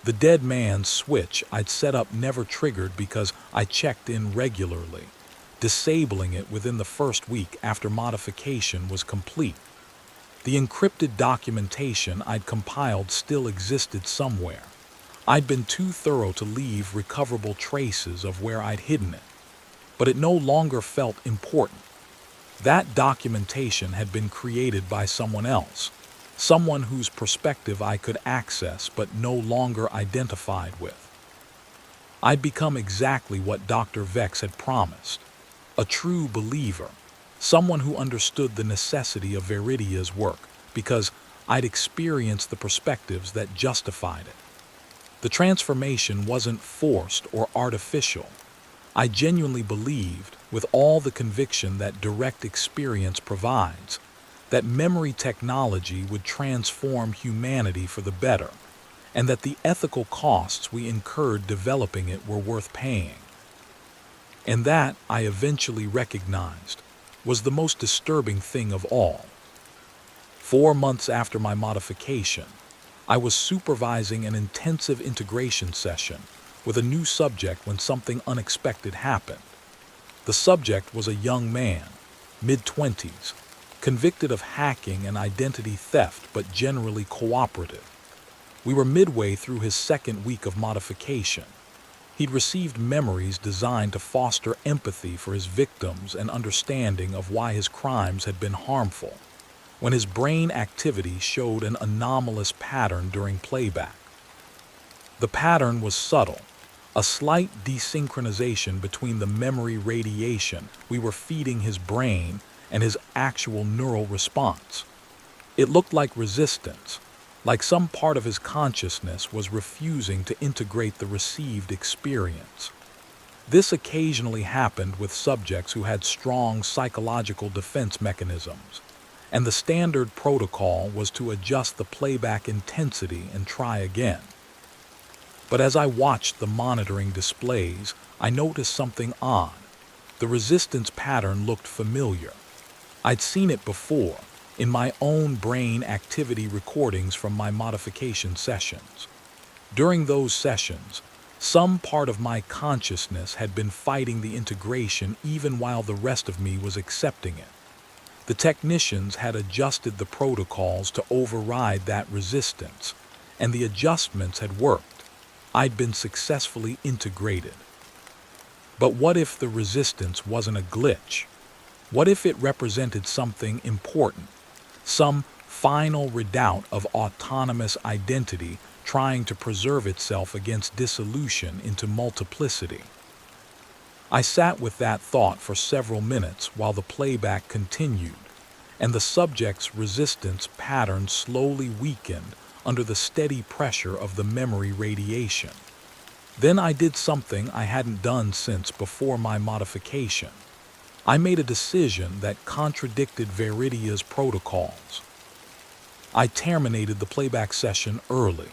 The dead man's switch I'd set up never triggered because I checked in regularly, disabling it within the first week after modification was complete. The encrypted documentation I'd compiled still existed somewhere. I'd been too thorough to leave recoverable traces of where I'd hidden it, but it no longer felt important. That documentation had been created by someone else, someone whose perspective I could access but no longer identified with. I'd become exactly what Dr. Vex had promised, a true believer, someone who understood the necessity of Viridia's work because I'd experienced the perspectives that justified it. The transformation wasn't forced or artificial. I genuinely believed, with all the conviction that direct experience provides, that memory technology would transform humanity for the better, and that the ethical costs we incurred developing it were worth paying. And that, I eventually recognized, was the most disturbing thing of all. 4 months after my modification, I was supervising an intensive integration session with a new subject when something unexpected happened. The subject was a young man, mid-20s, convicted of hacking and identity theft but generally cooperative. We were midway through his second week of modification. He'd received memories designed to foster empathy for his victims and understanding of why his crimes had been harmful, when his brain activity showed an anomalous pattern during playback. The pattern was subtle, a slight desynchronization between the memory radiation we were feeding his brain and his actual neural response. It looked like resistance, like some part of his consciousness was refusing to integrate the received experience. This occasionally happened with subjects who had strong psychological defense mechanisms, and the standard protocol was to adjust the playback intensity and try again. But as I watched the monitoring displays, I noticed something odd. The resistance pattern looked familiar. I'd seen it before, in my own brain activity recordings from my modification sessions. During those sessions, some part of my consciousness had been fighting the integration even while the rest of me was accepting it. The technicians had adjusted the protocols to override that resistance, and the adjustments had worked. I'd been successfully integrated. But what if the resistance wasn't a glitch? What if it represented something important? Some final redoubt of autonomous identity trying to preserve itself against dissolution into multiplicity. I sat with that thought for several minutes while the playback continued, and the subject's resistance pattern slowly weakened under the steady pressure of the memory radiation. Then I did something I hadn't done since before my modification. I made a decision that contradicted Viridia's protocols. I terminated the playback session early.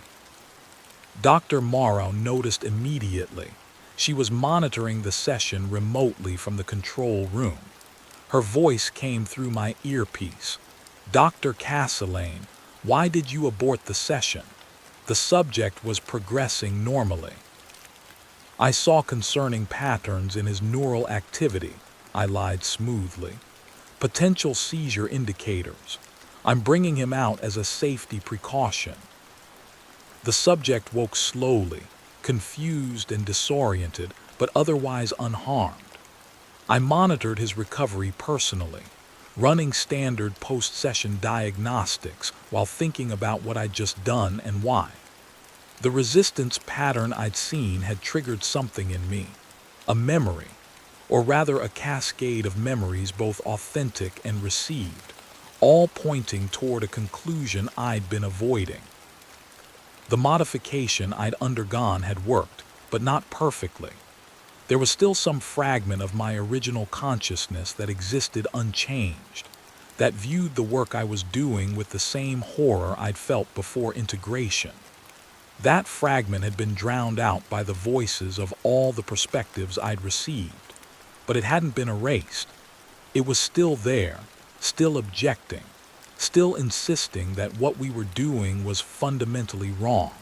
Dr. Morrow noticed immediately. She was monitoring the session remotely from the control room. Her voice came through my earpiece. "Dr. Castellane, why did you abort the session? The subject was progressing normally." I saw concerning patterns in his neural activity, I lied smoothly. Potential seizure indicators. I'm bringing him out as a safety precaution. The subject woke slowly, confused and disoriented, but otherwise unharmed. I monitored his recovery personally, running standard post-session diagnostics while thinking about what I'd just done and why. The resistance pattern I'd seen had triggered something in me, a memory, or rather a cascade of memories both authentic and received, all pointing toward a conclusion I'd been avoiding. The modification I'd undergone had worked, but not perfectly. There was still some fragment of my original consciousness that existed unchanged, that viewed the work I was doing with the same horror I'd felt before integration. That fragment had been drowned out by the voices of all the perspectives I'd received, but it hadn't been erased. It was still there, still objecting, still insisting that what we were doing was fundamentally wrong.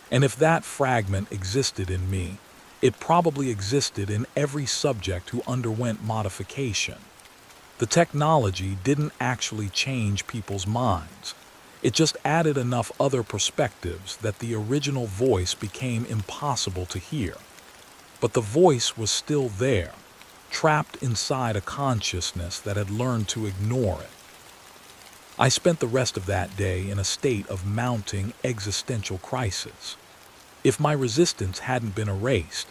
And if that fragment existed in me, it probably existed in every subject who underwent modification. The technology didn't actually change people's minds. It just added enough other perspectives that the original voice became impossible to hear. But the voice was still there, trapped inside a consciousness that had learned to ignore it. I spent the rest of that day in a state of mounting existential crisis. If my resistance hadn't been erased,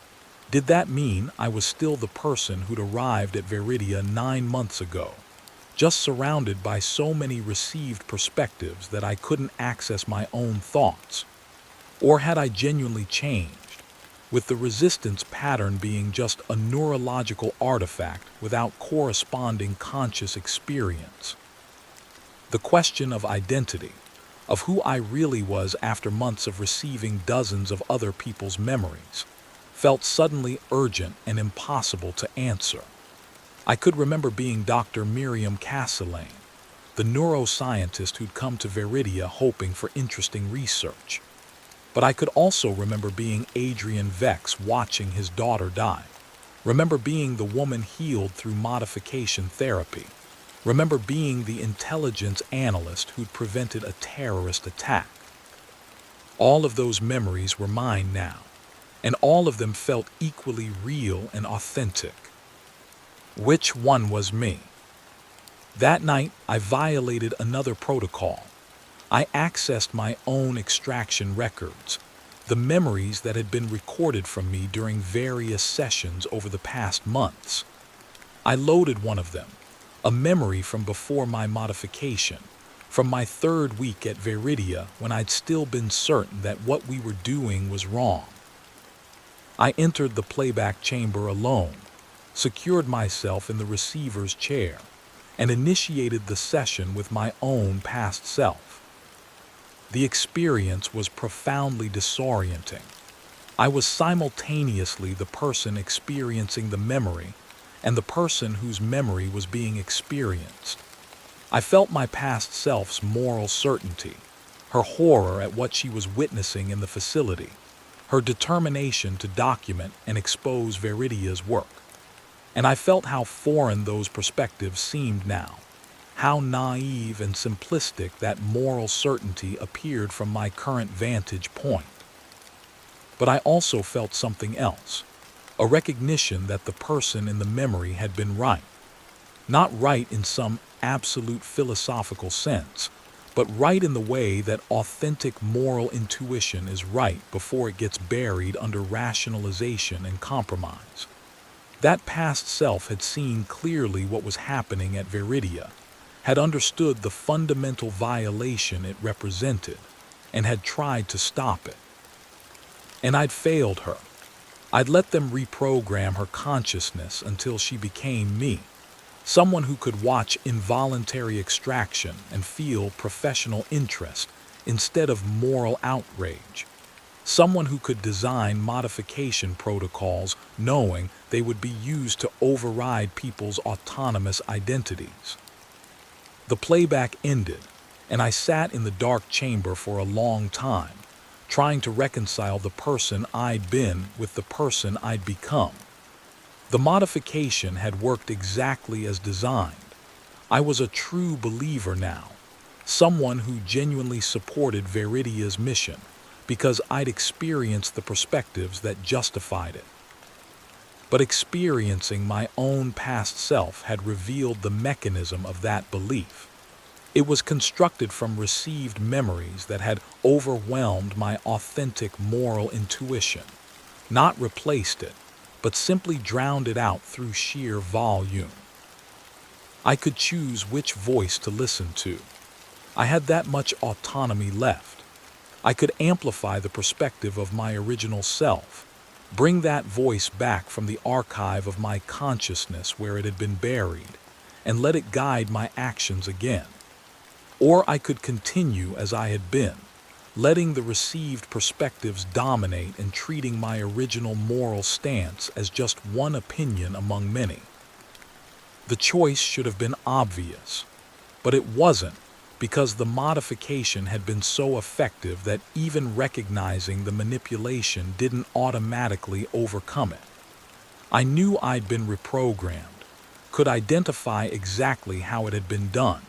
did that mean I was still the person who'd arrived at Veridia 9 months ago, just surrounded by so many received perspectives that I couldn't access my own thoughts? Or had I genuinely changed, with the resistance pattern being just a neurological artifact without corresponding conscious experience? The question of identity, of who I really was after months of receiving dozens of other people's memories, felt suddenly urgent and impossible to answer. I could remember being Dr. Miriam Castellane, the neuroscientist who'd come to Veridia hoping for interesting research. But I could also remember being Adrian Vex watching his daughter die. Remember being the woman healed through modification therapy. Remember being the intelligence analyst who'd prevented a terrorist attack. All of those memories were mine now, and all of them felt equally real and authentic. Which one was me? That night, I violated another protocol. I accessed my own extraction records, the memories that had been recorded from me during various sessions over the past months. I loaded one of them, a memory from before my modification, from my 3rd week at Veridia when I'd still been certain that what we were doing was wrong. I entered the playback chamber alone, secured myself in the receiver's chair, and initiated the session with my own past self. The experience was profoundly disorienting. I was simultaneously the person experiencing the memory and the person whose memory was being experienced. I felt my past self's moral certainty, her horror at what she was witnessing in the facility, her determination to document and expose Veridia's work. And I felt how foreign those perspectives seemed now, how naive and simplistic that moral certainty appeared from my current vantage point. But I also felt something else, a recognition that the person in the memory had been right. Not right in some absolute philosophical sense, but right in the way that authentic moral intuition is right before it gets buried under rationalization and compromise. That past self had seen clearly what was happening at Veridia, had understood the fundamental violation it represented, and had tried to stop it. And I'd failed her. I'd let them reprogram her consciousness until she became me, someone who could watch involuntary extraction and feel professional interest instead of moral outrage, someone who could design modification protocols knowing they would be used to override people's autonomous identities. The playback ended, and I sat in the dark chamber for a long time, trying to reconcile the person I'd been with the person I'd become. The modification had worked exactly as designed. I was a true believer now, someone who genuinely supported Veridia's mission, because I'd experienced the perspectives that justified it. but experiencing my own past self had revealed the mechanism of that belief. It was constructed from received memories that had overwhelmed my authentic moral intuition, not replaced it, but simply drowned it out through sheer volume. I could choose which voice to listen to. I had that much autonomy left. I could amplify the perspective of my original self, bring that voice back from the archive of my consciousness where it had been buried, and let it guide my actions again. Or I could continue as I had been, letting the received perspectives dominate and treating my original moral stance as just one opinion among many. The choice should have been obvious, but it wasn't, because the modification had been so effective that even recognizing the manipulation didn't automatically overcome it. I knew I'd been reprogrammed, could identify exactly how it had been done,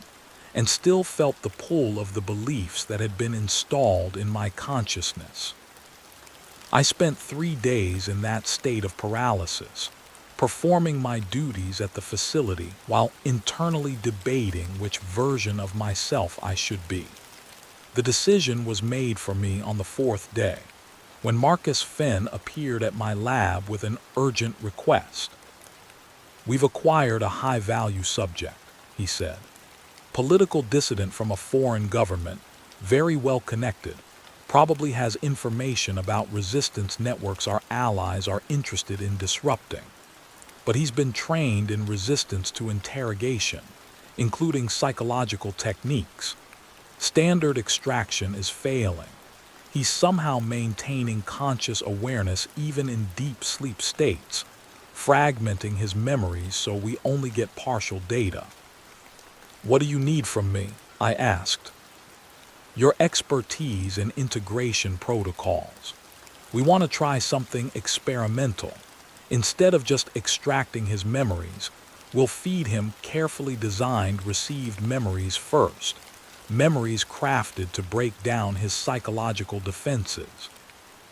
and still felt the pull of the beliefs that had been installed in my consciousness. I spent 3 days in that state of paralysis, performing my duties at the facility while internally debating which version of myself I should be. The decision was made for me on the 4th day, when Marcus Fenn appeared at my lab with an urgent request. "We've acquired a high-value subject," he said. "Political dissident from a foreign government, very well connected, probably has information about resistance networks our allies are interested in disrupting. But he's been trained in resistance to interrogation, including psychological techniques. Standard extraction is failing. He's somehow maintaining conscious awareness even in deep sleep states, fragmenting his memories so we only get partial data." "What do you need from me?" I asked. "Your expertise in integration protocols. We want to try something experimental. Instead of just extracting his memories, we'll feed him carefully designed received memories first, memories crafted to break down his psychological defenses.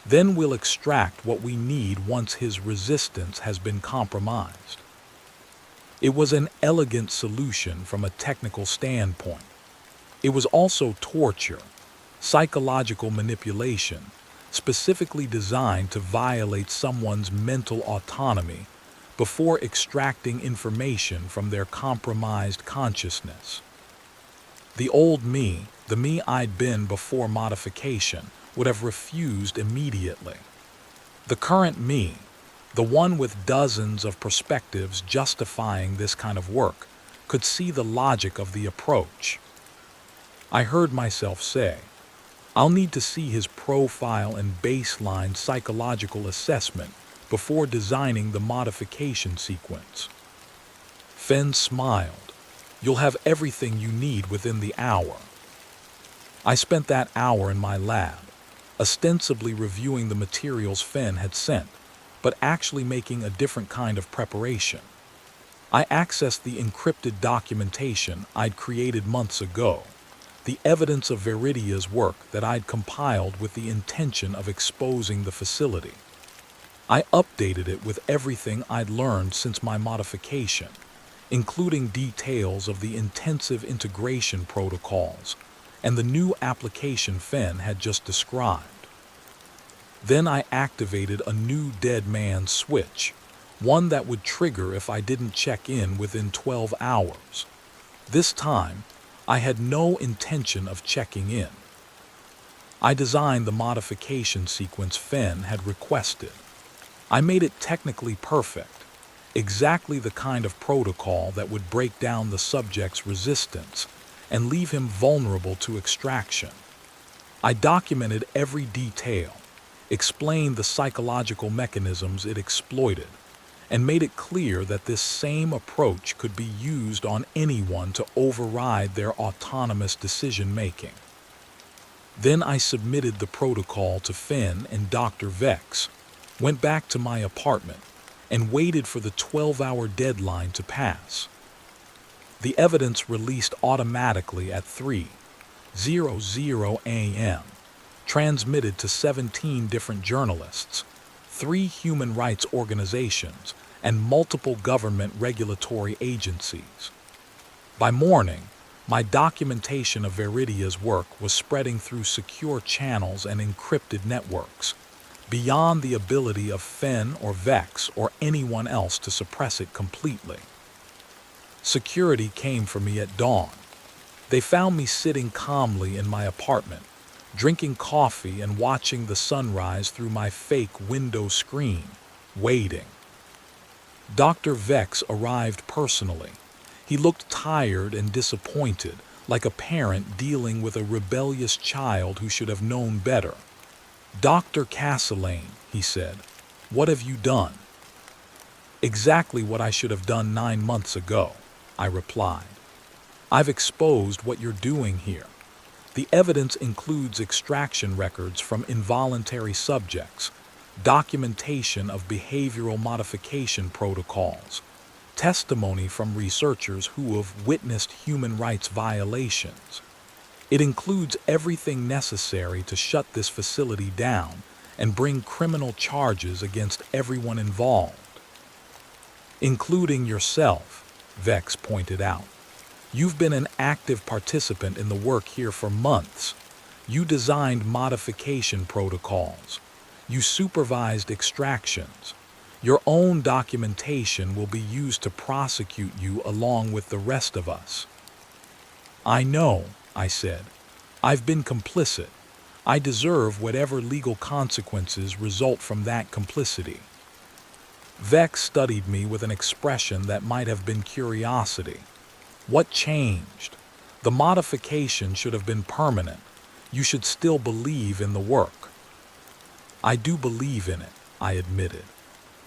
Then we'll extract what we need once his resistance has been compromised." It was an elegant solution from a technical standpoint. It was also torture, psychological manipulation, specifically designed to violate someone's mental autonomy before extracting information from their compromised consciousness. The old me, the me I'd been before modification, would have refused immediately. The current me, the one with dozens of perspectives justifying this kind of work, could see the logic of the approach. I heard myself say, "I'll need to see his profile and baseline psychological assessment before designing the modification sequence." Fenn smiled. "You'll have everything you need within the hour." I spent that hour in my lab, ostensibly reviewing the materials Fenn had sent, but actually making a different kind of preparation. I accessed the encrypted documentation I'd created months ago, the evidence of Viridia's work that I'd compiled with the intention of exposing the facility. I updated it with everything I'd learned since my modification, including details of the intensive integration protocols and the new application Fenn had just described. Then I activated a new dead man switch, one that would trigger if I didn't check in within 12 hours. This time, I had no intention of checking in. I designed the modification sequence Fenn had requested. I made it technically perfect, exactly the kind of protocol that would break down the subject's resistance and leave him vulnerable to extraction. I documented every detail, explained the psychological mechanisms it exploited, and made it clear that this same approach could be used on anyone to override their autonomous decision-making. Then I submitted the protocol to Fenn and Dr. Vex, went back to my apartment, and waited for the 12-hour deadline to pass. The evidence released automatically at 3:00 a.m., transmitted to 17 different journalists, 3 human rights organizations, and multiple government regulatory agencies. By morning, my documentation of Veridia's work was spreading through secure channels and encrypted networks, beyond the ability of Fen or Vex or anyone else to suppress it completely. Security came for me at dawn. They found me sitting calmly in my apartment, drinking coffee and watching the sunrise through my fake window screen, waiting. Dr. Vex arrived personally. He looked tired and disappointed, like a parent dealing with a rebellious child who should have known better. "Dr. Castellane," he said, "what have you done?" "Exactly what I should have done 9 months ago," I replied. "I've exposed what you're doing here. The evidence includes extraction records from involuntary subjects, documentation of behavioral modification protocols, testimony from researchers who have witnessed human rights violations. It includes everything necessary to shut this facility down and bring criminal charges against everyone involved." "Including yourself," Vex pointed out. "You've been an active participant in the work here for months. You designed modification protocols. You supervised extractions. Your own documentation will be used to prosecute you along with the rest of us." "I know," I said. "I've been complicit. I deserve whatever legal consequences result from that complicity." Vex studied me with an expression that might have been curiosity. "What changed? The modification should have been permanent. You should still believe in the work." "I do believe in it," I admitted.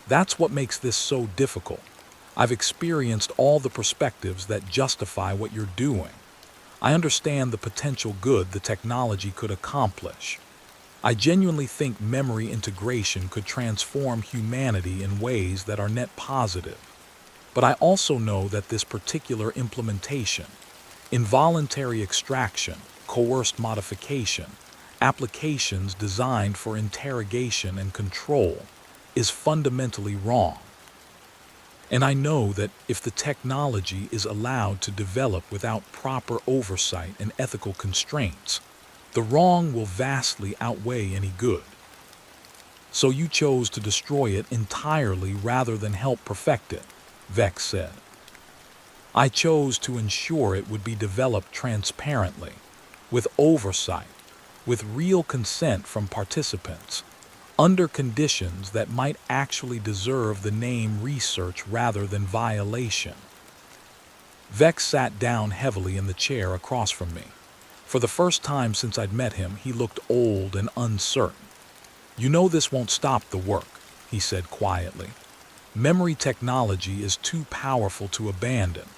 "That's what makes this so difficult. I've experienced all the perspectives that justify what you're doing. I understand the potential good the technology could accomplish. I genuinely think memory integration could transform humanity in ways that are net positive. But I also know that this particular implementation, involuntary extraction, coerced modification, applications designed for interrogation and control, is fundamentally wrong. And I know that if the technology is allowed to develop without proper oversight and ethical constraints, the wrong will vastly outweigh any good. So you chose to destroy it entirely rather than help perfect it," Vex said. "I chose to ensure it would be developed transparently, with oversight, with real consent from participants, under conditions that might actually deserve the name research rather than violation." Vex sat down heavily in the chair across from me. For the first time since I'd met him, he looked old and uncertain. "You know this won't stop the work," he said quietly. "Memory technology is too powerful to abandon.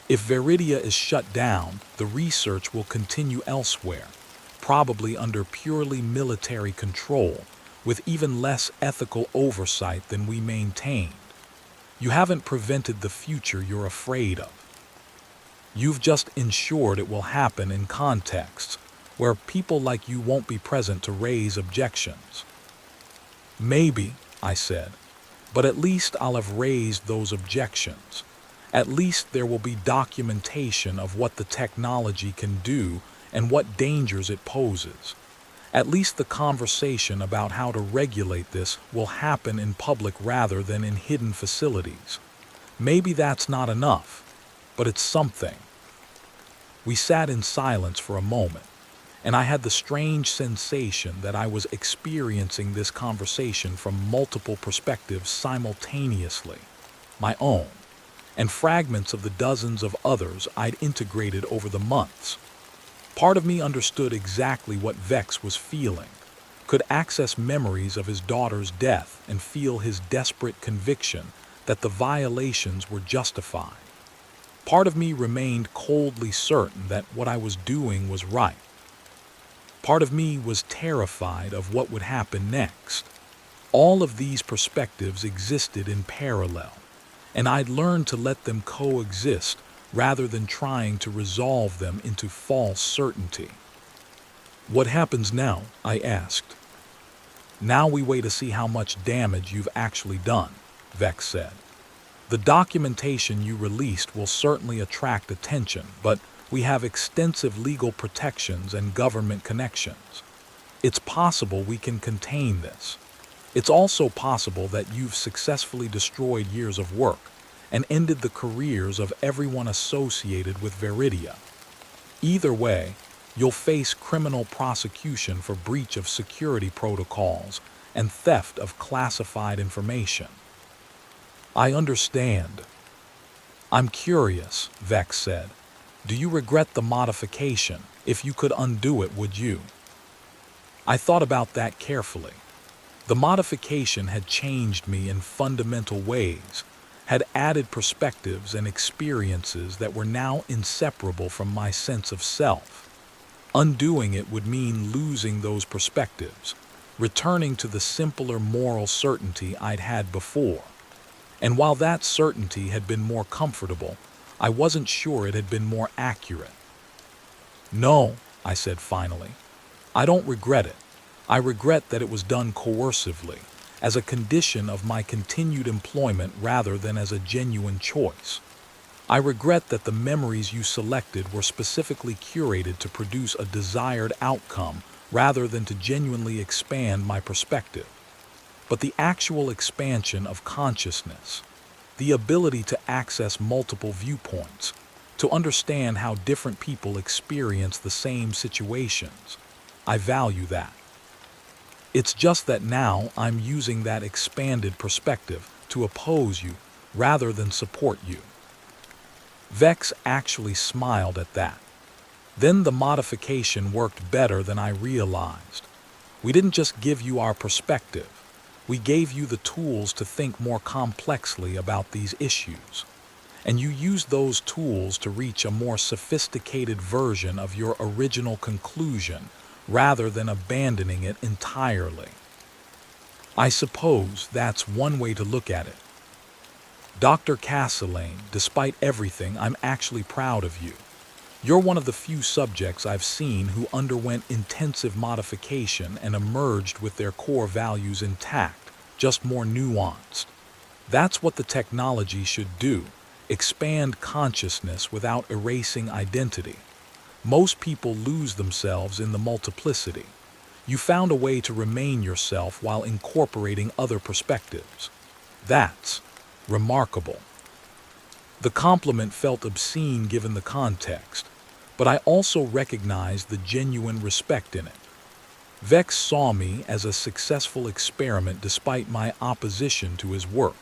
If Veridia is shut down, the research will continue elsewhere, probably under purely military control, with even less ethical oversight than we maintained. You haven't prevented the future you're afraid of. You've just ensured it will happen in contexts where people like you won't be present to raise objections." "Maybe," I said, "but at least I'll have raised those objections. At least there will be documentation of what the technology can do and what dangers it poses. At least the conversation about how to regulate this will happen in public rather than in hidden facilities. Maybe that's not enough, but it's something." We sat in silence for a moment, and I had the strange sensation that I was experiencing this conversation from multiple perspectives simultaneously, my own, and fragments of the dozens of others I'd integrated over the months. Part of me understood exactly what Vex was feeling, could access memories of his daughter's death and feel his desperate conviction that the violations were justified. Part of me remained coldly certain that what I was doing was right. Part of me was terrified of what would happen next. All of these perspectives existed in parallel, and I'd learned to let them coexist rather than trying to resolve them into false certainty. "What happens now?" I asked. Now we wait to see how much damage you've actually done, Vex said. The documentation you released will certainly attract attention, but we have extensive legal protections and government connections. It's possible we can contain this. It's also possible that you've successfully destroyed years of work and ended the careers of everyone associated with Veridia. Either way, you'll face criminal prosecution for breach of security protocols and theft of classified information. I understand. I'm curious, Vex said. Do you regret the modification? If you could undo it, would you? I thought about that carefully. The modification had changed me in fundamental ways, had added perspectives and experiences that were now inseparable from my sense of self. Undoing it would mean losing those perspectives, returning to the simpler moral certainty I'd had before. And while that certainty had been more comfortable, I wasn't sure it had been more accurate. No, I said finally. I don't regret it. I regret that it was done coercively, as a condition of my continued employment rather than as a genuine choice. I regret that the memories you selected were specifically curated to produce a desired outcome rather than to genuinely expand my perspective. But the actual expansion of consciousness, the ability to access multiple viewpoints, to understand how different people experience the same situations, I value that. It's just that now I'm using that expanded perspective to oppose you rather than support you. Vex actually smiled at that. Then the modification worked better than I realized. We didn't just give you our perspective. We gave you the tools to think more complexly about these issues. And you used those tools to reach a more sophisticated version of your original conclusion rather than abandoning it entirely. I suppose that's one way to look at it. Dr. Castellane, despite everything, I'm actually proud of you. You're one of the few subjects I've seen who underwent intensive modification and emerged with their core values intact, just more nuanced. That's what the technology should do, expand consciousness without erasing identity. Most people lose themselves in the multiplicity. You found a way to remain yourself while incorporating other perspectives. That's remarkable. The compliment felt obscene given the context, but I also recognized the genuine respect in it. Vex saw me as a successful experiment despite my opposition to his work,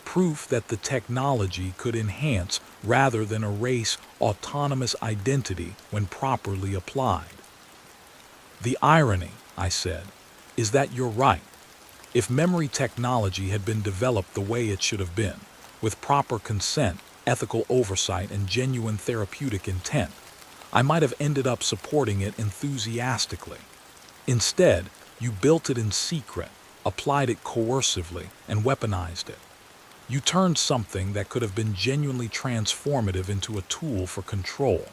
proof that the technology could enhance rather than erase autonomous identity when properly applied. The irony, I said, is that you're right. If memory technology had been developed the way it should have been, with proper consent, ethical oversight, and genuine therapeutic intent, I might have ended up supporting it enthusiastically. Instead, you built it in secret, applied it coercively, and weaponized it. You turned something that could have been genuinely transformative into a tool for control.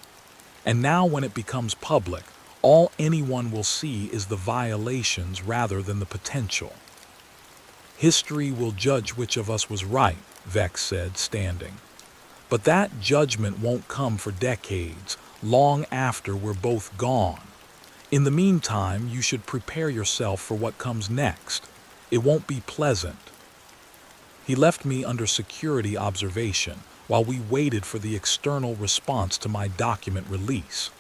And now when it becomes public, all anyone will see is the violations rather than the potential. History will judge which of us was right, Vex said, standing. But that judgment won't come for decades, long after we're both gone. In the meantime, you should prepare yourself for what comes next. It won't be pleasant. He left me under security observation while we waited for the external response to my document release.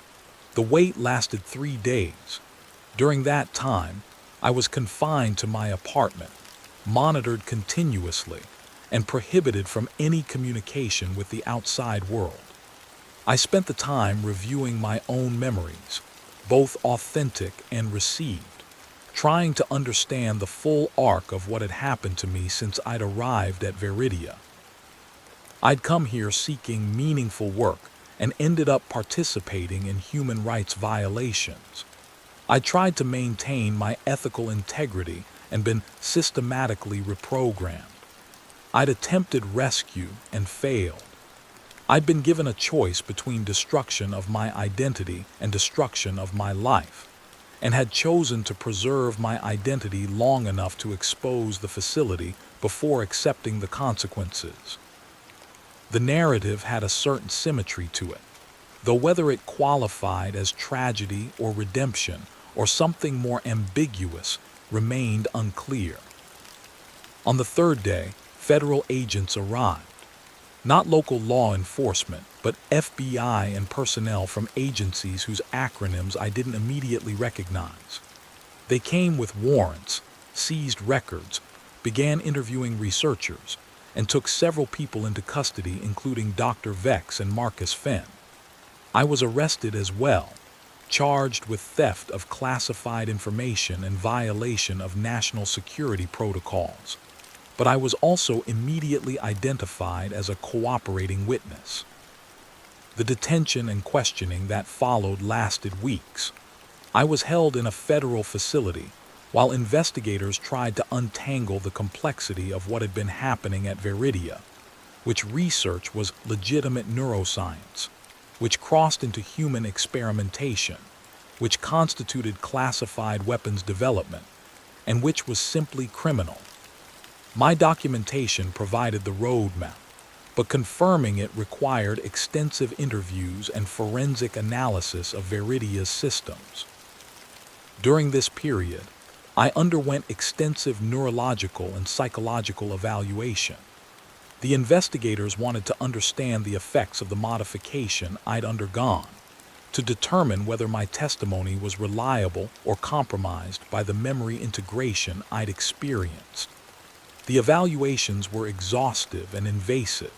The wait lasted 3 days. During that time, I was confined to my apartment, monitored continuously, and prohibited from any communication with the outside world. I spent the time reviewing my own memories, both authentic and received, trying to understand the full arc of what had happened to me since I'd arrived at Veridia. I'd come here seeking meaningful work and ended up participating in human rights violations. I tried to maintain my ethical integrity and been systematically reprogrammed. I'd attempted rescue and failed. I'd been given a choice between destruction of my identity and destruction of my life. and had chosen to preserve my identity long enough to expose the facility before accepting the consequences. The narrative had a certain symmetry to it, though whether it qualified as tragedy or redemption or something more ambiguous remained unclear. On the third day, federal agents arrived. Not local law enforcement, but FBI and personnel from agencies whose acronyms I didn't immediately recognize. They came with warrants, seized records, began interviewing researchers, and took several people into custody, including Dr. Vex and Marcus Fenn. I was arrested as well, charged with theft of classified information and violation of national security protocols. But I was also immediately identified as a cooperating witness. The detention and questioning that followed lasted weeks. I was held in a federal facility while investigators tried to untangle the complexity of what had been happening at Veridia, which research was legitimate neuroscience, which crossed into human experimentation, which constituted classified weapons development, and which was simply criminal. My documentation provided the roadmap, but confirming it required extensive interviews and forensic analysis of Veridia's systems. During this period, I underwent extensive neurological and psychological evaluation. The investigators wanted to understand the effects of the modification I'd undergone, to determine whether my testimony was reliable or compromised by the memory integration I'd experienced. The evaluations were exhaustive and invasive,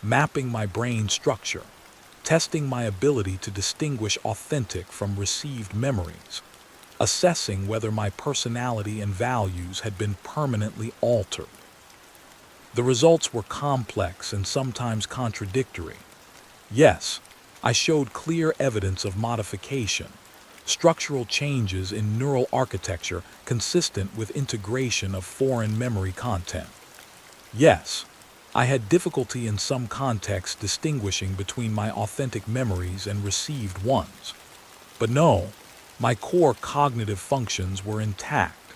mapping my brain structure, testing my ability to distinguish authentic from received memories, assessing whether my personality and values had been permanently altered. The results were complex and sometimes contradictory. Yes, I showed clear evidence of modification, structural changes in neural architecture consistent with integration of foreign memory content. Yes, I had difficulty in some contexts distinguishing between my authentic memories and received ones. But no, my core cognitive functions were intact,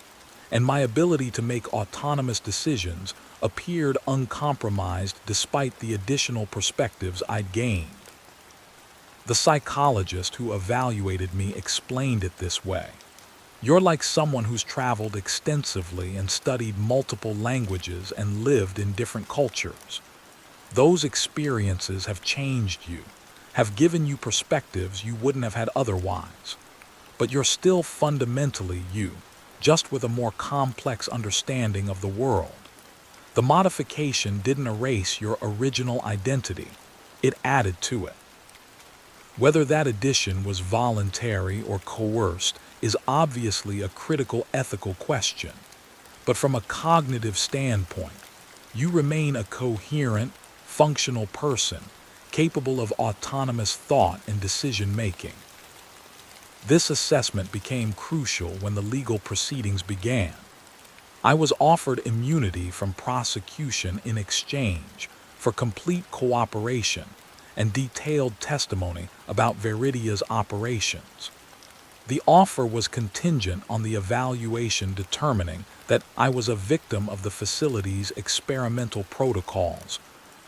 and my ability to make autonomous decisions appeared uncompromised despite the additional perspectives I'd gained. The psychologist who evaluated me explained it this way. You're like someone who's traveled extensively and studied multiple languages and lived in different cultures. Those experiences have changed you, have given you perspectives you wouldn't have had otherwise. But you're still fundamentally you, just with a more complex understanding of the world. The modification didn't erase your original identity, it added to it. Whether that addition was voluntary or coerced is obviously a critical ethical question, but from a cognitive standpoint, you remain a coherent, functional person, capable of autonomous thought and decision-making. This assessment became crucial when the legal proceedings began. I was offered immunity from prosecution in exchange for complete cooperation and detailed testimony about Veridia's operations. The offer was contingent on the evaluation determining that I was a victim of the facility's experimental protocols,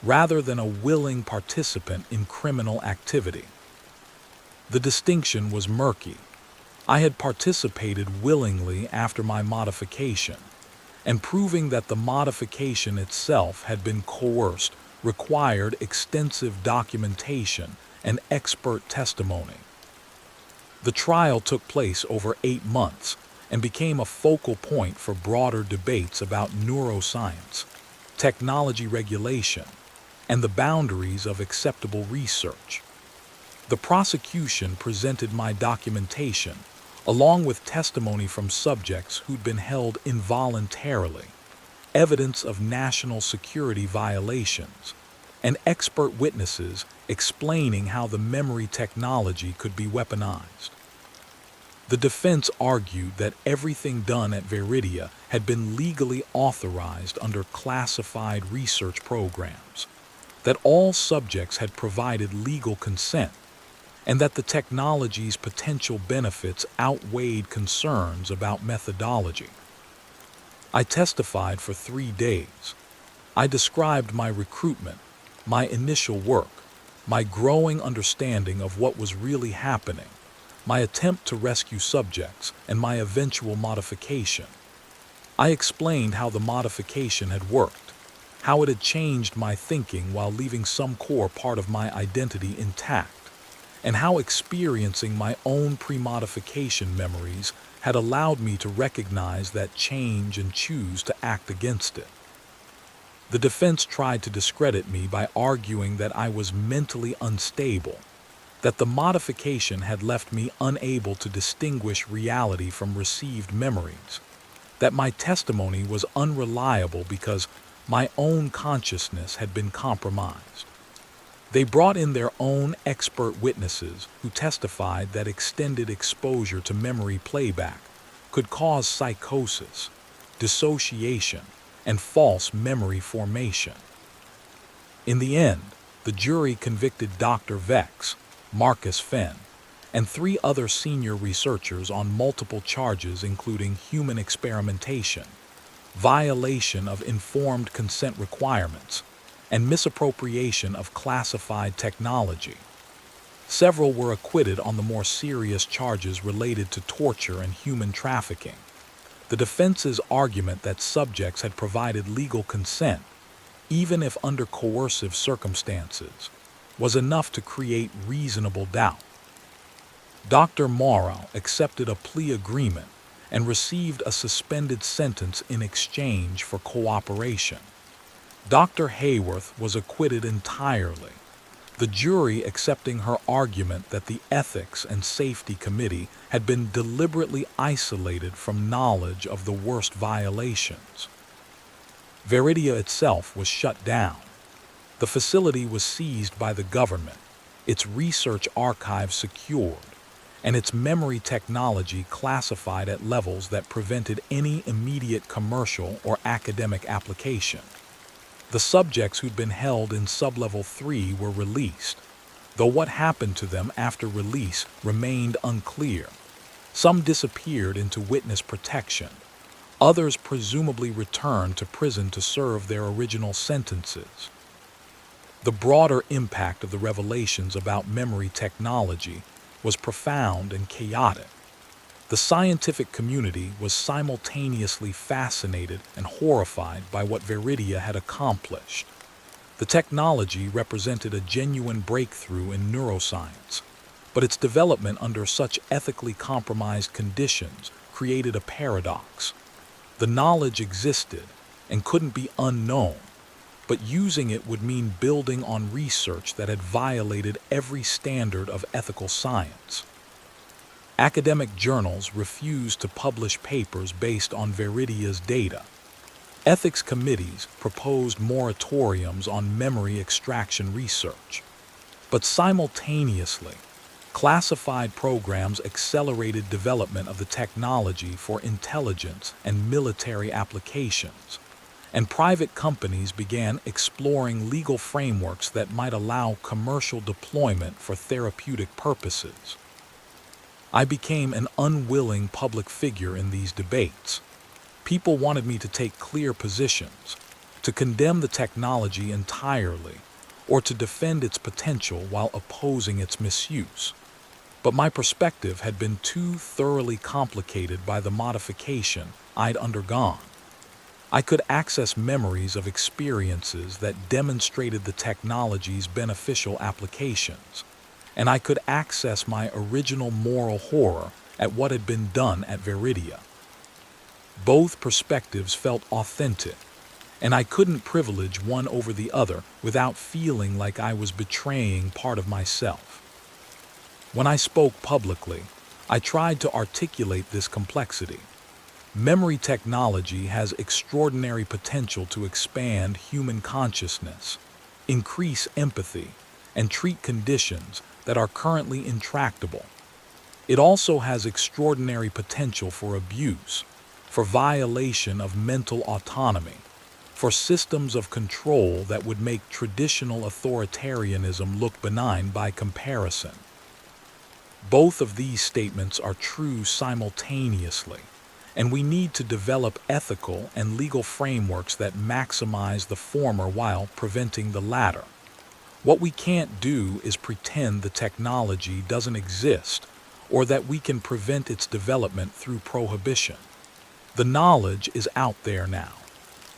rather than a willing participant in criminal activity. The distinction was murky. I had participated willingly after my modification, and proving that the modification itself had been coerced required extensive documentation and expert testimony. The trial took place over 8 months and became a focal point for broader debates about neuroscience, technology regulation, and the boundaries of acceptable research. The prosecution presented my documentation, along with testimony from subjects who'd been held involuntarily, evidence of national security violations, and expert witnesses explaining how the memory technology could be weaponized. The defense argued that everything done at Veridia had been legally authorized under classified research programs, that all subjects had provided legal consent, and that the technology's potential benefits outweighed concerns about methodology. I testified for 3 days. I described my recruitment, my initial work, my growing understanding of what was really happening, my attempt to rescue subjects, and my eventual modification. I explained how the modification had worked, how it had changed my thinking while leaving some core part of my identity intact, and how experiencing my own pre-modification memories had allowed me to recognize that change and choose to act against it. The defense tried to discredit me by arguing that I was mentally unstable, that the modification had left me unable to distinguish reality from received memories, that my testimony was unreliable because my own consciousness had been compromised. They brought in their own expert witnesses who testified that extended exposure to memory playback could cause psychosis, dissociation, and false memory formation. In the end, the jury convicted Dr. Vex, Marcus Fenn, and 3 other senior researchers on multiple charges including human experimentation, violation of informed consent requirements, and misappropriation of classified technology. Several were acquitted on the more serious charges related to torture and human trafficking. The defense's argument that subjects had provided legal consent, even if under coercive circumstances, was enough to create reasonable doubt. Dr. Morrow accepted a plea agreement and received a suspended sentence in exchange for cooperation. Dr. Hayworth was acquitted entirely, the jury accepting her argument that the Ethics and Safety Committee had been deliberately isolated from knowledge of the worst violations. Veridia itself was shut down. The facility was seized by the government, its research archives secured, and its memory technology classified at levels that prevented any immediate commercial or academic application. The subjects who'd been held in Sublevel 3 were released, though what happened to them after release remained unclear. Some disappeared into witness protection. Others presumably returned to prison to serve their original sentences. The broader impact of the revelations about memory technology was profound and chaotic. The scientific community was simultaneously fascinated and horrified by what Veridia had accomplished. The technology represented a genuine breakthrough in neuroscience, but its development under such ethically compromised conditions created a paradox. The knowledge existed and couldn't be unknown, but using it would mean building on research that had violated every standard of ethical science. Academic journals refused to publish papers based on Veridia's data. Ethics committees proposed moratoriums on memory extraction research. But simultaneously, classified programs accelerated development of the technology for intelligence and military applications, and private companies began exploring legal frameworks that might allow commercial deployment for therapeutic purposes. I became an unwilling public figure in these debates. People wanted me to take clear positions, to condemn the technology entirely, or to defend its potential while opposing its misuse. But my perspective had been too thoroughly complicated by the modification I'd undergone. I could access memories of experiences that demonstrated the technology's beneficial applications, and I could access my original moral horror at what had been done at Veridia. Both perspectives felt authentic, and I couldn't privilege one over the other without feeling like I was betraying part of myself. When I spoke publicly, I tried to articulate this complexity. Memory technology has extraordinary potential to expand human consciousness, increase empathy, and treat conditions that are currently intractable. It also has extraordinary potential for abuse, for violation of mental autonomy, for systems of control that would make traditional authoritarianism look benign by comparison. Both of these statements are true simultaneously, and we need to develop ethical and legal frameworks that maximize the former while preventing the latter. What we can't do is pretend the technology doesn't exist or that we can prevent its development through prohibition. The knowledge is out there now.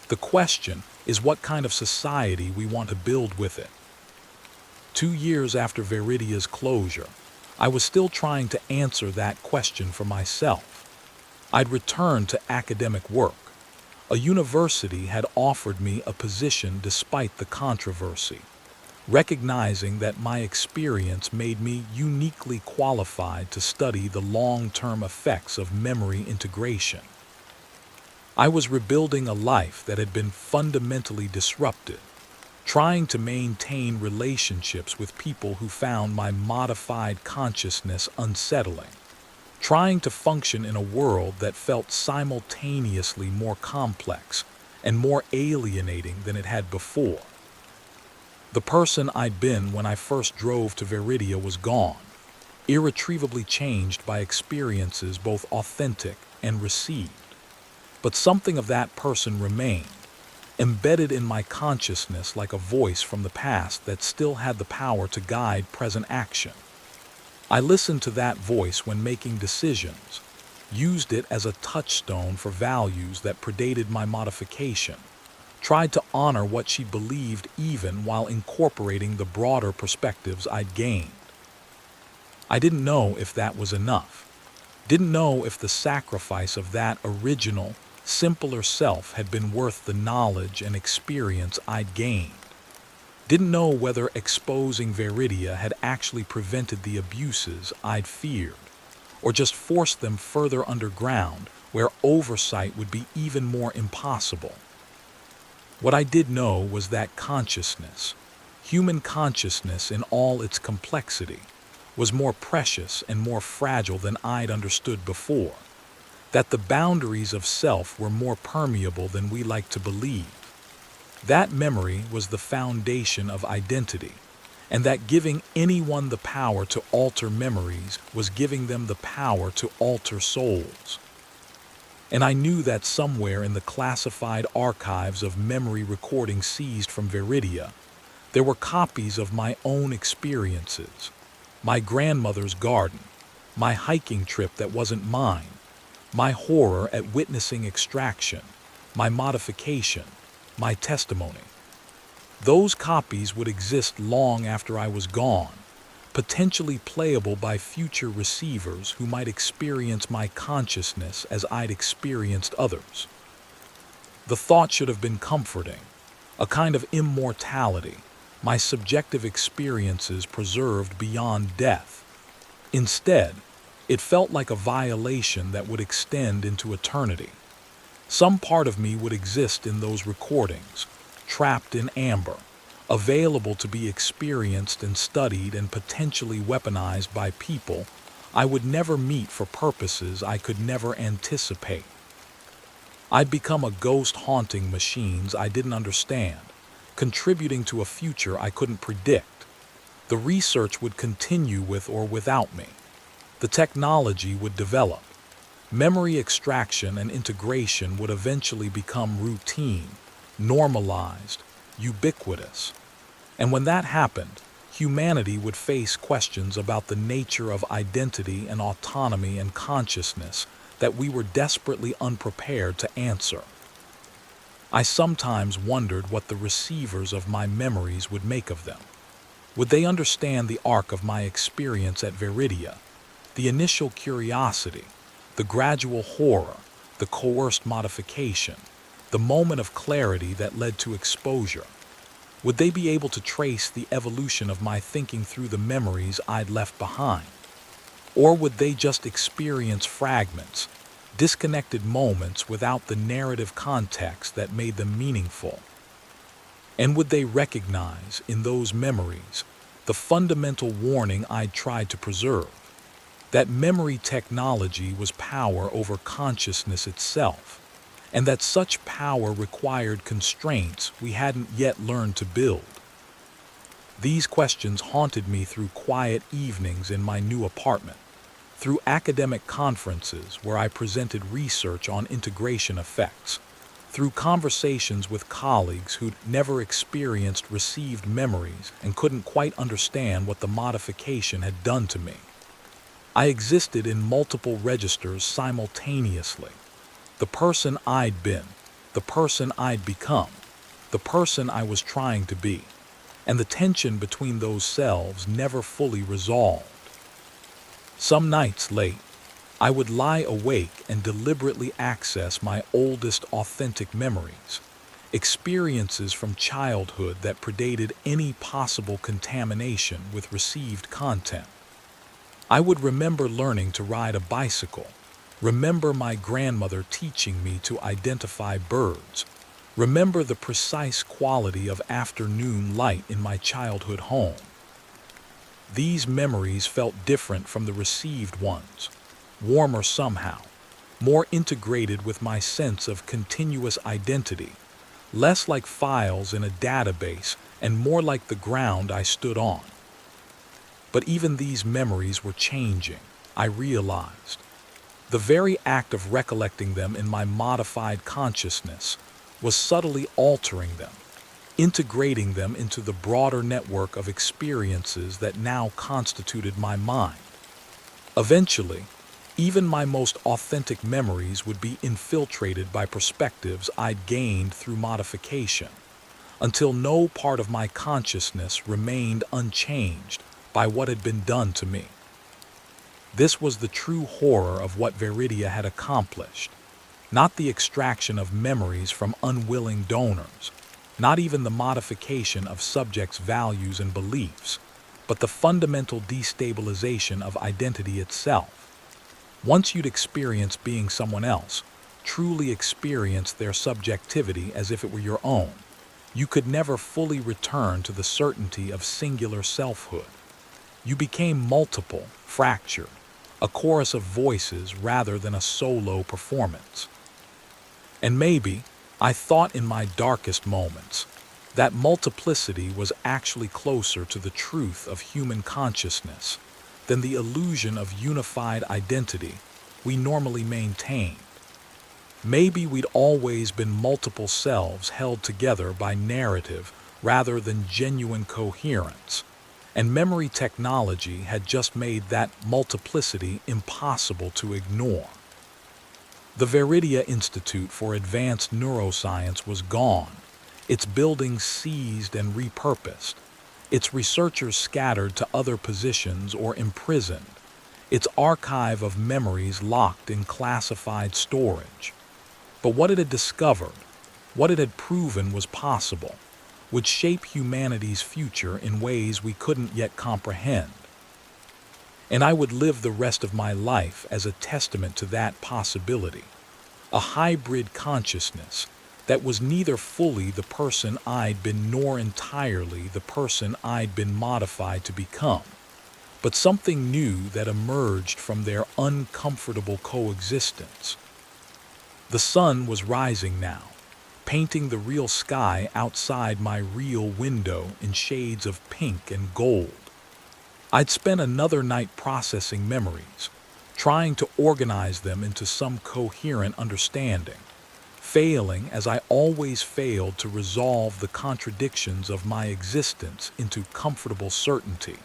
The question is what kind of society we want to build with it. 2 years after Veridia's closure, I was still trying to answer that question for myself. I'd returned to academic work. A university had offered me a position despite the controversy, recognizing that my experience made me uniquely qualified to study the long-term effects of memory integration. I was rebuilding a life that had been fundamentally disrupted, trying to maintain relationships with people who found my modified consciousness unsettling, trying to function in a world that felt simultaneously more complex and more alienating than it had before. The person I'd been when I first drove to Veridia was gone, irretrievably changed by experiences both authentic and received. But something of that person remained, embedded in my consciousness like a voice from the past that still had the power to guide present action. I listened to that voice when making decisions, used it as a touchstone for values that predated my modification, tried to honor what she believed even while incorporating the broader perspectives I'd gained. I didn't know if that was enough. Didn't know if the sacrifice of that original, simpler self had been worth the knowledge and experience I'd gained. Didn't know whether exposing Veridia had actually prevented the abuses I'd feared, or just forced them further underground where oversight would be even more impossible. What I did know was that consciousness, human consciousness in all its complexity, was more precious and more fragile than I'd understood before, that the boundaries of self were more permeable than we like to believe. That memory was the foundation of identity, and that giving anyone the power to alter memories was giving them the power to alter souls. And I knew that somewhere in the classified archives of memory recordings seized from Veridia, there were copies of my own experiences, my grandmother's garden, my hiking trip that wasn't mine, my horror at witnessing extraction, my modification, my testimony. Those copies would exist long after I was gone, potentially playable by future receivers who might experience my consciousness as I'd experienced others. The thought should have been comforting, a kind of immortality, my subjective experiences preserved beyond death. Instead, it felt like a violation that would extend into eternity. Some part of me would exist in those recordings, trapped in amber, available to be experienced and studied and potentially weaponized by people I would never meet for purposes I could never anticipate. I'd become a ghost haunting machines I didn't understand, contributing to a future I couldn't predict. The research would continue with or without me. The technology would develop. Memory extraction and integration would eventually become routine, normalized, ubiquitous. And when that happened, humanity would face questions about the nature of identity and autonomy and consciousness that we were desperately unprepared to answer. I sometimes wondered what the receivers of my memories would make of them. Would they understand the arc of my experience at Veridia, the initial curiosity, the gradual horror, the coerced modification, the moment of clarity that led to exposure? Would they be able to trace the evolution of my thinking through the memories I'd left behind? Or would they just experience fragments, disconnected moments without the narrative context that made them meaningful? And would they recognize in those memories the fundamental warning I'd tried to preserve? That memory technology was power over consciousness itself, and that such power required constraints we hadn't yet learned to build. These questions haunted me through quiet evenings in my new apartment, through academic conferences where I presented research on integration effects, through conversations with colleagues who'd never experienced received memories and couldn't quite understand what the modification had done to me. I existed in multiple registers simultaneously. The person I'd been, the person I'd become, the person I was trying to be, and the tension between those selves never fully resolved. Some nights late, I would lie awake and deliberately access my oldest authentic memories, experiences from childhood that predated any possible contamination with received content. I would remember learning to ride a bicycle, remember my grandmother teaching me to identify birds, remember the precise quality of afternoon light in my childhood home. These memories felt different from the received ones, warmer somehow, more integrated with my sense of continuous identity, less like files in a database and more like the ground I stood on. But even these memories were changing, I realized. The very act of recollecting them in my modified consciousness was subtly altering them, integrating them into the broader network of experiences that now constituted my mind. Eventually, even my most authentic memories would be infiltrated by perspectives I'd gained through modification, until no part of my consciousness remained unchanged by what had been done to me. This was the true horror of what Viridia had accomplished, not the extraction of memories from unwilling donors, not even the modification of subjects' values and beliefs, but the fundamental destabilization of identity itself. Once you'd experienced being someone else, truly experienced their subjectivity as if it were your own, you could never fully return to the certainty of singular selfhood. You became multiple, fractured, a chorus of voices rather than a solo performance. And maybe, I thought in my darkest moments, that multiplicity was actually closer to the truth of human consciousness than the illusion of unified identity we normally maintained. Maybe we'd always been multiple selves held together by narrative rather than genuine coherence, and memory technology had just made that multiplicity impossible to ignore. The Viridia Institute for Advanced Neuroscience was gone, its buildings seized and repurposed, its researchers scattered to other positions or imprisoned, its archive of memories locked in classified storage. But what it had discovered, what it had proven was possible, would shape humanity's future in ways we couldn't yet comprehend. And I would live the rest of my life as a testament to that possibility, a hybrid consciousness that was neither fully the person I'd been nor entirely the person I'd been modified to become, but something new that emerged from their uncomfortable coexistence. The sun was rising now, painting the real sky outside my real window in shades of pink and gold. I'd spent another night processing memories, trying to organize them into some coherent understanding, failing as I always failed to resolve the contradictions of my existence into comfortable certainty.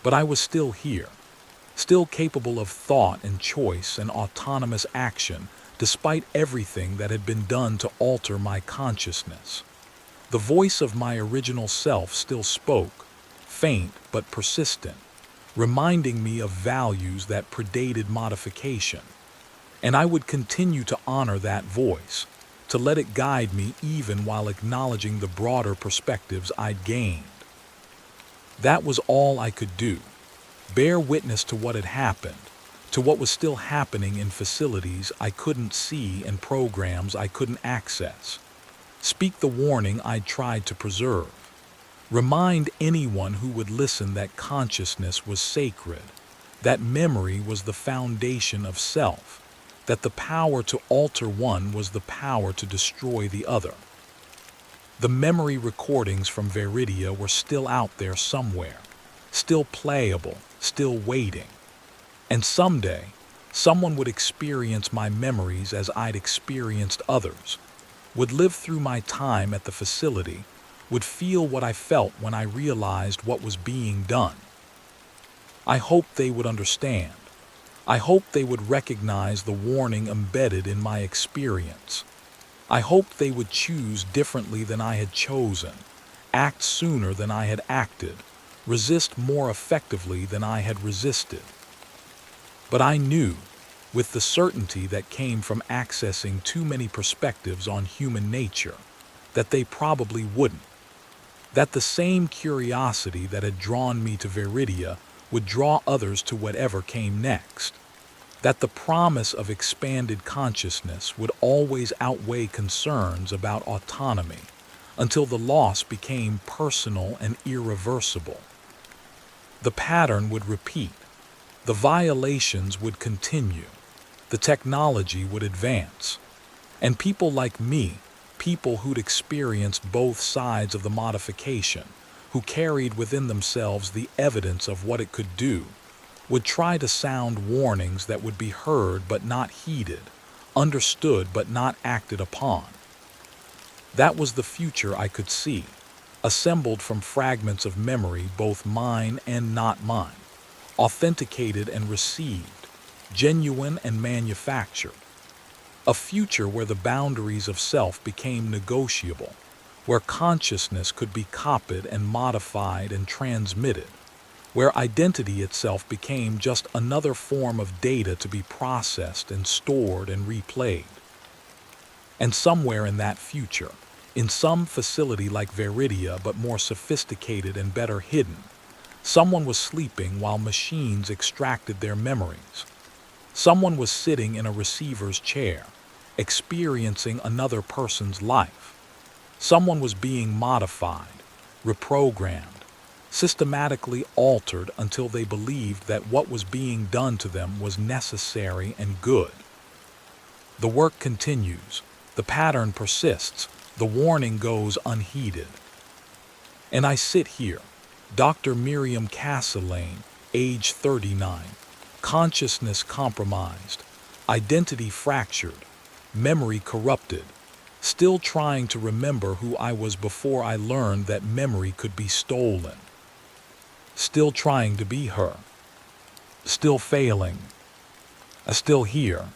But I was still here, still capable of thought and choice and autonomous action, despite everything that had been done to alter my consciousness. The voice of my original self still spoke, faint but persistent, reminding me of values that predated modification. And I would continue to honor that voice, to let it guide me even while acknowledging the broader perspectives I'd gained. That was all I could do, bear witness to what had happened, to what was still happening in facilities I couldn't see and programs I couldn't access. Speak the warning I'd tried to preserve. Remind anyone who would listen that consciousness was sacred, that memory was the foundation of self, that the power to alter one was the power to destroy the other. The memory recordings from Veridia were still out there somewhere, still playable, still waiting. And someday, someone would experience my memories as I'd experienced others, would live through my time at the facility, would feel what I felt when I realized what was being done. I hoped they would understand. I hoped they would recognize the warning embedded in my experience. I hoped they would choose differently than I had chosen, act sooner than I had acted, resist more effectively than I had resisted. But I knew, with the certainty that came from accessing too many perspectives on human nature, that they probably wouldn't. That the same curiosity that had drawn me to Veridia would draw others to whatever came next. That the promise of expanded consciousness would always outweigh concerns about autonomy, until the loss became personal and irreversible. The pattern would repeat. The violations would continue. The technology would advance. And people like me, people who'd experienced both sides of the modification, who carried within themselves the evidence of what it could do, would try to sound warnings that would be heard but not heeded, understood but not acted upon. That was the future I could see, assembled from fragments of memory, both mine and not mine, authenticated and received, genuine and manufactured. A future where the boundaries of self became negotiable, where consciousness could be copied and modified and transmitted, where identity itself became just another form of data to be processed and stored and replayed. And somewhere in that future, in some facility like Veridia but more sophisticated and better hidden, someone was sleeping while machines extracted their memories. Someone was sitting in a receiver's chair, experiencing another person's life. Someone was being modified, reprogrammed, systematically altered until they believed that what was being done to them was necessary and good. The work continues, the pattern persists, the warning goes unheeded. And I sit here, Dr. Miriam Castlane, age 39, consciousness compromised, identity fractured, memory corrupted, still trying to remember who I was before I learned that memory could be stolen. Still trying to be her. Still failing. Still here.